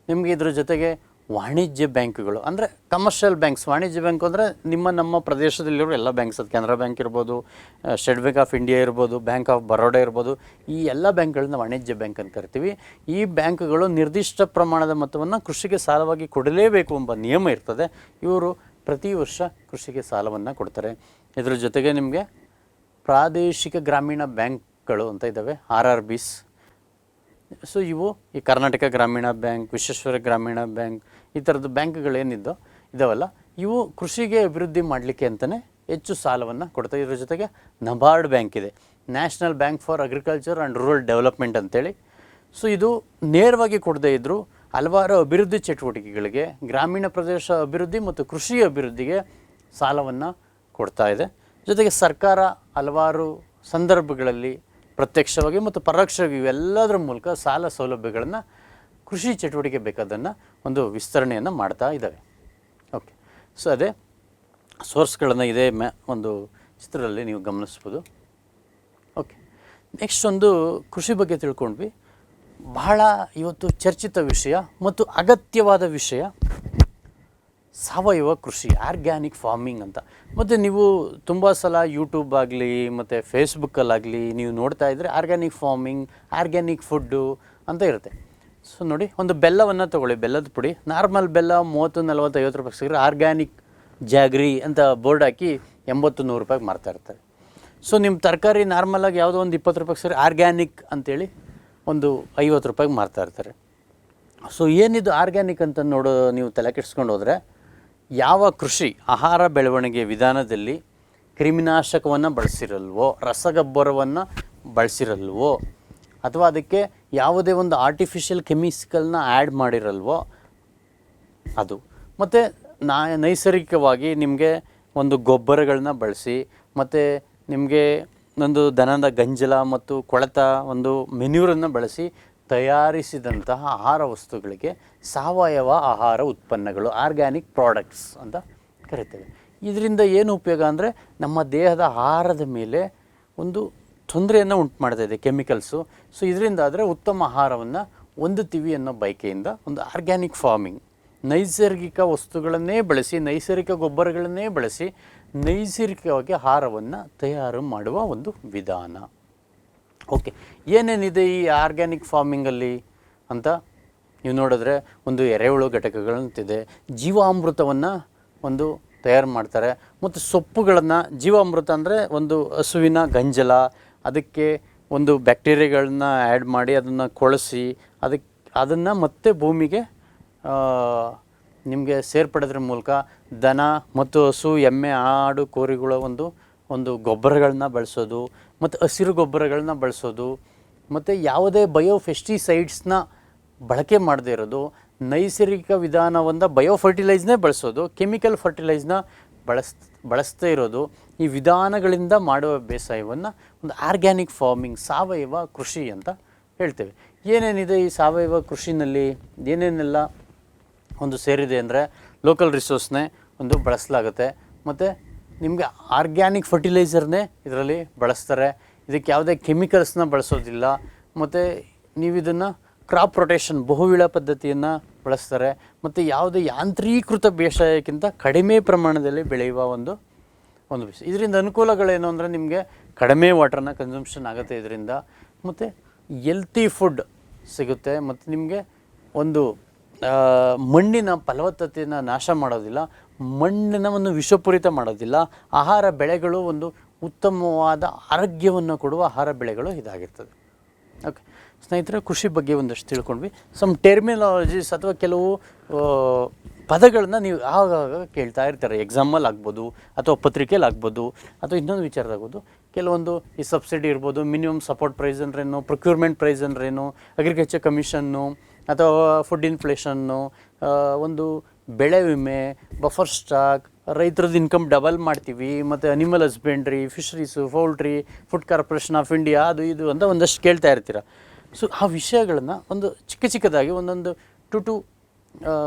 ನಿಮಗೆ ಇದ್ರ ಜೊತೆಗೆ ವಾಣಿಜ್ಯ ಬ್ಯಾಂಕ್ಗಳು ಅಂದರೆ ಕಮರ್ಷಿಯಲ್ ಬ್ಯಾಂಕ್ಸ್. ವಾಣಿಜ್ಯ ಬ್ಯಾಂಕ್ ಅಂದರೆ ನಮ್ಮ ಪ್ರದೇಶದಲ್ಲಿರೋ ಎಲ್ಲ ಬ್ಯಾಂಕ್ಸ್, ಅದು ಕೆನರಾ ಬ್ಯಾಂಕ್ ಇರ್ಬೋದು, ಸ್ಟೇಟ್ ಬ್ಯಾಂಕ್ ಆಫ್ ಇಂಡಿಯಾ ಇರ್ಬೋದು, ಬ್ಯಾಂಕ್ ಆಫ್ ಬರೋಡಾ ಇರ್ಬೋದು, ಈ ಎಲ್ಲ ಬ್ಯಾಂಕ್ಗಳನ್ನ ವಾಣಿಜ್ಯ ಬ್ಯಾಂಕ್ ಅಂತ ಕರಿತೀವಿ. ಈ ಬ್ಯಾಂಕ್ಗಳು ನಿರ್ದಿಷ್ಟ ಪ್ರಮಾಣದ ಮೊತ್ತವನ್ನು ಕೃಷಿಗೆ ಸಾಲವಾಗಿ ಕೊಡಲೇಬೇಕು ಎಂಬ ನಿಯಮ ಇರ್ತದೆ. ಇವರು ಪ್ರತಿ ವರ್ಷ ಕೃಷಿಗೆ ಸಾಲವನ್ನು ಕೊಡ್ತಾರೆ. ಇದರ ಜೊತೆಗೆ ನಿಮಗೆ ಪ್ರಾದೇಶಿಕ ಗ್ರಾಮೀಣ ಬ್ಯಾಂಕ್ಗಳು ಅಂತ ಇದ್ದಾವೆ, RRBs. ಸೊ ಇವು ಈ ಕರ್ನಾಟಕ ಗ್ರಾಮೀಣ ಬ್ಯಾಂಕ್, ವಿಶ್ವೇಶ್ವರ ಗ್ರಾಮೀಣ ಬ್ಯಾಂಕ್, ಈ ಥರದ್ದು ಬ್ಯಾಂಕ್ಗಳೇನಿದ್ದೋ ಇದಾವಲ್ಲ, ಇವು ಕೃಷಿಗೆ ಅಭಿವೃದ್ಧಿ ಮಾಡಲಿಕ್ಕೆ ಅಂತಲೇ ಹೆಚ್ಚು ಸಾಲವನ್ನು ಕೊಡ್ತಾರೆ. ಇದರ ಜೊತೆಗೆ ನಬಾರ್ಡ್ ಬ್ಯಾಂಕ್ ಇದೆ, national bank for agriculture and rural development ಅಂತೇಳಿ. ಸೊ ಇದು ನೇರವಾಗಿ ಕೊಡದೇ ಇದ್ದರೂ ಹಲವಾರು ಅಭಿವೃದ್ಧಿ ಚಟುವಟಿಕೆಗಳಿಗೆ, ಗ್ರಾಮೀಣ ಪ್ರದೇಶ ಅಭಿವೃದ್ಧಿ ಮತ್ತು ಕೃಷಿ ಅಭಿವೃದ್ಧಿಗೆ ಸಾಲವನ್ನು ಕೊಡ್ತಾ ಇದೆ. ಜೊತೆಗೆ ಸರ್ಕಾರ ಹಲವಾರು ಸಂದರ್ಭಗಳಲ್ಲಿ ಪ್ರತ್ಯಕ್ಷವಾಗಿ ಮತ್ತು ಪರೋಕ್ಷವಾಗಿ ಇವೆಲ್ಲದರ ಮೂಲಕ ಸಾಲ ಸೌಲಭ್ಯಗಳನ್ನು ಕೃಷಿ ಚಟುವಟಿಕೆ ಬೇಕಾದನ್ನು ಒಂದು ವಿಸ್ತರಣೆಯನ್ನು ಮಾಡ್ತಾ ಇದ್ದಾವೆ. ಓಕೆ, ಸೊ ಅದೇ ಸೋರ್ಸ್ಗಳನ್ನು ಇದೇ ಒಂದು ಚಿತ್ರದಲ್ಲಿ ನೀವು ಗಮನಿಸ್ಬೋದು. ಓಕೆ, ನೆಕ್ಸ್ಟ್ ಒಂದು ಕೃಷಿ ಬಗ್ಗೆ ತಿಳ್ಕೊಂಡ್ವಿ. ಬಹಳ ಇವತ್ತು ಚರ್ಚಿತ ವಿಷಯ ಮತ್ತು ಅಗತ್ಯವಾದ ವಿಷಯ ಸಾವಯವ ಕೃಷಿ, ಆರ್ಗ್ಯಾನಿಕ್ ಫಾರ್ಮಿಂಗ್ ಅಂತ. ಮತ್ತು ನೀವು ತುಂಬ ಸಲ ಯೂಟ್ಯೂಬ್ ಆಗಲಿ ಮತ್ತು ಫೇಸ್ಬುಕ್ಕಲ್ಲಾಗಲಿ ನೀವು ನೋಡ್ತಾ ಇದ್ದರೆ ಆರ್ಗ್ಯಾನಿಕ್ ಫಾರ್ಮಿಂಗ್, ಆರ್ಗ್ಯಾನಿಕ್ ಫುಡ್ಡು ಅಂತ ಇರುತ್ತೆ. ಸೊ ನೋಡಿ, ಒಂದು ಬೆಲ್ಲವನ್ನು ತೊಗೊಳ್ಳಿ, ಬೆಲ್ಲದ ಪುಡಿ. ನಾರ್ಮಲ್ ಬೆಲ್ಲ 30, 40, 50 ರೂಪಾಯಿ ಸಿಗರೆ, ಆರ್ಗ್ಯಾನಿಕ್ ಜಾಗ್ರಿ ಅಂತ ಬೋರ್ಡ್ ಹಾಕಿ 80-100 ರೂಪಾಯಿಗೆ ಮಾರ್ತಾಯಿರ್ತಾರೆ. ಸೊ ನಿಮ್ಮ ತರಕಾರಿ ನಾರ್ಮಲಾಗಿ ಯಾವುದೋ ಒಂದು 20 ರೂಪಾಯಿಗೆ ಸಿಗರೆ ಆರ್ಗ್ಯಾನಿಕ್ ಅಂತೇಳಿ ಒಂದು 50 ರೂಪಾಯಿಗೆ ಮಾರ್ತಾಯಿರ್ತಾರೆ. ಸೊ ಏನಿದು ಆರ್ಗ್ಯಾನಿಕ್ ಅಂತ ನೀವು ತಲೆ ಕೆಡಿಸ್ಕೊಂಡು ಹೋದರೆ, ಯಾವ ಕೃಷಿ ಆಹಾರ ಬೆಳವಣಿಗೆ ವಿಧಾನದಲ್ಲಿ ಕ್ರಿಮಿನಾಶಕವನ್ನು ಬಳಸಿರಲ್ವೋ, ರಸಗೊಬ್ಬರವನ್ನು ಬಳಸಿರಲ್ವೋ, ಅಥವಾ ಅದಕ್ಕೆ ಯಾವುದೇ ಒಂದು ಆರ್ಟಿಫಿಷಿಯಲ್ ಕೆಮಿಕಲ್ನ ಆ್ಯಡ್ ಮಾಡಿರಲ್ವೋ ಅದು, ಮತ್ತು ನೈಸರ್ಗಿಕವಾಗಿ ನಿಮಗೆ ಒಂದು ಗೊಬ್ಬರಗಳನ್ನ ಬಳಸಿ, ಮತ್ತು ನಿಮಗೆ ಒಂದು ದನದ ಗಂಜಲ ಮತ್ತು ಕೊಳೆತ ಒಂದು ಮೆನ್ಯೂರನ್ನು ಬಳಸಿ ತಯಾರಿಸಿದಂತಹ ಆಹಾರ ವಸ್ತುಗಳಿಗೆ ಸಾವಯವ ಆಹಾರ ಉತ್ಪನ್ನಗಳು, ಆರ್ಗ್ಯಾನಿಕ್ ಪ್ರಾಡಕ್ಟ್ಸ್ ಅಂತ ಕರಿತೇವೆ. ಇದರಿಂದ ಏನು ಉಪಯೋಗ ಅಂದರೆ, ನಮ್ಮ ದೇಹದ ಆಹಾರದ ಮೇಲೆ ಒಂದು ತೊಂದರೆಯನ್ನು ಉಂಟು ಮಾಡ್ತಾ ಇದೆ ಕೆಮಿಕಲ್ಸು. ಸೊ ಇದರಿಂದ ಆದರೆ ಉತ್ತಮ ಆಹಾರವನ್ನು ಹೊಂದುತ್ತೀವಿ ಅನ್ನೋ ಬಯಕೆಯಿಂದ ಒಂದು ಆರ್ಗ್ಯಾನಿಕ್ ಫಾರ್ಮಿಂಗ್ ನೈಸರ್ಗಿಕ ವಸ್ತುಗಳನ್ನೇ ಬಳಸಿ, ನೈಸರ್ಗಿಕ ಗೊಬ್ಬರಗಳನ್ನೇ ಬಳಸಿ ನೈಸರ್ಗಿಕವಾಗಿ ಆಹಾರವನ್ನು ತಯಾರು ಮಾಡುವ ಒಂದು ವಿಧಾನ. ಓಕೆ, ಏನೇನಿದೆ ಈ ಆರ್ಗ್ಯಾನಿಕ್ ಫಾರ್ಮಿಂಗಲ್ಲಿ ಅಂತ ನೀವು ನೋಡಿದ್ರೆ, ಒಂದು ಎರೆಹುಳು ಘಟಕಗಳಂತಿದೆ, ಜೀವಾಮೃತವನ್ನು ಒಂದು ತಯಾರು ಮಾಡ್ತಾರೆ, ಮತ್ತು ಸೊಪ್ಪುಗಳನ್ನು, ಜೀವಾಮೃತ ಅಂದರೆ ಒಂದು ಹಸುವಿನ ಗಂಜಲ, ಅದಕ್ಕೆ ಒಂದು ಬ್ಯಾಕ್ಟೀರಿಯಾಗಳನ್ನ ಆ್ಯಡ್ ಮಾಡಿ ಅದನ್ನು ಕೊಳೆಸಿ ಅದನ್ನು ಮತ್ತೆ ಭೂಮಿಗೆ ನಿಮಗೆ ಸೇರ್ಪಡೋದ್ರ ಮೂಲಕ ದನ ಮತ್ತು ಹಸು, ಎಮ್ಮೆ, ಆಡು, ಕೋರಿಗಳ ಒಂದು ಗೊಬ್ಬರಗಳನ್ನ ಬಳಸೋದು, ಮತ್ತು ಹಸಿರು ಗೊಬ್ಬರಗಳನ್ನ ಬಳಸೋದು, ಮತ್ತು ಯಾವುದೇ ಬಯೋಫೆಸ್ಟಿಸೈಡ್ಸ್ನ ಬಳಕೆ ಮಾಡದೇ ಇರೋದು, ನೈಸರ್ಗಿಕ ವಿಧಾನವನ್ನು ಬಯೋಫರ್ಟಿಲೈಸ್ನೇ ಬಳಸೋದು, ಕೆಮಿಕಲ್ ಫರ್ಟಿಲೈಸ್ನ ಬಳಸ್ತಾ ಇರೋದು, ಈ ವಿಧಾನಗಳಿಂದ ಮಾಡುವ ಬೇಸಾಯವನ್ನು ಒಂದು ಆರ್ಗ್ಯಾನಿಕ್ ಫಾರ್ಮಿಂಗ್, ಸಾವಯವ ಕೃಷಿ ಅಂತ ಹೇಳ್ತೇವೆ. ಏನೇನಿದೆ ಈ ಸಾವಯವ ಕೃಷಿನಲ್ಲಿ, ಏನೇನೆಲ್ಲ ಒಂದು ಸೇರಿದೆ ಅಂದರೆ, ಲೋಕಲ್ ರಿಸೋರ್ಸ್ನೇ ಒಂದು ಬಳಸಲಾಗುತ್ತೆ, ಮತ್ತು ನಿಮಗೆ ಆರ್ಗ್ಯಾನಿಕ್ ಫರ್ಟಿಲೈಸರ್ನೇ ಇದರಲ್ಲಿ ಬಳಸ್ತಾರೆ, ಇದಕ್ಕೆ ಯಾವುದೇ ಕೆಮಿಕಲ್ಸ್ನ ಬಳಸೋದಿಲ್ಲ, ಮತ್ತು ನೀವು ಇದನ್ನು ಕ್ರಾಪ್ ರೊಟೇಷನ್, ಬಹುವಿಳ ಪದ್ಧತಿಯನ್ನು ಬಳಸ್ತಾರೆ, ಮತ್ತು ಯಾವುದೇ ಯಾಂತ್ರೀಕೃತ ಬೇಸಾಯಕ್ಕಿಂತ ಕಡಿಮೆ ಪ್ರಮಾಣದಲ್ಲಿ ಬೆಳೆಯುವ ಒಂದು ಬೇಸಾಯ. ಇದರಿಂದ ಅನುಕೂಲಗಳೇನು ಅಂದರೆ, ನಿಮಗೆ ಕಡಿಮೆ ವಾಟರ್ನ ಕನ್ಸಂಪ್ಷನ್ ಆಗುತ್ತೆ ಇದರಿಂದ, ಮತ್ತು ಎಲ್ತಿ ಫುಡ್ ಸಿಗುತ್ತೆ, ಮತ್ತು ನಿಮಗೆ ಒಂದು ಮಣ್ಣಿನ ಫಲವತ್ತತೆಯನ್ನು ನಾಶ ಮಾಡೋದಿಲ್ಲ, ಮಣ್ಣನ್ನು ವಿಷಪೂರಿತ ಮಾಡೋದಿಲ್ಲ, ಆಹಾರ ಬೆಳೆಗಳು ಒಂದು ಉತ್ತಮವಾದ ಆರೋಗ್ಯವನ್ನು ಕೊಡುವ ಆಹಾರ ಬೆಳೆಗಳು ಇದಾಗಿರ್ತದೆ. ಓಕೆ ಸ್ನೇಹಿತರೆ, ಕೃಷಿ ಬಗ್ಗೆ ಒಂದಷ್ಟು ತಿಳ್ಕೊಂಡ್ವಿ. ಸಮ್ ಟರ್ಮಿನಾಲಜೀಸ್ ಅಥವಾ ಕೆಲವು ಪದಗಳನ್ನು ನೀವು ಆಗಾಗ ಕೇಳ್ತಾ ಇರ್ತಾರೆ, ಎಕ್ಸಾಮಲ್ಲಿ ಆಗ್ಬೋದು, ಅಥವಾ ಪತ್ರಿಕೆಯಲ್ಲಿ ಆಗ್ಬೋದು, ಅಥವಾ ಇನ್ನೊಂದು ವಿಚಾರದಾಗ್ಬೋದು. ಕೆಲವೊಂದು ಈ ಸಬ್ಸಿಡಿ ಇರ್ಬೋದು, ಮಿನಿಮಮ್ ಸಪೋರ್ಟ್ ಪ್ರೈಸ್ ಅಂದ್ರೇನು, ಪ್ರೊಕ್ಯೂರ್ಮೆಂಟ್ ಪ್ರೈಸ್ ಅಂದ್ರೇನು, ಅಗ್ರಿಕಲ್ಚರ್ ಕಮಿಷನ್ನು, ಅಥವಾ ಫುಡ್ ಇನ್ಫ್ಲೇಷನ್ನು, ಒಂದು ಬೆಳೆ ವಿಮೆ, ಬಫರ್ ಸ್ಟಾಕ್, ರೈತರದ್ದು ಇನ್ಕಮ್ ಡಬಲ್ ಮಾಡ್ತೀವಿ, ಮತ್ತು animal husbandry, fisheries, poultry, food corporation of India, ಅದು ಇದು ಅಂತ ಒಂದಷ್ಟು ಕೇಳ್ತಾ ಇರ್ತೀರ. ಸೊ ಆ ವಿಷಯಗಳನ್ನು ಒಂದು ಚಿಕ್ಕದಾಗಿ ಒಂದೊಂದು ಟು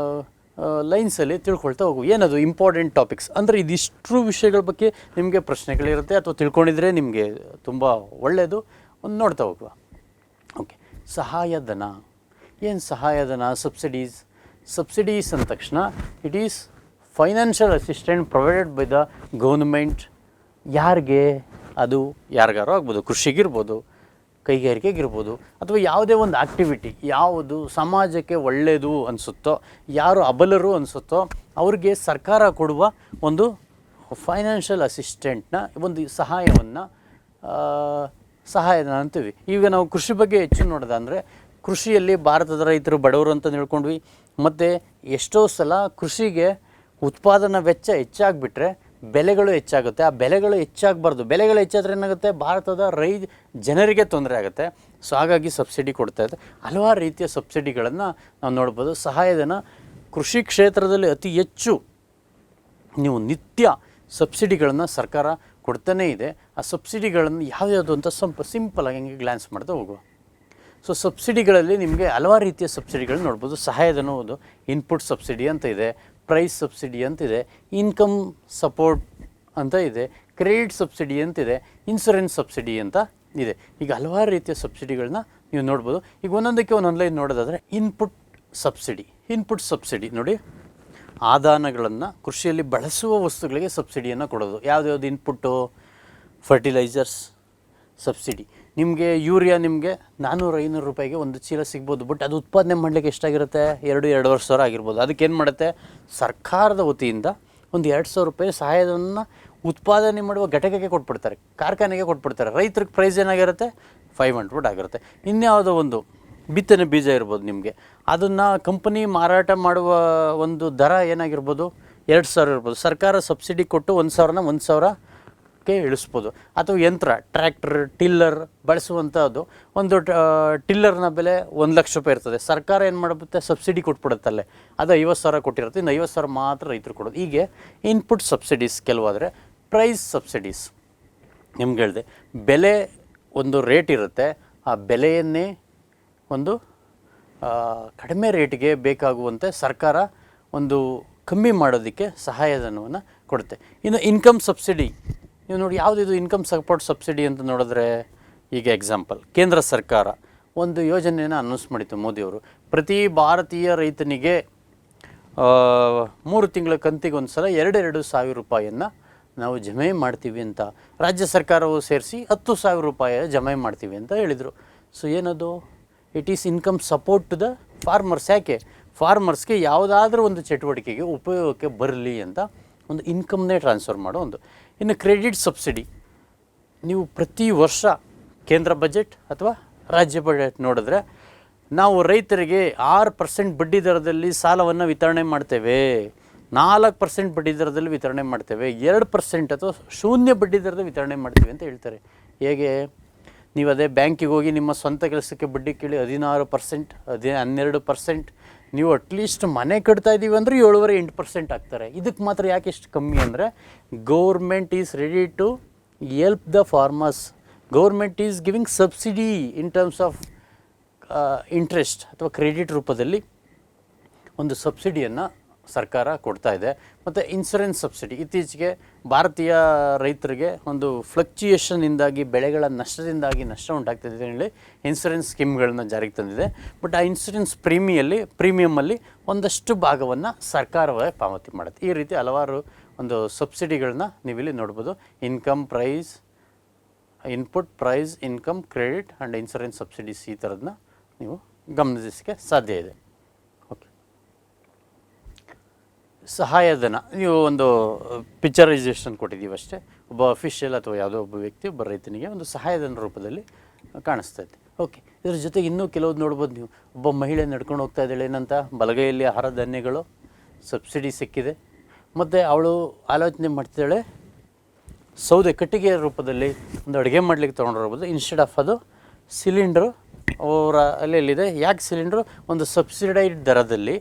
ಲೈನ್ಸಲ್ಲಿ ತಿಳ್ಕೊಳ್ತಾ ಹೋಗು. ಏನದು ಇಂಪಾರ್ಟೆಂಟ್ ಟಾಪಿಕ್ಸ್ ಅಂದರೆ, ಇದಿಷ್ಟು ವಿಷಯಗಳ ಬಗ್ಗೆ ನಿಮಗೆ ಪ್ರಶ್ನೆಗಳಿರುತ್ತೆ, ಅಥವಾ ತಿಳ್ಕೊಂಡಿದ್ರೆ ನಿಮಗೆ ತುಂಬ ಒಳ್ಳೆಯದು. ಒಂದು ನೋಡ್ತಾ ಹೋಗುವ. ಓಕೆ, ಸಹಾಯಧನ. ಏನು ಸಹಾಯಧನ? ಸಬ್ಸಿಡೀಸ್ ಅಂದ ತಕ್ಷಣ it is financial assistant provided by the government. ಯಾರಿಗೆ? ಅದು ಯಾರಿಗಾರೋ ಆಗ್ಬೋದು, ಕೃಷಿಗಿರ್ಬೋದು, ಕೈಗಾರಿಕೆಗಿರ್ಬೋದು, ಅಥವಾ ಯಾವುದೇ ಒಂದು ಆ್ಯಕ್ಟಿವಿಟಿ ಯಾವುದು ಸಮಾಜಕ್ಕೆ ಒಳ್ಳೆಯದು ಅನಿಸುತ್ತೋ, ಯಾರು ಅಬಲರು ಅನಿಸುತ್ತೋ ಅವ್ರಿಗೆ ಸರ್ಕಾರ ಕೊಡುವ ಒಂದು ಫೈನಾನ್ಷಿಯಲ್ ಅಸಿಸ್ಟೆಂಟ್ನ ಒಂದು ಸಹಾಯಧನ ಅಂತೀವಿ. ಈಗ ನಾವು ಕೃಷಿ ಬಗ್ಗೆ ಹೆಚ್ಚು ನೋಡೋದಂದರೆ, ಕೃಷಿಯಲ್ಲಿ ಭಾರತದ ರೈತರು ಬಡವರು ಅಂತ ತಿಳ್ಕೊಂಡ್ವಿ, ಮತ್ತು ಎಷ್ಟೋ ಸಲ ಕೃಷಿಗೆ ಉತ್ಪಾದನಾ ವೆಚ್ಚ ಹೆಚ್ಚಾಗಿಬಿಟ್ರೆ ಬೆಲೆಗಳು ಹೆಚ್ಚಾಗುತ್ತೆ. ಆ ಬೆಲೆಗಳು ಹೆಚ್ಚಾಗಬಾರ್ದು, ಬೆಲೆಗಳು ಹೆಚ್ಚಾದ್ರೆ ಏನಾಗುತ್ತೆ, ಭಾರತದ ಜನರಿಗೆ ತೊಂದರೆ ಆಗುತ್ತೆ. ಸೊ ಹಾಗಾಗಿ ಸಬ್ಸಿಡಿ ಕೊಡ್ತಾ ಇದೆ. ಹಲವಾರು ರೀತಿಯ ಸಬ್ಸಿಡಿಗಳನ್ನು ನಾವು ನೋಡ್ಬೋದು. ಸಹಾಯಧನ ಕೃಷಿ ಕ್ಷೇತ್ರದಲ್ಲಿ ಅತಿ ಹೆಚ್ಚು ನೀವು ನಿತ್ಯ ಸಬ್ಸಿಡಿಗಳನ್ನು ಸರ್ಕಾರ ಕೊಡ್ತಾನೇ ಇದೆ. ಆ ಸಬ್ಸಿಡಿಗಳನ್ನು ಯಾವ್ಯಾವುದು ಅಂತ ಸಿಂಪಲಾಗಿ ಹಂಗೆ ಗ್ಲ್ಯಾನ್ಸ್ ಮಾಡ್ತಾ ಹೋಗುವ. ಸೊ ಸಬ್ಸಿಡಿಗಳಲ್ಲಿ ನಿಮಗೆ ಹಲವಾರು ರೀತಿಯ ಸಬ್ಸಿಡಿಗಳನ್ನ ನೋಡ್ಬೋದು. ಸಹಾಯಧನವುದು ಇನ್ಪುಟ್ ಸಬ್ಸಿಡಿ ಅಂತ ಇದೆ, ಪ್ರೈಸ್ ಸಬ್ಸಿಡಿ ಅಂತಿದೆ, ಇನ್ಕಮ್ ಸಪೋರ್ಟ್ ಅಂತ ಇದೆ, ಕ್ರೆಡಿಟ್ ಸಬ್ಸಿಡಿ ಅಂತಿದೆ, ಇನ್ಶೂರೆನ್ಸ್ ಸಬ್ಸಿಡಿ ಅಂತ ಇದೆ. ಈಗ ಹಲವಾರು ರೀತಿಯ ಸಬ್ಸಿಡಿಗಳನ್ನ ನೀವು ನೋಡ್ಬೋದು. ಈಗ ಒಂದೊಂದಕ್ಕೆ ಒಂದೊಂದು ಲೈನ್ ನೋಡೋದಾದರೆ, ಇನ್ಪುಟ್ ಸಬ್ಸಿಡಿ ನೋಡಿ, ಆದಾನಗಳನ್ನು ಕೃಷಿಯಲ್ಲಿ ಬಳಸುವ ವಸ್ತುಗಳಿಗೆ ಸಬ್ಸಿಡಿಯನ್ನು ಕೊಡೋದು. ಯಾವ್ದು ಇನ್ಪುಟ್ಟು? Fertilisers subsidy. ನಿಮಗೆ ಯೂರಿಯಾ ನಿಮಗೆ 400-500 ರೂಪಾಯಿಗೆ ಒಂದು ಚೀಲ ಸಿಗ್ಬೋದು, ಬಟ್ ಅದು ಉತ್ಪಾದನೆ ಮಾಡಲಿಕ್ಕೆ ಎಷ್ಟಾಗಿರುತ್ತೆ? 2-2.5 ಸಾವಿರ ಆಗಿರ್ಬೋದು. ಅದಕ್ಕೇನು ಮಾಡುತ್ತೆ, ಸರ್ಕಾರದ ವತಿಯಿಂದ ಒಂದು 2,000 ರೂಪಾಯಿ ಸಹಾಯಧನ ಉತ್ಪಾದನೆ ಮಾಡುವ ಘಟಕಕ್ಕೆ ಕೊಟ್ಬಿಡ್ತಾರೆ, ಕಾರ್ಖಾನೆಗೆ ಕೊಟ್ಬಿಡ್ತಾರೆ. ರೈತರಿಗೆ ಪ್ರೈಸ್ ಏನಾಗಿರುತ್ತೆ? 500 ಆಗಿರುತ್ತೆ. ಇನ್ಯಾವುದೋ ಒಂದು ಬಿತ್ತನೆ ಬೀಜ ಇರ್ಬೋದು, ನಿಮಗೆ ಅದನ್ನು ಕಂಪನಿ ಮಾರಾಟ ಮಾಡುವ ಒಂದು ದರ ಏನಾಗಿರ್ಬೋದು? 2,000 ಇರ್ಬೋದು. ಸರ್ಕಾರ ಸಬ್ಸಿಡಿ ಕೊಟ್ಟು 1,000ಕ್ಕೆ ಇಳಿಸ್ಬೋದು. ಅಥವಾ ಯಂತ್ರ, ಟ್ರ್ಯಾಕ್ಟರ್, ಟಿಲ್ಲರ್ ಬಳಸುವಂಥದ್ದು, ಒಂದು ಟಿಲ್ಲರ್ನ ಬೆಲೆ 1,00,000 ರೂಪಾಯಿ ಇರ್ತದೆ. ಸರ್ಕಾರ ಏನು ಮಾಡುತ್ತೆ? ಸಬ್ಸಿಡಿ ಕೊಟ್ಬಿಡುತ್ತಲ್ಲೇ, ಅದು 50,000 ಕೊಟ್ಟಿರುತ್ತೆ, ಇನ್ನು 50,000 ಮಾತ್ರ ರೈತರು ಕೊಡೋದು. ಹೀಗೆ ಇನ್ಪುಟ್ ಸಬ್ಸಿಡೀಸ್ ಕೆಲವಾದರೆ. ಪ್ರೈಸ್ ಸಬ್ಸಿಡೀಸ್ ನಿಮ್ಗೆ ಹೇಳಿದೆ, ಬೆಲೆ ಒಂದು ರೇಟ್ ಇರುತ್ತೆ, ಆ ಬೆಲೆಯನ್ನೇ ಒಂದು ಕಡಿಮೆ ರೇಟಿಗೆ ಬೇಕಾಗುವಂತೆ ಸರ್ಕಾರ ಒಂದು ಕಮ್ಮಿ ಮಾಡೋದಕ್ಕೆ ಸಹಾಯಧನವನ್ನು ಕೊಡುತ್ತೆ. ಇನ್ನು ಇನ್ಕಮ್ ಸಬ್ಸಿಡಿ ನೀವು ನೋಡಿ, ಯಾವುದಿದು ಇನ್ಕಮ್ ಸಪೋರ್ಟ್ ಸಬ್ಸಿಡಿ ಅಂತ ನೋಡಿದ್ರೆ, ಈಗ ಎಕ್ಸಾಂಪಲ್, ಕೇಂದ್ರ ಸರ್ಕಾರ ಒಂದು ಯೋಜನೆಯನ್ನು ಅನೌನ್ಸ್ ಮಾಡಿತ್ತು ಮೋದಿಯವರು. ಪ್ರತಿ ಭಾರತೀಯ ರೈತನಿಗೆ 3 ತಿಂಗಳ ಕಂತಿಗೆ ಒಂದು ಸಲ 2,000 ರೂಪಾಯಿಯನ್ನು ನಾವು ಜಮೆ ಮಾಡ್ತೀವಿ ಅಂತ ರಾಜ್ಯ ಸರ್ಕಾರವು ಸೇರಿಸಿ 10,000 ರೂಪಾಯಿ ಜಮೆ ಮಾಡ್ತೀವಿ ಅಂತ ಹೇಳಿದರು. ಸೊ ಏನದು, it is income support to the farmers. ಯಾಕೆ ಫಾರ್ಮರ್ಸ್ಗೆ ಯಾವುದಾದ್ರೂ ಒಂದು ಚಟುವಟಿಕೆಗೆ ಉಪಯೋಗಕ್ಕೆ ಬರಲಿ ಅಂತ ಒಂದು ಇನ್ಕಮ್ನೇ ಟ್ರಾನ್ಸ್ಫರ್ ಮಾಡೋ ಒಂದು. ಇನ್ನು ಕ್ರೆಡಿಟ್ ಸಬ್ಸಿಡಿ, ನೀವು ಪ್ರತಿ ವರ್ಷ ಕೇಂದ್ರ ಬಜೆಟ್ ಅಥವಾ ರಾಜ್ಯ ಬಜೆಟ್ ನೋಡಿದ್ರೆ ನಾವು ರೈತರಿಗೆ 6% ಬಡ್ಡಿ ದರದಲ್ಲಿ ಸಾಲವನ್ನು ವಿತರಣೆ ಮಾಡ್ತೇವೆ, 4% ಬಡ್ಡಿ ದರದಲ್ಲಿ ವಿತರಣೆ ಮಾಡ್ತೇವೆ, 2% ಅಥವಾ ಶೂನ್ಯ ಬಡ್ಡಿ ದರದ ವಿತರಣೆ ಮಾಡ್ತೀವಿ ಅಂತ ಹೇಳ್ತಾರೆ. ಹೇಗೆ, ನೀವು ಅದೇ ಬ್ಯಾಂಕಿಗೆ ಹೋಗಿ ನಿಮ್ಮ ಸ್ವಂತ ಕೆಲಸಕ್ಕೆ ಬಡ್ಡಿ ಕೇಳಿ 16%, 12%, ನೀವು ಅಟ್ಲೀಸ್ಟ್ ಮನೆ ಕಟ್ತಾ ಇದ್ದೀವಿ ಅಂದರೆ 7.5-8% ಆಗ್ತಾರೆ. ಇದಕ್ಕೆ ಮಾತ್ರ ಯಾಕೆ ಇಷ್ಟು ಕಮ್ಮಿ ಅಂದರೆ government is ready to help the farmers. Government is giving subsidy in terms of interest ಅಥವಾ ಕ್ರೆಡಿಟ್ ರೂಪದಲ್ಲಿ ಒಂದು ಸಬ್ಸಿಡಿಯನ್ನು ಸರ್ಕಾರ ಕೊಡ್ತಾ ಇದೆ. ಮತ್ತು ಇನ್ಸೂರೆನ್ಸ್ ಸಬ್ಸಿಡಿ, ಇತ್ತೀಚೆಗೆ ಭಾರತೀಯ ರೈತರಿಗೆ ಒಂದು ಫ್ಲಕ್ಚುಯೇಷನ್ನಿಂದಾಗಿ ಬೆಳೆಗಳ ನಷ್ಟದಿಂದಾಗಿ ನಷ್ಟ ಉಂಟಾಗ್ತಿದೆ ಹೇಳಿ ಇನ್ಸೂರೆನ್ಸ್ ಸ್ಕೀಮ್ಗಳನ್ನ ಜಾರಿಗೆ ತಂದಿದೆ. ಬಟ್ ಆ ಇನ್ಸೂರೆನ್ಸ್ ಪ್ರೀಮಿಯಮಲ್ಲಿ ಒಂದಷ್ಟು ಭಾಗವನ್ನು ಸರ್ಕಾರವೇ ಪಾವತಿ ಮಾಡುತ್ತೆ. ಈ ರೀತಿ ಹಲವಾರು ಒಂದು ಸಬ್ಸಿಡಿಗಳನ್ನ ನೀವಿಲ್ಲಿ ನೋಡ್ಬೋದು. Input price income credit and insurance subsidies, ಈ ಥರದನ್ನ ನೀವು ಗಮನಿಸಲಿಕ್ಕೆ ಸಾಧ್ಯ ಇದೆ. ಓಕೆ, ಸಹಾಯಧನ, ನೀವು ಒಂದು ಪಿಕ್ಚರೈಸೇಷನ್ ಕೊಟ್ಟಿದ್ದೀವಿ ಅಷ್ಟೇ. ಒಬ್ಬ ಅಫಿಷಿಯಲ್ ಅಥವಾ ಯಾವುದೋ ಒಬ್ಬ ವ್ಯಕ್ತಿ ಒಬ್ಬ ರೈತನಿಗೆ ಒಂದು ಸಹಾಯಧನ ರೂಪದಲ್ಲಿ ಕಾಣಿಸ್ತೈತೆ. ಓಕೆ, ಇದ್ರ ಜೊತೆಗೆ ಇನ್ನೂ ಕೆಲವ್ದು ನೋಡ್ಬೋದು ನೀವು. ಒಬ್ಬ ಮಹಿಳೆ ನಡ್ಕೊಂಡು ಹೋಗ್ತಾ ಇದ್ದಾಳೆ, ಏನಂತ ಬಲಗೈಯಲ್ಲಿ ಆಹಾರ ಧಾನ್ಯಗಳು ಸಬ್ಸಿಡಿ ಸಿಕ್ಕಿದೆ. ಮತ್ತು ಅವಳು ಆಲೋಚನೆ ಮಾಡ್ತಿದ್ದಾಳೆ, ಸೌದೆ ಕಟ್ಟಿಗೆಯ ರೂಪದಲ್ಲಿ ಒಂದು ಅಡುಗೆ ಮಾಡಲಿಕ್ಕೆ ತೊಗೊಂಡಿರ್ಬೋದು. ಇನ್ಸ್ಟೆಡ್ ಆಫ್ ಅದು ಸಿಲಿಂಡ್ರು ಅವರ ಅಲ್ಲೆಲ್ಲಿದೆ. ಯಾಕೆ ಸಿಲಿಂಡ್ರು ಒಂದು ಸಬ್ಸಿಡೈಡ್ ದರದಲ್ಲಿ,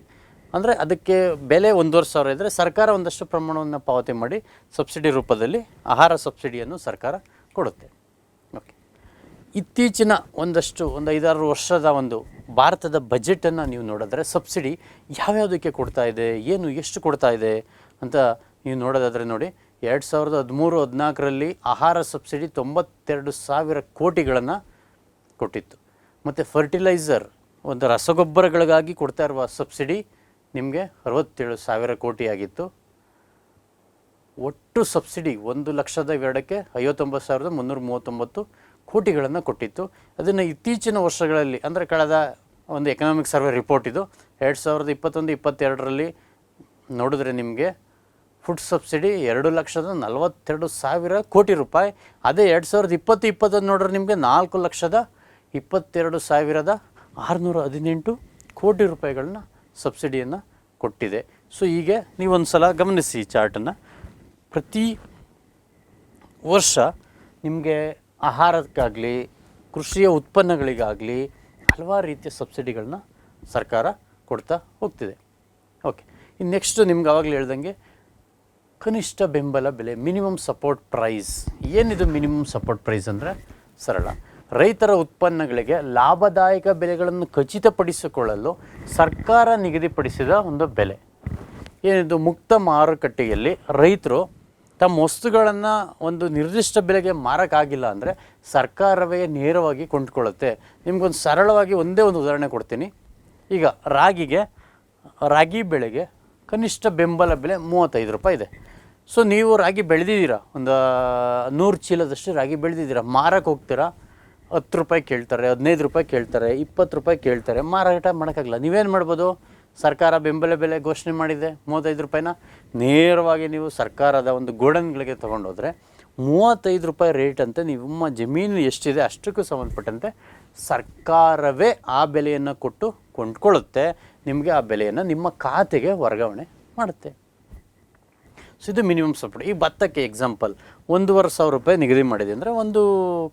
ಅಂದರೆ ಅದಕ್ಕೆ ಬೆಲೆ 1,500 ಇದ್ದರೆ ಸರ್ಕಾರ ಒಂದಷ್ಟು ಪ್ರಮಾಣವನ್ನು ಪಾವತಿ ಮಾಡಿ ಸಬ್ಸಿಡಿ ರೂಪದಲ್ಲಿ ಆಹಾರ ಸಬ್ಸಿಡಿಯನ್ನು ಸರ್ಕಾರ ಕೊಡುತ್ತೆ. ಓಕೆ, ಇತ್ತೀಚಿನ ಒಂದು 5-6 ವರ್ಷದ ಒಂದು ಭಾರತದ ಬಜೆಟನ್ನು ನೀವು ನೋಡಿದ್ರೆ ಸಬ್ಸಿಡಿ ಯಾವ್ಯಾವುದಕ್ಕೆ ಕೊಡ್ತಾ ಇದೆ, ಎಷ್ಟು ಕೊಡ್ತಾ ಇದೆ ಅಂತ ನೀವು ನೋಡೋದಾದರೆ ನೋಡಿ, 2013-14ರಲ್ಲಿ ಆಹಾರ ಸಬ್ಸಿಡಿ 92,000 ಕೋಟಿಗಳನ್ನು ಕೊಟ್ಟಿತ್ತು. ಮತ್ತು ಫರ್ಟಿಲೈಸರ್, ಒಂದು ರಸಗೊಬ್ಬರಗಳಿಗಾಗಿ ಕೊಡ್ತಾ ಇರುವ ಸಬ್ಸಿಡಿ ನಿಮಗೆ 67,000 ಕೋಟಿ ಆಗಿತ್ತು. ಒಟ್ಟು ಸಬ್ಸಿಡಿ 1,02,ಕ್ಕೆ 59,339 ಕೋಟಿಗಳನ್ನು ಕೊಟ್ಟಿತ್ತು. ಅದನ್ನು ಇತ್ತೀಚಿನ ವರ್ಷಗಳಲ್ಲಿ, ಅಂದರೆ ಕಳೆದ ಒಂದು ಎಕನಾಮಿಕ್ ಸರ್ವೆ ರಿಪೋರ್ಟ್ ಇದು, 2021-22ರಲ್ಲಿ ನೋಡಿದ್ರೆ ನಿಮಗೆ ಫುಡ್ ಸಬ್ಸಿಡಿ 2,42,000 ಕೋಟಿ ರೂಪಾಯಿ. ಅದೇ 2020-21 ನೋಡ್ರೆ ನಿಮಗೆ 4,22,618 ಕೋಟಿ ರೂಪಾಯಿಗಳನ್ನ ಸಬ್ಸಿಡಿಯನ್ನು ಕೊಟ್ಟಿದೆ. ಸೊ ಹೀಗೆ ನೀವೊಂದು ಸಲ ಗಮನಿಸಿ ಈ ಚಾರ್ಟನ್ನು. ಪ್ರತಿ ವರ್ಷ ನಿಮಗೆ ಆಹಾರಕ್ಕಾಗಲಿ ಕೃಷಿಯ ಉತ್ಪನ್ನಗಳಿಗಾಗಲಿ ಹಲವಾರು ರೀತಿಯ ಸಬ್ಸಿಡಿಗಳನ್ನ ಸರ್ಕಾರ ಕೊಡ್ತಾ ಹೋಗ್ತಿದೆ. ಓಕೆ, ಇನ್ನು ನೆಕ್ಸ್ಟು ನಿಮ್ಗೆ ಆವಾಗಲೇ ಹೇಳ್ದಂಗೆ ಕನಿಷ್ಠ ಬೆಂಬಲ ಬೆಲೆ, ಮಿನಿಮಮ್ ಸಪೋರ್ಟ್ ಪ್ರೈಸ್. ಏನಿದು ಮಿನಿಮಮ್ ಸಪೋರ್ಟ್ ಪ್ರೈಸ್ ಅಂದರೆ ಸರಳ, ರೈತರ ಉತ್ಪನ್ನಗಳಿಗೆ ಲಾಭದಾಯಕ ಬೆಲೆಗಳನ್ನು ಖಚಿತಪಡಿಸಿಕೊಳ್ಳಲು ಸರ್ಕಾರ ನಿಗದಿಪಡಿಸಿದ ಒಂದು ಬೆಲೆ. ಏನಿದು, ಮುಕ್ತ ಮಾರುಕಟ್ಟೆಯಲ್ಲಿ ರೈತರು ತಮ್ಮ ವಸ್ತುಗಳನ್ನು ಒಂದು ನಿರ್ದಿಷ್ಟ ಬೆಲೆಗೆ ಮಾರೋಕ್ಕಾಗಿಲ್ಲ ಅಂದರೆ ಸರ್ಕಾರವೇ ನೇರವಾಗಿ ಕೊಂಡ್ಕೊಳ್ಳುತ್ತೆ. ನಿಮಗೊಂದು ಸರಳವಾಗಿ ಒಂದೇ ಒಂದು ಉದಾಹರಣೆ ಕೊಡ್ತೀನಿ. ಈಗ ರಾಗಿ ಬೆಳೆಗೆ ಕನಿಷ್ಠ ಬೆಂಬಲ ಬೆಲೆ 35 ರೂಪಾಯಿ ಇದೆ. ಸೊ ನೀವು ರಾಗಿ ಬೆಳೆದಿದ್ದೀರಾ, ಒಂದು 100 ಚೀಲದಷ್ಟು ರಾಗಿ ಬೆಳೆದಿದ್ದೀರಾ, ಮಾರಕ್ಕೆ ಹೋಗ್ತೀರಾ, 10 ರೂಪಾಯಿ ಕೇಳ್ತಾರೆ, 15 ರೂಪಾಯಿ ಕೇಳ್ತಾರೆ, 20 ರೂಪಾಯಿ ಕೇಳ್ತಾರೆ, ಮಾರಾಟ ಮಾಡೋಕ್ಕಾಗಲ್ಲ. ನೀವೇನು ಮಾಡ್ಬೋದು, ಸರ್ಕಾರ ಬೆಂಬಲ ಬೆಲೆ ಘೋಷಣೆ ಮಾಡಿದೆ 35 ರೂಪಾಯಿನ, ನೇರವಾಗಿ ನೀವು ಸರ್ಕಾರದ ಒಂದು ಗೋಡನ್ಗಳಿಗೆ ತೊಗೊಂಡೋದ್ರೆ 35 ರೂಪಾಯಿ ರೇಟ್ ಅಂತ ನಿಮ್ಮ ಜಮೀನು ಎಷ್ಟಿದೆ ಅಷ್ಟಕ್ಕೂ ಸಂಬಂಧಪಟ್ಟಂತೆ ಸರ್ಕಾರವೇ ಆ ಬೆಲೆಯನ್ನು ಕೊಟ್ಟು ಕೊಂಡ್ಕೊಳ್ಳುತ್ತೆ. ನಿಮಗೆ ಆ ಬೆಲೆಯನ್ನು ನಿಮ್ಮ ಖಾತೆಗೆ ವರ್ಗಾವಣೆ ಮಾಡುತ್ತೆ. ಸೊ ಇದು ಮಿನಿಮಮ್ ಸಪೋರ್ಟ್. ಈ ಭತ್ತಕ್ಕೆ ಎಕ್ಸಾಂಪಲ್ 1,500 ರೂಪಾಯಿ ನಿಗದಿ ಮಾಡಿದೆ ಅಂದರೆ ಒಂದು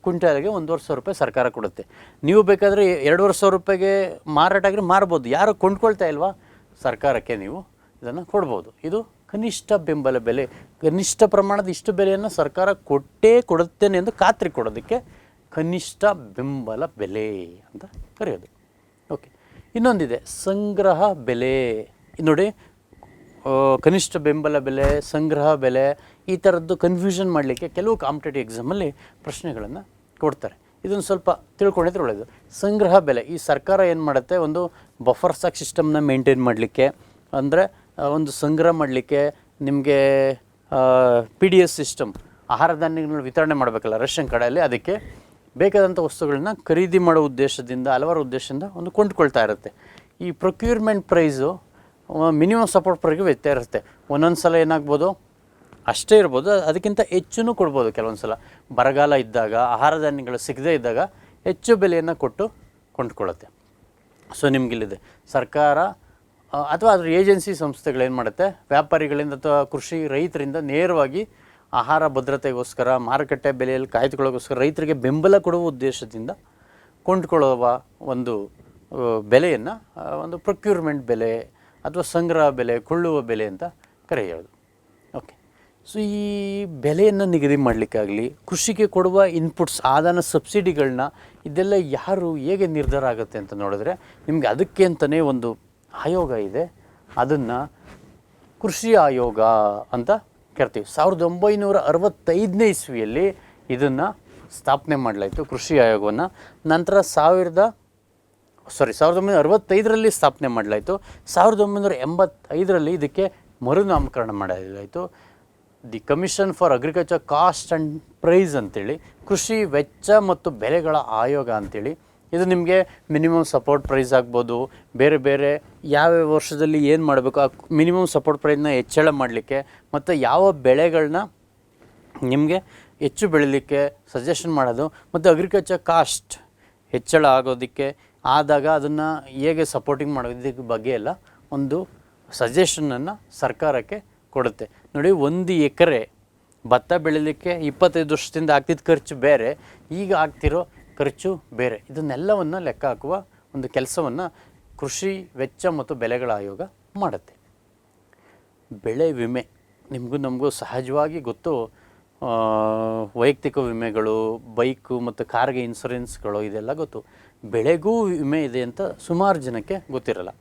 ಕ್ವಿಂಟಾಲಿಗೆ 1,500 ರೂಪಾಯಿ ಸರ್ಕಾರ ಕೊಡುತ್ತೆ. ನೀವು ಬೇಕಾದರೆ 2,500 ರೂಪಾಯಿಗೆ ಮಾರಾಟ ಆಗಿದ್ರೆ ಮಾರ್ಬೋದು. ಯಾರು ಕೊಂಡ್ಕೊಳ್ತಾ ಇಲ್ವಾ, ಸರ್ಕಾರಕ್ಕೆ ನೀವು ಇದನ್ನು ಕೊಡ್ಬೋದು. ಇದು ಕನಿಷ್ಠ ಬೆಂಬಲ ಬೆಲೆ. ಕನಿಷ್ಠ ಪ್ರಮಾಣದ ಇಷ್ಟು ಬೆಲೆಯನ್ನು ಸರ್ಕಾರ ಕೊಡುತ್ತೇನೆ ಎಂದು ಖಾತ್ರಿ ಕೊಡೋದಕ್ಕೆ ಕನಿಷ್ಠ ಬೆಂಬಲ ಬೆಲೆ ಅಂತ ಕರೆಯೋದು. ಓಕೆ, ಇನ್ನೊಂದಿದೆ ಸಂಗ್ರಹ ಬೆಲೆ. ನೋಡಿ, ಕನಿಷ್ಠ ಬೆಂಬಲ ಬೆಲೆ, ಸಂಗ್ರಹ ಬೆಲೆ, ಈ ಥರದ್ದು ಕನ್ಫ್ಯೂಷನ್ ಮಾಡಲಿಕ್ಕೆ ಕೆಲವು ಕಾಂಪಿಟೇಟಿವ್ ಎಕ್ಸಾಮಲ್ಲಿ ಪ್ರಶ್ನೆಗಳನ್ನು ಕೊಡ್ತಾರೆ. ಇದನ್ನು ಸ್ವಲ್ಪ ತಿಳ್ಕೊಂಡಿದ್ರೆ ಒಳ್ಳೆಯದು. ಸಂಗ್ರಹ ಬೆಲೆ, ಈ ಸರ್ಕಾರ ಏನು ಮಾಡುತ್ತೆ, ಒಂದು ಬಫರ್ ಸ್ಟಾಕ್ ಸಿಸ್ಟಮ್ನ ಮೇಂಟೈನ್ ಮಾಡಲಿಕ್ಕೆ, ಅಂದರೆ ಒಂದು ಸಂಗ್ರಹ ಮಾಡಲಿಕ್ಕೆ ನಿಮಗೆ PDS ಸಿಸ್ಟಮ್ ಆಹಾರ ಧಾನ್ಯಗಳನ್ನ ವಿತರಣೆ ಮಾಡಬೇಕಲ್ಲ ರೇಷನ್ ಕಡೆಯಲ್ಲಿ, ಅದಕ್ಕೆ ಬೇಕಾದಂಥ ವಸ್ತುಗಳನ್ನ ಖರೀದಿ ಮಾಡೋ ಉದ್ದೇಶದಿಂದ ಹಲವಾರು ಉದ್ದೇಶದಿಂದ ಒಂದು ಕೊಂಡ್ಕೊಳ್ತಾ ಇರುತ್ತೆ. ಈ ಪ್ರೊಕ್ಯೂರ್ಮೆಂಟ್ ಪ್ರೈಸು ಮಿನಿಮಮ್ ಸಪೋರ್ಟ್ ಪ್ರೈಸ್ಗೆ ವ್ಯತ್ಯಾಸ ಇರುತ್ತೆ. ಒಂದೊಂದು ಸಲ ಏನಾಗ್ಬೋದು ಅಷ್ಟೇ ಇರ್ಬೋದು, ಅದಕ್ಕಿಂತ ಹೆಚ್ಚೂ ಕೊಡ್ಬೋದು. ಕೆಲವೊಂದು ಸಲ ಬರಗಾಲ ಇದ್ದಾಗ ಆಹಾರ ಧಾನ್ಯಗಳು ಸಿಗದೇ ಇದ್ದಾಗ ಹೆಚ್ಚು ಬೆಲೆಯನ್ನು ಕೊಟ್ಟು ಕೊಂಡ್ಕೊಳ್ಳುತ್ತೆ. ಸೊ ನಿಮಗಿಲ್ಲಿದೆ ಸರ್ಕಾರ ಅಥವಾ ಅದ್ರ ಏಜೆನ್ಸಿ ಸಂಸ್ಥೆಗಳೇನು ಮಾಡುತ್ತೆ, ವ್ಯಾಪಾರಿಗಳಿಂದ ಅಥವಾ ಕೃಷಿ ರೈತರಿಂದ ನೇರವಾಗಿ ಆಹಾರ ಭದ್ರತೆಗೋಸ್ಕರ ಮಾರುಕಟ್ಟೆ ಬೆಲೆಯಲ್ಲಿ ಕಾಯ್ದುಕೊಳ್ಳೋಕ್ಕೋಸ್ಕರ ರೈತರಿಗೆ ಬೆಂಬಲ ಕೊಡುವ ಉದ್ದೇಶದಿಂದ ಕೊಂಡ್ಕೊಳ್ಳುವ ಒಂದು ಬೆಲೆಯನ್ನು ಒಂದು ಪ್ರೊಕ್ಯೂರ್ಮೆಂಟ್ ಬೆಲೆ ಅಥವಾ ಸಂಗ್ರಹ ಬೆಲೆ, ಕೊಳ್ಳುವ ಬೆಲೆ ಅಂತ ಕರೆಯೋದು. ಓಕೆ, ಸೊ ಈ ಬೆಲೆಯನ್ನು ನಿಗದಿ ಮಾಡಲಿಕ್ಕಾಗಲಿ, ಕೃಷಿಗೆ ಕೊಡುವ ಇನ್ಪುಟ್ಸ್ ಆದಾನ ಸಬ್ಸಿಡಿಗಳನ್ನ ಇದೆಲ್ಲ ಯಾರು ಹೇಗೆ ನಿರ್ಧಾರ ಆಗುತ್ತೆ ಅಂತ ನೋಡಿದ್ರೆ, ನಿಮಗೆ ಅದಕ್ಕೆ ಅಂತಲೇ ಒಂದು ಆಯೋಗ ಇದೆ. ಅದನ್ನು ಕೃಷಿ ಆಯೋಗ ಅಂತ ಕರಿತೀವಿ. 1965ನೇ ಇಸ್ವಿಯಲ್ಲಿ ಇದನ್ನು ಸ್ಥಾಪನೆ ಮಾಡಲಾಯಿತು, ಕೃಷಿ ಆಯೋಗವನ್ನು. ನಂತರ 1965ರಲ್ಲಿ ಸ್ಥಾಪನೆ ಮಾಡಲಾಯಿತು. 1985ರಲ್ಲಿ ಇದಕ್ಕೆ ಮರುನಾಮಕರಣ ಮಾಡಲಾಯಿತು. The commission for agriculture cost and price ಅಂತೇಳಿ, ಕೃಷಿ ವೆಚ್ಚ ಮತ್ತು ಬೆಲೆಗಳ ಆಯೋಗ ಅಂತೇಳಿ. ಇದು ನಿಮಗೆ ಮಿನಿಮಮ್ ಸಪೋರ್ಟ್ ಪ್ರೈಸ್ ಆಗ್ಬೋದು, ಬೇರೆ ಬೇರೆ ಯಾವ್ಯಾವ ವರ್ಷದಲ್ಲಿ ಏನು ಮಾಡಬೇಕು, ಆ ಮಿನಿಮಮ್ ಸಪೋರ್ಟ್ ಪ್ರೈಸ್ನ ಹೆಚ್ಚಳ ಮಾಡಲಿಕ್ಕೆ ಮತ್ತು ಯಾವ ಬೆಳೆಗಳನ್ನ ನಿಮಗೆ ಹೆಚ್ಚು ಬೆಳೀಲಿಕ್ಕೆ ಸಜೆಷನ್ ಮಾಡೋದು, ಮತ್ತು ಅಗ್ರಿಕಲ್ಚರ್ ಕಾಸ್ಟ್ ಹೆಚ್ಚಳ ಆಗೋದಕ್ಕೆ ಆದಾಗ ಅದನ್ನು ಹೇಗೆ ಸಪೋರ್ಟಿಂಗ್ ಮಾಡೋದಕ್ಕೆ ಬಗ್ಗೆ ಎಲ್ಲ ಒಂದು ಸಜೆಷನನ್ನು ಸರ್ಕಾರಕ್ಕೆ ಕೊಡುತ್ತೆ. ನೋಡಿ, 1 ಎಕರೆ ಭತ್ತ ಬೆಳೀಲಿಕ್ಕೆ 25 ವರ್ಷದಿಂದ ಆಗ್ತಿದ್ದ ಖರ್ಚು ಬೇರೆ, ಈಗ ಆಗ್ತಿರೋ ಖರ್ಚು ಬೇರೆ. ಇದನ್ನೆಲ್ಲವನ್ನು ಲೆಕ್ಕ ಹಾಕುವ ಒಂದು ಕೆಲಸವನ್ನು ಕೃಷಿ ವೆಚ್ಚ ಮತ್ತು ಬೆಲೆಗಳ ಆಯೋಗ ಮಾಡುತ್ತೆ. ಬೆಳೆ ವಿಮೆ ನಮಗೂ ಸಹಜವಾಗಿ ಗೊತ್ತು. ವೈಯಕ್ತಿಕ ವಿಮೆಗಳು, ಬೈಕು ಮತ್ತು ಕಾರ್ಗೆ ಇನ್ಶೂರೆನ್ಸ್ಗಳು ಇದೆಲ್ಲ ಗೊತ್ತು. ಬೆಳೆಗೂ ವಿಮೆ ಇದೆ ಅಂತ ಸುಮಾರು ಜನಕ್ಕೆ ಗೊತ್ತಿರಲ್ಲ.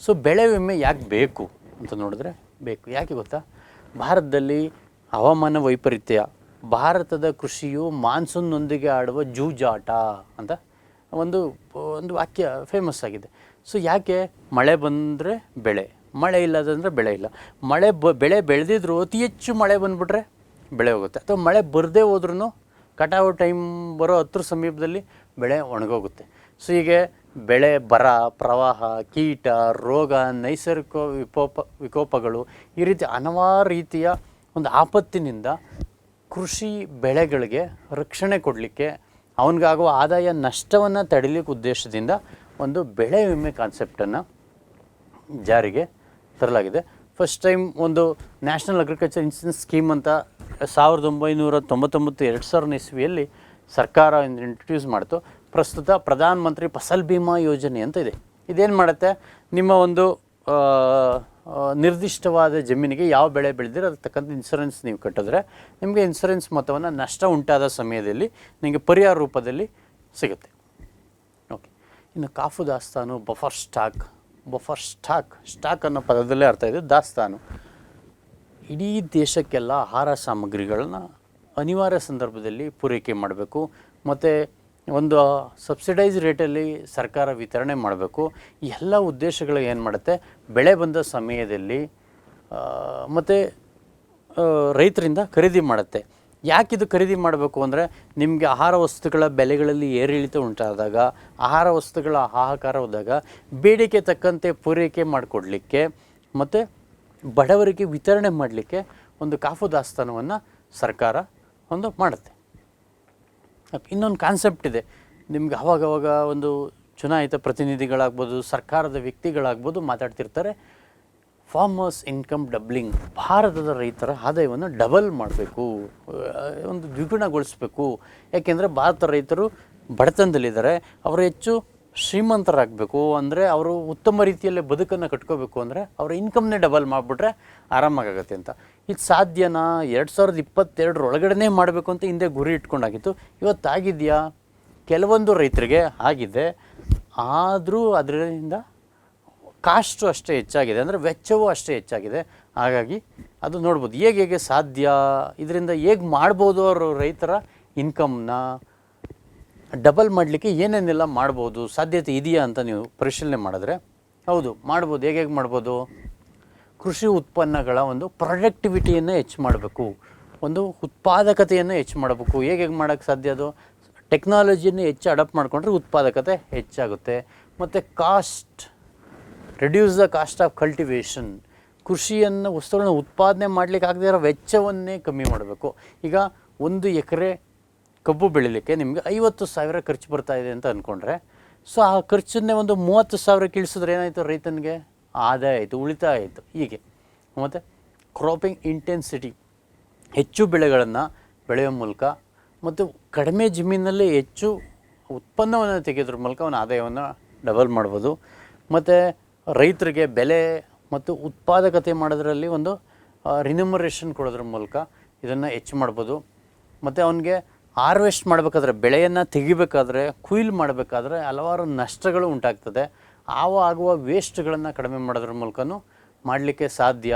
ಸೊ ಬೆಳೆ ವಿಮೆ ಯಾಕೆ ಬೇಕು ಅಂತ ನೋಡಿದ್ರೆ ಬೇಕು. ಯಾಕೆ ಗೊತ್ತಾ? ಭಾರತದಲ್ಲಿ ಹವಾಮಾನ ವೈಪರೀತ್ಯ, ಭಾರತದ ಕೃಷಿಯು ಮಾನ್ಸೂನ್ನೊಂದಿಗೆ ಆಡುವ ಜೂಜಾಟ ಅಂತ ಒಂದು ವಾಕ್ಯ ಫೇಮಸ್ ಆಗಿದೆ. ಸೊ ಯಾಕೆ? ಮಳೆ ಬಂದರೆ ಬೆಳೆ, ಮಳೆ ಇಲ್ಲದಂದರೆ ಬೆಳೆ ಇಲ್ಲ. ಬೆಳೆ ಬೆಳೆದಿದ್ರು ಅತಿ ಹೆಚ್ಚು ಮಳೆ ಬಂದುಬಿಟ್ರೆ ಬೆಳೆ ಹೋಗುತ್ತೆ, ಅಥವಾ ಮಳೆ ಬರದೇ ಹೋದ್ರೂ ಕಟಾವು ಟೈಮ್ ಬರೋ ಹತ್ರ ಸಮೀಪದಲ್ಲಿ ಬೆಳೆ ಒಣಗೋಗುತ್ತೆ. ಸೊ ಹೀಗೆ ಬೆಳೆ ಬರ, ಪ್ರವಾಹ, ಕೀಟ, ರೋಗ, ನೈಸರ್ಗಿಕ ವಿಕೋಪಗಳು, ಈ ರೀತಿ ಹಲವಾರು ರೀತಿಯ ಒಂದು ಆಪತ್ತಿನಿಂದ ಕೃಷಿ ಬೆಳೆಗಳಿಗೆ ರಕ್ಷಣೆ ಕೊಡಲಿಕ್ಕೆ, ಅವನಿಗಾಗುವ ಆದಾಯ ನಷ್ಟವನ್ನು ತಡಿಲಿಕ್ಕೆ ಉದ್ದೇಶದಿಂದ ಒಂದು ಬೆಳೆ ವಿಮೆ ಕಾನ್ಸೆಪ್ಟನ್ನು ಜಾರಿಗೆ ತರಲಾಗಿದೆ. ಫಸ್ಟ್ ಟೈಮ್ ಒಂದು ನ್ಯಾಷನಲ್ ಅಗ್ರಿಕಲ್ಚರ್ ಇನ್ಶೂರೆನ್ಸ್ ಸ್ಕೀಮ್ ಅಂತ 1999 2000 ಇಸ್ವಿಯಲ್ಲಿ ಸರ್ಕಾರ ಇಂಟ್ರೊಡ್ಯೂಸ್ ಮಾಡ್ತು. ಪ್ರಸ್ತುತ ಪ್ರಧಾನ ಮಂತ್ರಿ ಫಸಲ್ ಬಿಮಾ ಯೋಜನೆ ಅಂತ ಇದೆ. ಇದೇನು ಮಾಡುತ್ತೆ? ನಿಮ್ಮ ಒಂದು ನಿರ್ದಿಷ್ಟವಾದ ಜಮೀನಿಗೆ ಯಾವ ಬೆಳೆ ಬೆಳೆದಿರೋ ಅದಕ್ಕೆ ತಕ್ಕಂಥ ಇನ್ಶೂರೆನ್ಸ್ ನೀವು ಕಟ್ಟಿದ್ರೆ ನಿಮಗೆ ಇನ್ಶೂರೆನ್ಸ್ ಮೊತ್ತವನ್ನು ನಷ್ಟ ಉಂಟಾದ ಸಮಯದಲ್ಲಿ ನಿಮಗೆ ಪರಿಹಾರ ರೂಪದಲ್ಲಿ ಸಿಗುತ್ತೆ. ಓಕೆ, ಇನ್ನು ಕಾಫು ದಾಸ್ತಾನು, ಬಫರ್ ಸ್ಟಾಕ್ ಅನ್ನೋ ಪದದಲ್ಲೇ ಅರ್ಥ ಇದೆ. ದಾಸ್ತಾನು ಇಡೀ ದೇಶಕ್ಕೆಲ್ಲ ಆಹಾರ ಸಾಮಗ್ರಿಗಳನ್ನ ಅನಿವಾರ್ಯ ಸಂದರ್ಭದಲ್ಲಿ ಪೂರೈಕೆ ಮಾಡಬೇಕು, ಮತ್ತು ಒಂದು ಸಬ್ಸಿಡೈಸ್ ರೇಟಲ್ಲಿ ಸರ್ಕಾರ ವಿತರಣೆ ಮಾಡಬೇಕು. ಎಲ್ಲ ಉದ್ದೇಶಗಳು ಏನು ಮಾಡುತ್ತೆ? ಬೆಳೆ ಬಂದ ಸಮಯದಲ್ಲಿ ಮತ್ತು ರೈತರಿಂದ ಖರೀದಿ ಮಾಡುತ್ತೆ. ಯಾಕಿದು ಖರೀದಿ ಮಾಡಬೇಕು ಅಂದರೆ, ನಿಮಗೆ ಆಹಾರ ವಸ್ತುಗಳ ಬೆಲೆಗಳಲ್ಲಿ ಏರಿಳಿತ ಉಂಟಾದಾಗ, ಆಹಾರ ವಸ್ತುಗಳ ಹಾಹಾಕಾರ ಹೋದಾಗ ಬೇಡಿಕೆ ತಕ್ಕಂತೆ ಪೂರೈಕೆ ಮಾಡಿಕೊಡ್ಲಿಕ್ಕೆ ಮತ್ತು ಬಡವರಿಗೆ ವಿತರಣೆ ಮಾಡಲಿಕ್ಕೆ ಒಂದು ಕಾಫು ದಾಸ್ತಾನವನ್ನು ಸರ್ಕಾರ ಒಂದು ಮಾಡುತ್ತೆ. ಇನ್ನೊಂದು ಕಾನ್ಸೆಪ್ಟ್ ಇದೆ. ನಿಮ್ಗೆ ಅವಾಗವಾಗ ಒಂದು ಚುನಾಯಿತ ಪ್ರತಿನಿಧಿಗಳಾಗ್ಬೋದು, ಸರ್ಕಾರದ ವ್ಯಕ್ತಿಗಳಾಗ್ಬೋದು ಮಾತಾಡ್ತಿರ್ತಾರೆ, ಫಾರ್ಮರ್ಸ್ ಇನ್ಕಮ್ ಡಬ್ಲಿಂಗ್, ಭಾರತದ ರೈತರ ಆದಾಯವನ್ನು ಡಬಲ್ ಮಾಡಬೇಕು, ಒಂದು ದ್ವಿಗುಣಗೊಳಿಸಬೇಕು. ಯಾಕೆಂದರೆ ಭಾರತ ರೈತರು ಬಡತನದಲ್ಲಿದ್ದಾರೆ, ಅವರು ಹೆಚ್ಚು ಶ್ರೀಮಂತರಾಗಬೇಕು ಅಂದರೆ, ಅವರು ಉತ್ತಮ ರೀತಿಯಲ್ಲೇ ಬದುಕನ್ನು ಕಟ್ಕೋಬೇಕು ಅಂದರೆ ಅವರ ಇನ್ಕಮ್ನೇ ಡಬಲ್ ಮಾಡಿಬಿಟ್ರೆ ಆರಾಮಾಗತ್ತೆ ಅಂತ. ಇದು ಸಾಧ್ಯನಾ? 2022 ಒಳಗಡೆ ಮಾಡಬೇಕು ಅಂತ ಹಿಂದೆ ಗುರಿ ಇಟ್ಕೊಂಡಾಗಿತ್ತು. ಇವತ್ತಾಗಿದೆಯಾ? ಕೆಲವೊಂದು ರೈತರಿಗೆ ಆಗಿದೆ, ಆದರೂ ಅದರಿಂದ ಕಾಸ್ಟು ಅಷ್ಟೇ ಹೆಚ್ಚಾಗಿದೆ, ಅಂದರೆ ವೆಚ್ಚವೂ ಅಷ್ಟೇ ಹೆಚ್ಚಾಗಿದೆ. ಹಾಗಾಗಿ ಅದು ನೋಡ್ಬೋದು ಹೇಗೆ ಸಾಧ್ಯ, ಇದರಿಂದ ಹೇಗೆ ಮಾಡ್ಬೋದು, ಅವರು ರೈತರ ಇನ್ಕಮ್ನ ಡಬಲ್ ಮಾಡಲಿಕ್ಕೆ ಏನೇನೆಲ್ಲ ಮಾಡ್ಬೋದು, ಸಾಧ್ಯತೆ ಇದೆಯಾ ಅಂತ ನೀವು ಪರಿಶೀಲನೆ ಮಾಡಿದ್ರೆ ಹೌದು ಮಾಡ್ಬೋದು. ಹೇಗೆ ಮಾಡ್ಬೋದು? ಕೃಷಿ ಉತ್ಪನ್ನಗಳ ಒಂದು ಪ್ರೊಡಕ್ಟಿವಿಟಿಯನ್ನು ಹೆಚ್ಚು ಮಾಡಬೇಕು, ಒಂದು ಉತ್ಪಾದಕತೆಯನ್ನು ಹೆಚ್ಚು ಮಾಡಬೇಕು. ಹೇಗೆ ಮಾಡೋಕ್ಕೆ ಸಾಧ್ಯ? ಅದು ಟೆಕ್ನಾಲಜಿಯನ್ನು ಹೆಚ್ಚು ಅಡಾಪ್ಟ್ ಮಾಡಿಕೊಂಡ್ರೆ ಉತ್ಪಾದಕತೆ ಹೆಚ್ಚಾಗುತ್ತೆ. ಮತ್ತು reduce the cost of cultivation, ಕೃಷಿಯನ್ನು ವಸ್ತುಗಳನ್ನ ಉತ್ಪಾದನೆ ಮಾಡಲಿಕ್ಕೆ ಆಗದೇ ಇರೋ ವೆಚ್ಚವನ್ನೇ ಕಮ್ಮಿ ಮಾಡಬೇಕು. ಈಗ 1 ಎಕರೆ ಕಬ್ಬು ಬೆಳಿಲಿಕ್ಕೆ ನಿಮಗೆ 50,000 ಖರ್ಚು ಬರ್ತಾಯಿದೆ ಅಂತ ಅಂದ್ಕೊಂಡ್ರೆ, ಸೊ ಆ ಖರ್ಚನ್ನೇ ಒಂದು 30,000 ಇಳಿಸಿದ್ರೆ ಏನಾಯಿತು? ರೈತನಿಗೆ ಆದಾಯ ಆಯಿತು, ಉಳಿತಾಯ ಆಯಿತು. ಹೀಗೆ ಮತ್ತು ಕ್ರಾಪಿಂಗ್ ಇಂಟೆನ್ಸಿಟಿ, ಹೆಚ್ಚು ಬೆಳೆಗಳನ್ನು ಬೆಳೆಯೋ ಮೂಲಕ ಮತ್ತು ಕಡಿಮೆ ಜಮೀನಲ್ಲಿ ಹೆಚ್ಚು ಉತ್ಪನ್ನವನ್ನು ತೆಗೆಯೋದ್ರ ಮೂಲಕ ಅವನ ಆದಾಯವನ್ನು ಡಬಲ್ ಮಾಡ್ಬೋದು. ಮತ್ತು ರೈತರಿಗೆ ಬೆಲೆ ಮತ್ತು ಉತ್ಪಾದಕತೆ ಮಾಡೋದ್ರಲ್ಲಿ ಒಂದು ರಿನ್ಯೂಮರೇಷನ್ ಕೊಡೋದ್ರ ಮೂಲಕ ಇದನ್ನು ಹೆಚ್ಚು ಮಾಡ್ಬೋದು. ಮತ್ತು ಅವನಿಗೆ ಹಾರ್ವೆಸ್ಟ್ ಮಾಡಬೇಕಾದ್ರೆ, ಬೆಳೆಯನ್ನು ತೆಗಿಬೇಕಾದ್ರೆ, ಕುಯ್ಲು ಮಾಡಬೇಕಾದ್ರೆ ಹಲವಾರು ನಷ್ಟಗಳು ಉಂಟಾಗ್ತದೆ. ಆಗುವ ವೇಸ್ಟ್ಗಳನ್ನು ಕಡಿಮೆ ಮಾಡೋದ್ರ ಮೂಲಕನೂ ಮಾಡಲಿಕ್ಕೆ ಸಾಧ್ಯ.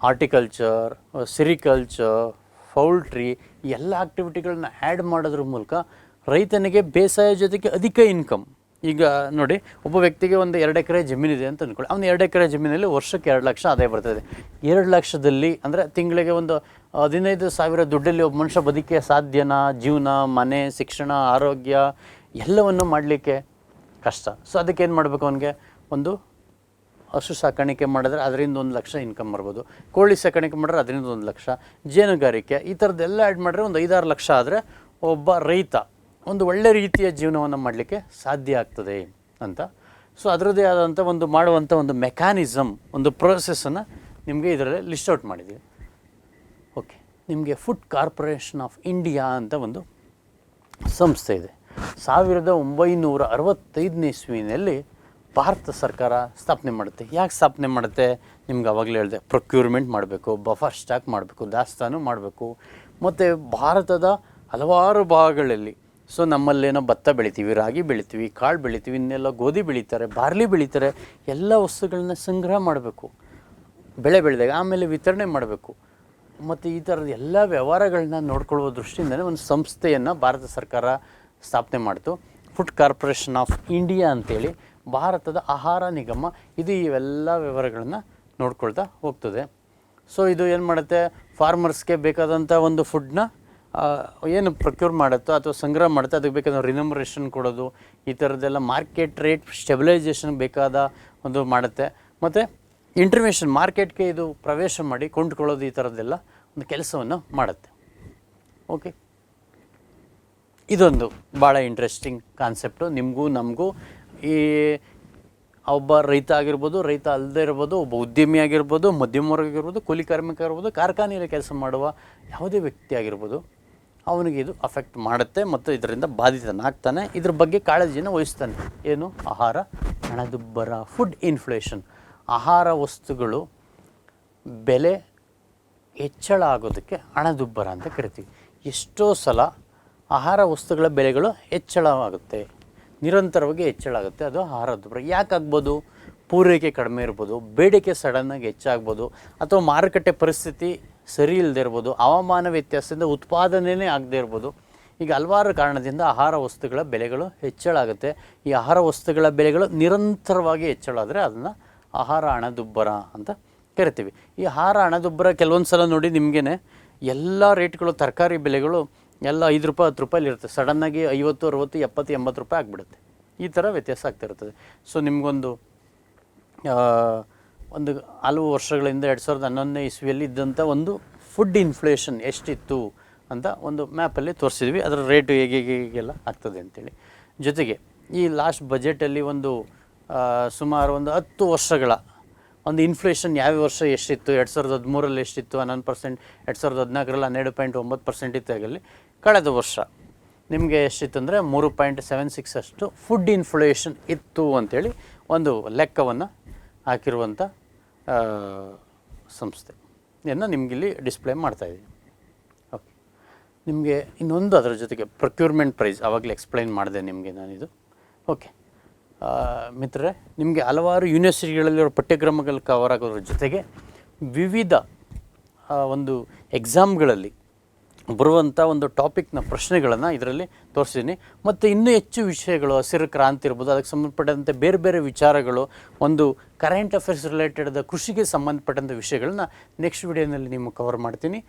ಹಾರ್ಟಿಕಲ್ಚರ್, ಸಿರಿಕಲ್ಚರ್, ಪೌಲ್ಟ್ರಿ ಎಲ್ಲ ಆಕ್ಟಿವಿಟಿಗಳನ್ನ ಆ್ಯಡ್ ಮಾಡೋದ್ರ ಮೂಲಕ ರೈತನಿಗೆ ಬೇಸಾಯ ಜೊತೆಗೆ ಅಧಿಕ ಇನ್ಕಮ್. ಈಗ ನೋಡಿ, ಒಬ್ಬ ವ್ಯಕ್ತಿಗೆ ಒಂದು 2 ಎಕರೆ ಜಮೀನಿದೆ ಅಂತ ಅಂದ್ಕೊಳ್ಳಿ. ಅವನು 2 ಎಕರೆ ಜಮೀನಲ್ಲಿ ವರ್ಷಕ್ಕೆ 2 ಲಕ್ಷ ಆದಾಯ ಬರ್ತದೆ. 2 ಲಕ್ಷದಲ್ಲಿ ಅಂದರೆ ತಿಂಗಳಿಗೆ ಒಂದು 15,000 ದುಡ್ಡಲ್ಲಿ ಒಬ್ಬ ಮನುಷ್ಯ ಬದುಕಿಗೆ ಸಾಧ್ಯನಾ? ಜೀವನ, ಮನೆ, ಶಿಕ್ಷಣ, ಆರೋಗ್ಯ ಎಲ್ಲವನ್ನು ಮಾಡಲಿಕ್ಕೆ ಕಷ್ಟ. ಸೊ ಅದಕ್ಕೇನು ಮಾಡಬೇಕು? ಅವನಿಗೆ ಒಂದು ಹಸು ಸಾಕಾಣಿಕೆ ಮಾಡಿದ್ರೆ ಅದರಿಂದ 1 ಲಕ್ಷ ಇನ್ಕಮ್ ಬರ್ಬೋದು. ಕೋಳಿ ಸಾಕಾಣಿಕೆ ಮಾಡಿದ್ರೆ ಅದರಿಂದ 1 ಲಕ್ಷ. ಜೇನುಗಾರಿಕೆ ಈ ಥರದ್ದೆಲ್ಲ ಆ್ಯಡ್ ಮಾಡಿದ್ರೆ ಒಂದು 5-6 ಲಕ್ಷ ಆದರೆ ಒಬ್ಬ ರೈತ ಒಂದು ಒಳ್ಳೆ ರೀತಿಯ ಜೀವನವನ್ನು ಮಾಡಲಿಕ್ಕೆ ಸಾಧ್ಯ ಆಗ್ತದೆ ಅಂತ. ಸೊ ಅದರದ್ದೇ ಆದಂಥ ಒಂದು ಮಾಡುವಂಥ ಒಂದು ಮೆಕ್ಯಾನಿಸಮ್, ಒಂದು ಪ್ರೋಸೆಸ್ಸನ್ನು ನಿಮಗೆ ಇದರಲ್ಲಿ ಲಿಸ್ಟ್ ಔಟ್ ಮಾಡಿದ್ದೀವಿ. ಓಕೆ, ನಿಮಗೆ ಫುಡ್ ಕಾರ್ಪೊರೇಷನ್ ಆಫ್ ಇಂಡಿಯಾ ಅಂತ ಒಂದು ಸಂಸ್ಥೆ ಇದೆ. 1965ನೇ ಇಸ್ವಿನಲ್ಲಿ ಭಾರತ ಸರ್ಕಾರ ಸ್ಥಾಪನೆ ಮಾಡುತ್ತೆ. ಯಾಕೆ ಸ್ಥಾಪನೆ ಮಾಡುತ್ತೆ? ನಿಮ್ಗೆ ಆವಾಗಲೇ ಹೇಳಿದೆ, ಪ್ರೊಕ್ಯೂರ್ಮೆಂಟ್ ಮಾಡಬೇಕು, ಬಫರ್ ಸ್ಟಾಕ್ ಮಾಡಬೇಕು, ದಾಸ್ತಾನು ಮಾಡಬೇಕು. ಮತ್ತು ಭಾರತದ ಹಲವಾರು ಭಾಗಗಳಲ್ಲಿ, ಸೊ ನಮ್ಮಲ್ಲೇನೋ ಭತ್ತ ಬೆಳಿತೀವಿ, ರಾಗಿ ಬೆಳಿತೀವಿ, ಕಾಳು ಬೆಳಿತೀವಿ, ಇನ್ನೆಲ್ಲ ಗೋಧಿ ಬೆಳೀತಾರೆ, ಬಾರ್ಲಿ ಬೆಳೀತಾರೆ. ಎಲ್ಲ ವಸ್ತುಗಳನ್ನ ಸಂಗ್ರಹ ಮಾಡಬೇಕು, ಬೆಳೆ ಬೆಳೆದಾಗ ಆಮೇಲೆ ವಿತರಣೆ ಮಾಡಬೇಕು. ಮತ್ತು ಈ ಥರದ ಎಲ್ಲ ವ್ಯವಹಾರಗಳನ್ನ ನೋಡ್ಕೊಳ್ಳುವ ದೃಷ್ಟಿಯಿಂದಲೇ ಒಂದು ಸಂಸ್ಥೆಯನ್ನು ಭಾರತ ಸರ್ಕಾರ ಸ್ಥಾಪನೆ ಮಾಡ್ತು. ಫುಡ್ ಕಾರ್ಪೊರೇಷನ್ ಆಫ್ ಇಂಡಿಯಾ ಅಂತೇಳಿ ಭಾರತದ ಆಹಾರ ನಿಗಮ ಇದು ಇವೆಲ್ಲ ವ್ಯವಹಾರಗಳನ್ನು ನೋಡ್ಕೊಳ್ತಾ ಹೋಗ್ತದೆ. ಸೊ ಇದು ಏನು ಮಾಡುತ್ತೆ? ಫಾರ್ಮರ್ಸ್ಗೆ ಬೇಕಾದಂಥ ಒಂದು ಫುಡ್ನ ಏನು ಪ್ರೊಕ್ಯೂರ್ ಮಾಡುತ್ತೋ ಅಥವಾ ಸಂಗ್ರಹ ಮಾಡುತ್ತೋ ಅದಕ್ಕೆ ಬೇಕಾದ ರಿನ್ಯೂಮರೇಷನ್ ಕೊಡೋದು, ಈ ಥರದ್ದೆಲ್ಲ ಮಾರ್ಕೆಟ್ ರೇಟ್ ಸ್ಟೆಬಿಲೈಸೇಷನ್ ಬೇಕಾದ ಒಂದು ಮಾಡುತ್ತೆ. ಮತ್ತು ಇಂಟರ್ವೆನ್ಷನ್, ಮಾರ್ಕೆಟ್ಗೆ ಇದು ಪ್ರವೇಶ ಮಾಡಿ ಕೊಂಡ್ಕೊಳ್ಳೋದು, ಈ ಥರದ್ದೆಲ್ಲ ಒಂದು ಕೆಲಸವನ್ನು ಮಾಡುತ್ತೆ. ಓಕೆ, ಇದೊಂದು ಭಾಳ ಇಂಟ್ರೆಸ್ಟಿಂಗ್ ಕಾನ್ಸೆಪ್ಟು. ನಿಮಗೂ ನಮಗೂ ಈ ಒಬ್ಬ ರೈತ ಆಗಿರ್ಬೋದು, ರೈತ ಅಲ್ಲದೆ ಇರ್ಬೋದು, ಒಬ್ಬ ಉದ್ಯಮಿ ಆಗಿರ್ಬೋದು, ಮಧ್ಯಮ ವರ್ಗ ಆಗಿರ್ಬೋದು, ಕೂಲಿ ಕಾರ್ಮಿಕ ಆಗಿರ್ಬೋದು, ಕಾರ್ಖಾನೆಯಲ್ಲಿ ಕೆಲಸ ಮಾಡುವ ಯಾವುದೇ ವ್ಯಕ್ತಿ ಆಗಿರ್ಬೋದು, ಅವನಿಗೆ ಇದು ಅಫೆಕ್ಟ್ ಮಾಡುತ್ತೆ ಮತ್ತು ಇದರಿಂದ ಬಾಧಿತನಾಗ್ತಾನೆ. ಇದ್ರ ಬಗ್ಗೆ ಕಾಳಜಿನ ವಹಿಸ್ತಾನೆ. ಏನು? ಆಹಾರ ಹಣದುಬ್ಬರ, ಫುಡ್ ಇನ್ಫ್ಲೇಷನ್. ಆಹಾರ ವಸ್ತುಗಳು ಬೆಲೆ ಹೆಚ್ಚಳ ಆಗೋದಕ್ಕೆ ಹಣದುಬ್ಬರ ಅಂತ ಕರಿತೀವಿ. ಎಷ್ಟೋ ಸಲ ಆಹಾರ ವಸ್ತುಗಳ ಬೆಲೆಗಳು ಹೆಚ್ಚಳವಾಗುತ್ತೆ, ನಿರಂತರವಾಗಿ ಹೆಚ್ಚಳ ಆಗುತ್ತೆ. ಅದು ಆಹಾರದುಬ್ಬರ. ಯಾಕಾಗ್ಬೋದು? ಪೂರೈಕೆ ಕಡಿಮೆ ಇರ್ಬೋದು, ಬೇಡಿಕೆ ಸಡನ್ನಾಗಿ ಹೆಚ್ಚಾಗ್ಬೋದು, ಅಥವಾ ಮಾರುಕಟ್ಟೆ ಪರಿಸ್ಥಿತಿ ಸರಿ ಇಲ್ಲದೆ ಇರ್ಬೋದು, ಹವಾಮಾನ ವ್ಯತ್ಯಾಸದಿಂದ ಉತ್ಪಾದನೆಯೇ ಆಗದೆ ಇರ್ಬೋದು. ಈಗ ಹಲವಾರು ಕಾರಣದಿಂದ ಆಹಾರ ವಸ್ತುಗಳ ಬೆಲೆಗಳು ಹೆಚ್ಚಳ ಆಗುತ್ತೆ. ಈ ಆಹಾರ ವಸ್ತುಗಳ ಬೆಲೆಗಳು ನಿರಂತರವಾಗಿ ಹೆಚ್ಚಳ ಆದರೆ ಅದನ್ನು ಆಹಾರ ಹಣದುಬ್ಬರ ಅಂತ ಕರಿತೀವಿ. ಈ ಆಹಾರ ಹಣದುಬ್ಬರ ಕೆಲವೊಂದು ಸಲ ನೋಡಿ ನಿಮಗೇ ಎಲ್ಲ ರೇಟ್ಗಳು, ತರಕಾರಿ ಬೆಲೆಗಳು ಎಲ್ಲ 5 ರೂಪಾಯಿ 10 ರೂಪಾಯಲ್ಲಿ ಇರುತ್ತೆ. ಸಡನ್ನಾಗಿ 50, 60, 70, 80 ರೂಪಾಯಿ ಆಗಿಬಿಡುತ್ತೆ. ಈ ಥರ ವ್ಯತ್ಯಾಸ ಆಗ್ತಿರ್ತದೆ. ಸೊ ನಿಮಗೊಂದು ಹಲವು ವರ್ಷಗಳಿಂದ 2011ನೇ ಇಸ್ವಿಯಲ್ಲಿ ಇದ್ದಂಥ ಒಂದು ಫುಡ್ ಇನ್ಫ್ಲೇಷನ್ ಎಷ್ಟಿತ್ತು ಅಂತ ಒಂದು ಮ್ಯಾಪಲ್ಲಿ ತೋರಿಸಿದ್ವಿ. ಅದರ ರೇಟು ಹೇಗೆಲ್ಲ ಆಗ್ತದೆ ಅಂತೇಳಿ. ಜೊತೆಗೆ ಈ ಲಾಸ್ಟ್ ಬಜೆಟಲ್ಲಿ ಒಂದು ಸುಮಾರು ಒಂದು 10 ವರ್ಷಗಳ ಒಂದು ಇನ್ಫ್ಲೇಷನ್ ಯಾವ ವರ್ಷ ಎಷ್ಟಿತ್ತು, 2013ರಲ್ಲಿ ಎಷ್ಟಿತ್ತು 11%, 2014ರಲ್ಲಿ 12.9% ಇತ್ತು. ಆಗಲಿ ಕಳೆದ ವರ್ಷ ನಿಮಗೆ ಎಷ್ಟಿತ್ತು ಅಂದರೆ 3.76 ಅಷ್ಟು ಫುಡ್ ಇನ್ಫ್ಲೇಷನ್ ಇತ್ತು ಅಂಥೇಳಿ ಒಂದು ಲೆಕ್ಕವನ್ನು ಹಾಕಿರುವಂಥ ಸಂಸ್ಥೆಯನ್ನು ನಿಮಗಿಲ್ಲಿ ಡಿಸ್ಪ್ಲೇ ಮಾಡ್ತಾಯಿದ್ದೀನಿ. ಓಕೆ, ನಿಮಗೆ ಇನ್ನೊಂದು ಅದರ ಜೊತೆಗೆ ಪ್ರೊಕ್ಯೂರ್ಮೆಂಟ್ ಪ್ರೈಸ್ ಆವಾಗಲೇ ಎಕ್ಸ್ಪ್ಲೈನ್ ಮಾಡಿದೆ ನಿಮಗೆ ನಾನಿದು. ಓಕೆ ಮಿತ್ರರೇ, ನಿಮಗೆ ಹಲವಾರು ಯೂನಿವರ್ಸಿಟಿಗಳಲ್ಲಿರೋ ಪಠ್ಯಕ್ರಮಗಳು ಕವರ್ ಆಗೋದ್ರ ಜೊತೆಗೆ ವಿವಿಧ ಒಂದು ಎಕ್ಸಾಮ್ಗಳಲ್ಲಿ ಬರುವಂಥ ಒಂದು ಟಾಪಿಕ್ನ ಪ್ರಶ್ನೆಗಳನ್ನು ಇದರಲ್ಲಿ ತೋರಿಸಿದ್ದೀನಿ. ಮತ್ತು ಇನ್ನೂ ಹೆಚ್ಚು ವಿಷಯಗಳು, ಹಸಿರು ಕ್ರಾಂತಿ ಇರ್ಬೋದು, ಅದಕ್ಕೆ ಸಂಬಂಧಪಟ್ಟಂತೆ ಬೇರೆ ಬೇರೆ ವಿಚಾರಗಳು, ಒಂದು ಕರೆಂಟ್ ಅಫೇರ್ಸ್ ರಿಲೇಟೆಡ್ ಕೃಷಿಗೆ ಸಂಬಂಧಪಟ್ಟಂಥ ವಿಷಯಗಳನ್ನ ನೆಕ್ಸ್ಟ್ ವಿಡಿಯೋನಲ್ಲಿ ನಿಮಗೆ ಕವರ್ ಮಾಡ್ತೀನಿ.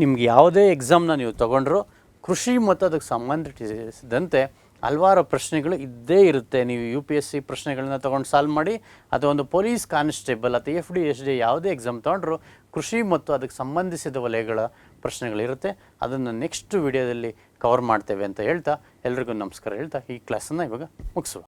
ನಿಮ್ಗೆ ಯಾವುದೇ ಎಕ್ಸಾಮ್ನ ನೀವು ತೊಗೊಂಡ್ರು ಕೃಷಿ ಮತ್ತು ಅದಕ್ಕೆ ಸಂಬಂಧಿಸಿದಂತೆ ಹಲವಾರು ಪ್ರಶ್ನೆಗಳು ಇದ್ದೇ ಇರುತ್ತೆ. ನೀವು UPSC ಪ್ರಶ್ನೆಗಳನ್ನ ತೊಗೊಂಡು ಸಾಲ್ವ್ ಮಾಡಿ, ಅಥವಾ ಒಂದು ಪೊಲೀಸ್ ಕಾನ್ಸ್ಟೇಬಲ್ ಅಥವಾ FD SD ಯಾವುದೇ ಎಕ್ಸಾಮ್ ತೊಗೊಂಡ್ರು ಕೃಷಿ ಮತ್ತು ಅದಕ್ಕೆ ಸಂಬಂಧಿಸಿದ ವಲಯಗಳ ಪ್ರಶ್ನೆಗಳಿರುತ್ತೆ. ಅದನ್ನು ನೆಕ್ಸ್ಟ್ ವಿಡಿಯೋದಲ್ಲಿ ಕವರ್ ಮಾಡ್ತೇವೆ ಅಂತ ಹೇಳ್ತಾ ಎಲ್ರಿಗೂ ನಮಸ್ಕಾರ ಹೇಳ್ತಾ ಈ ಕ್ಲಾಸನ್ನು ಇವಾಗ ಮುಗಿಸುವ.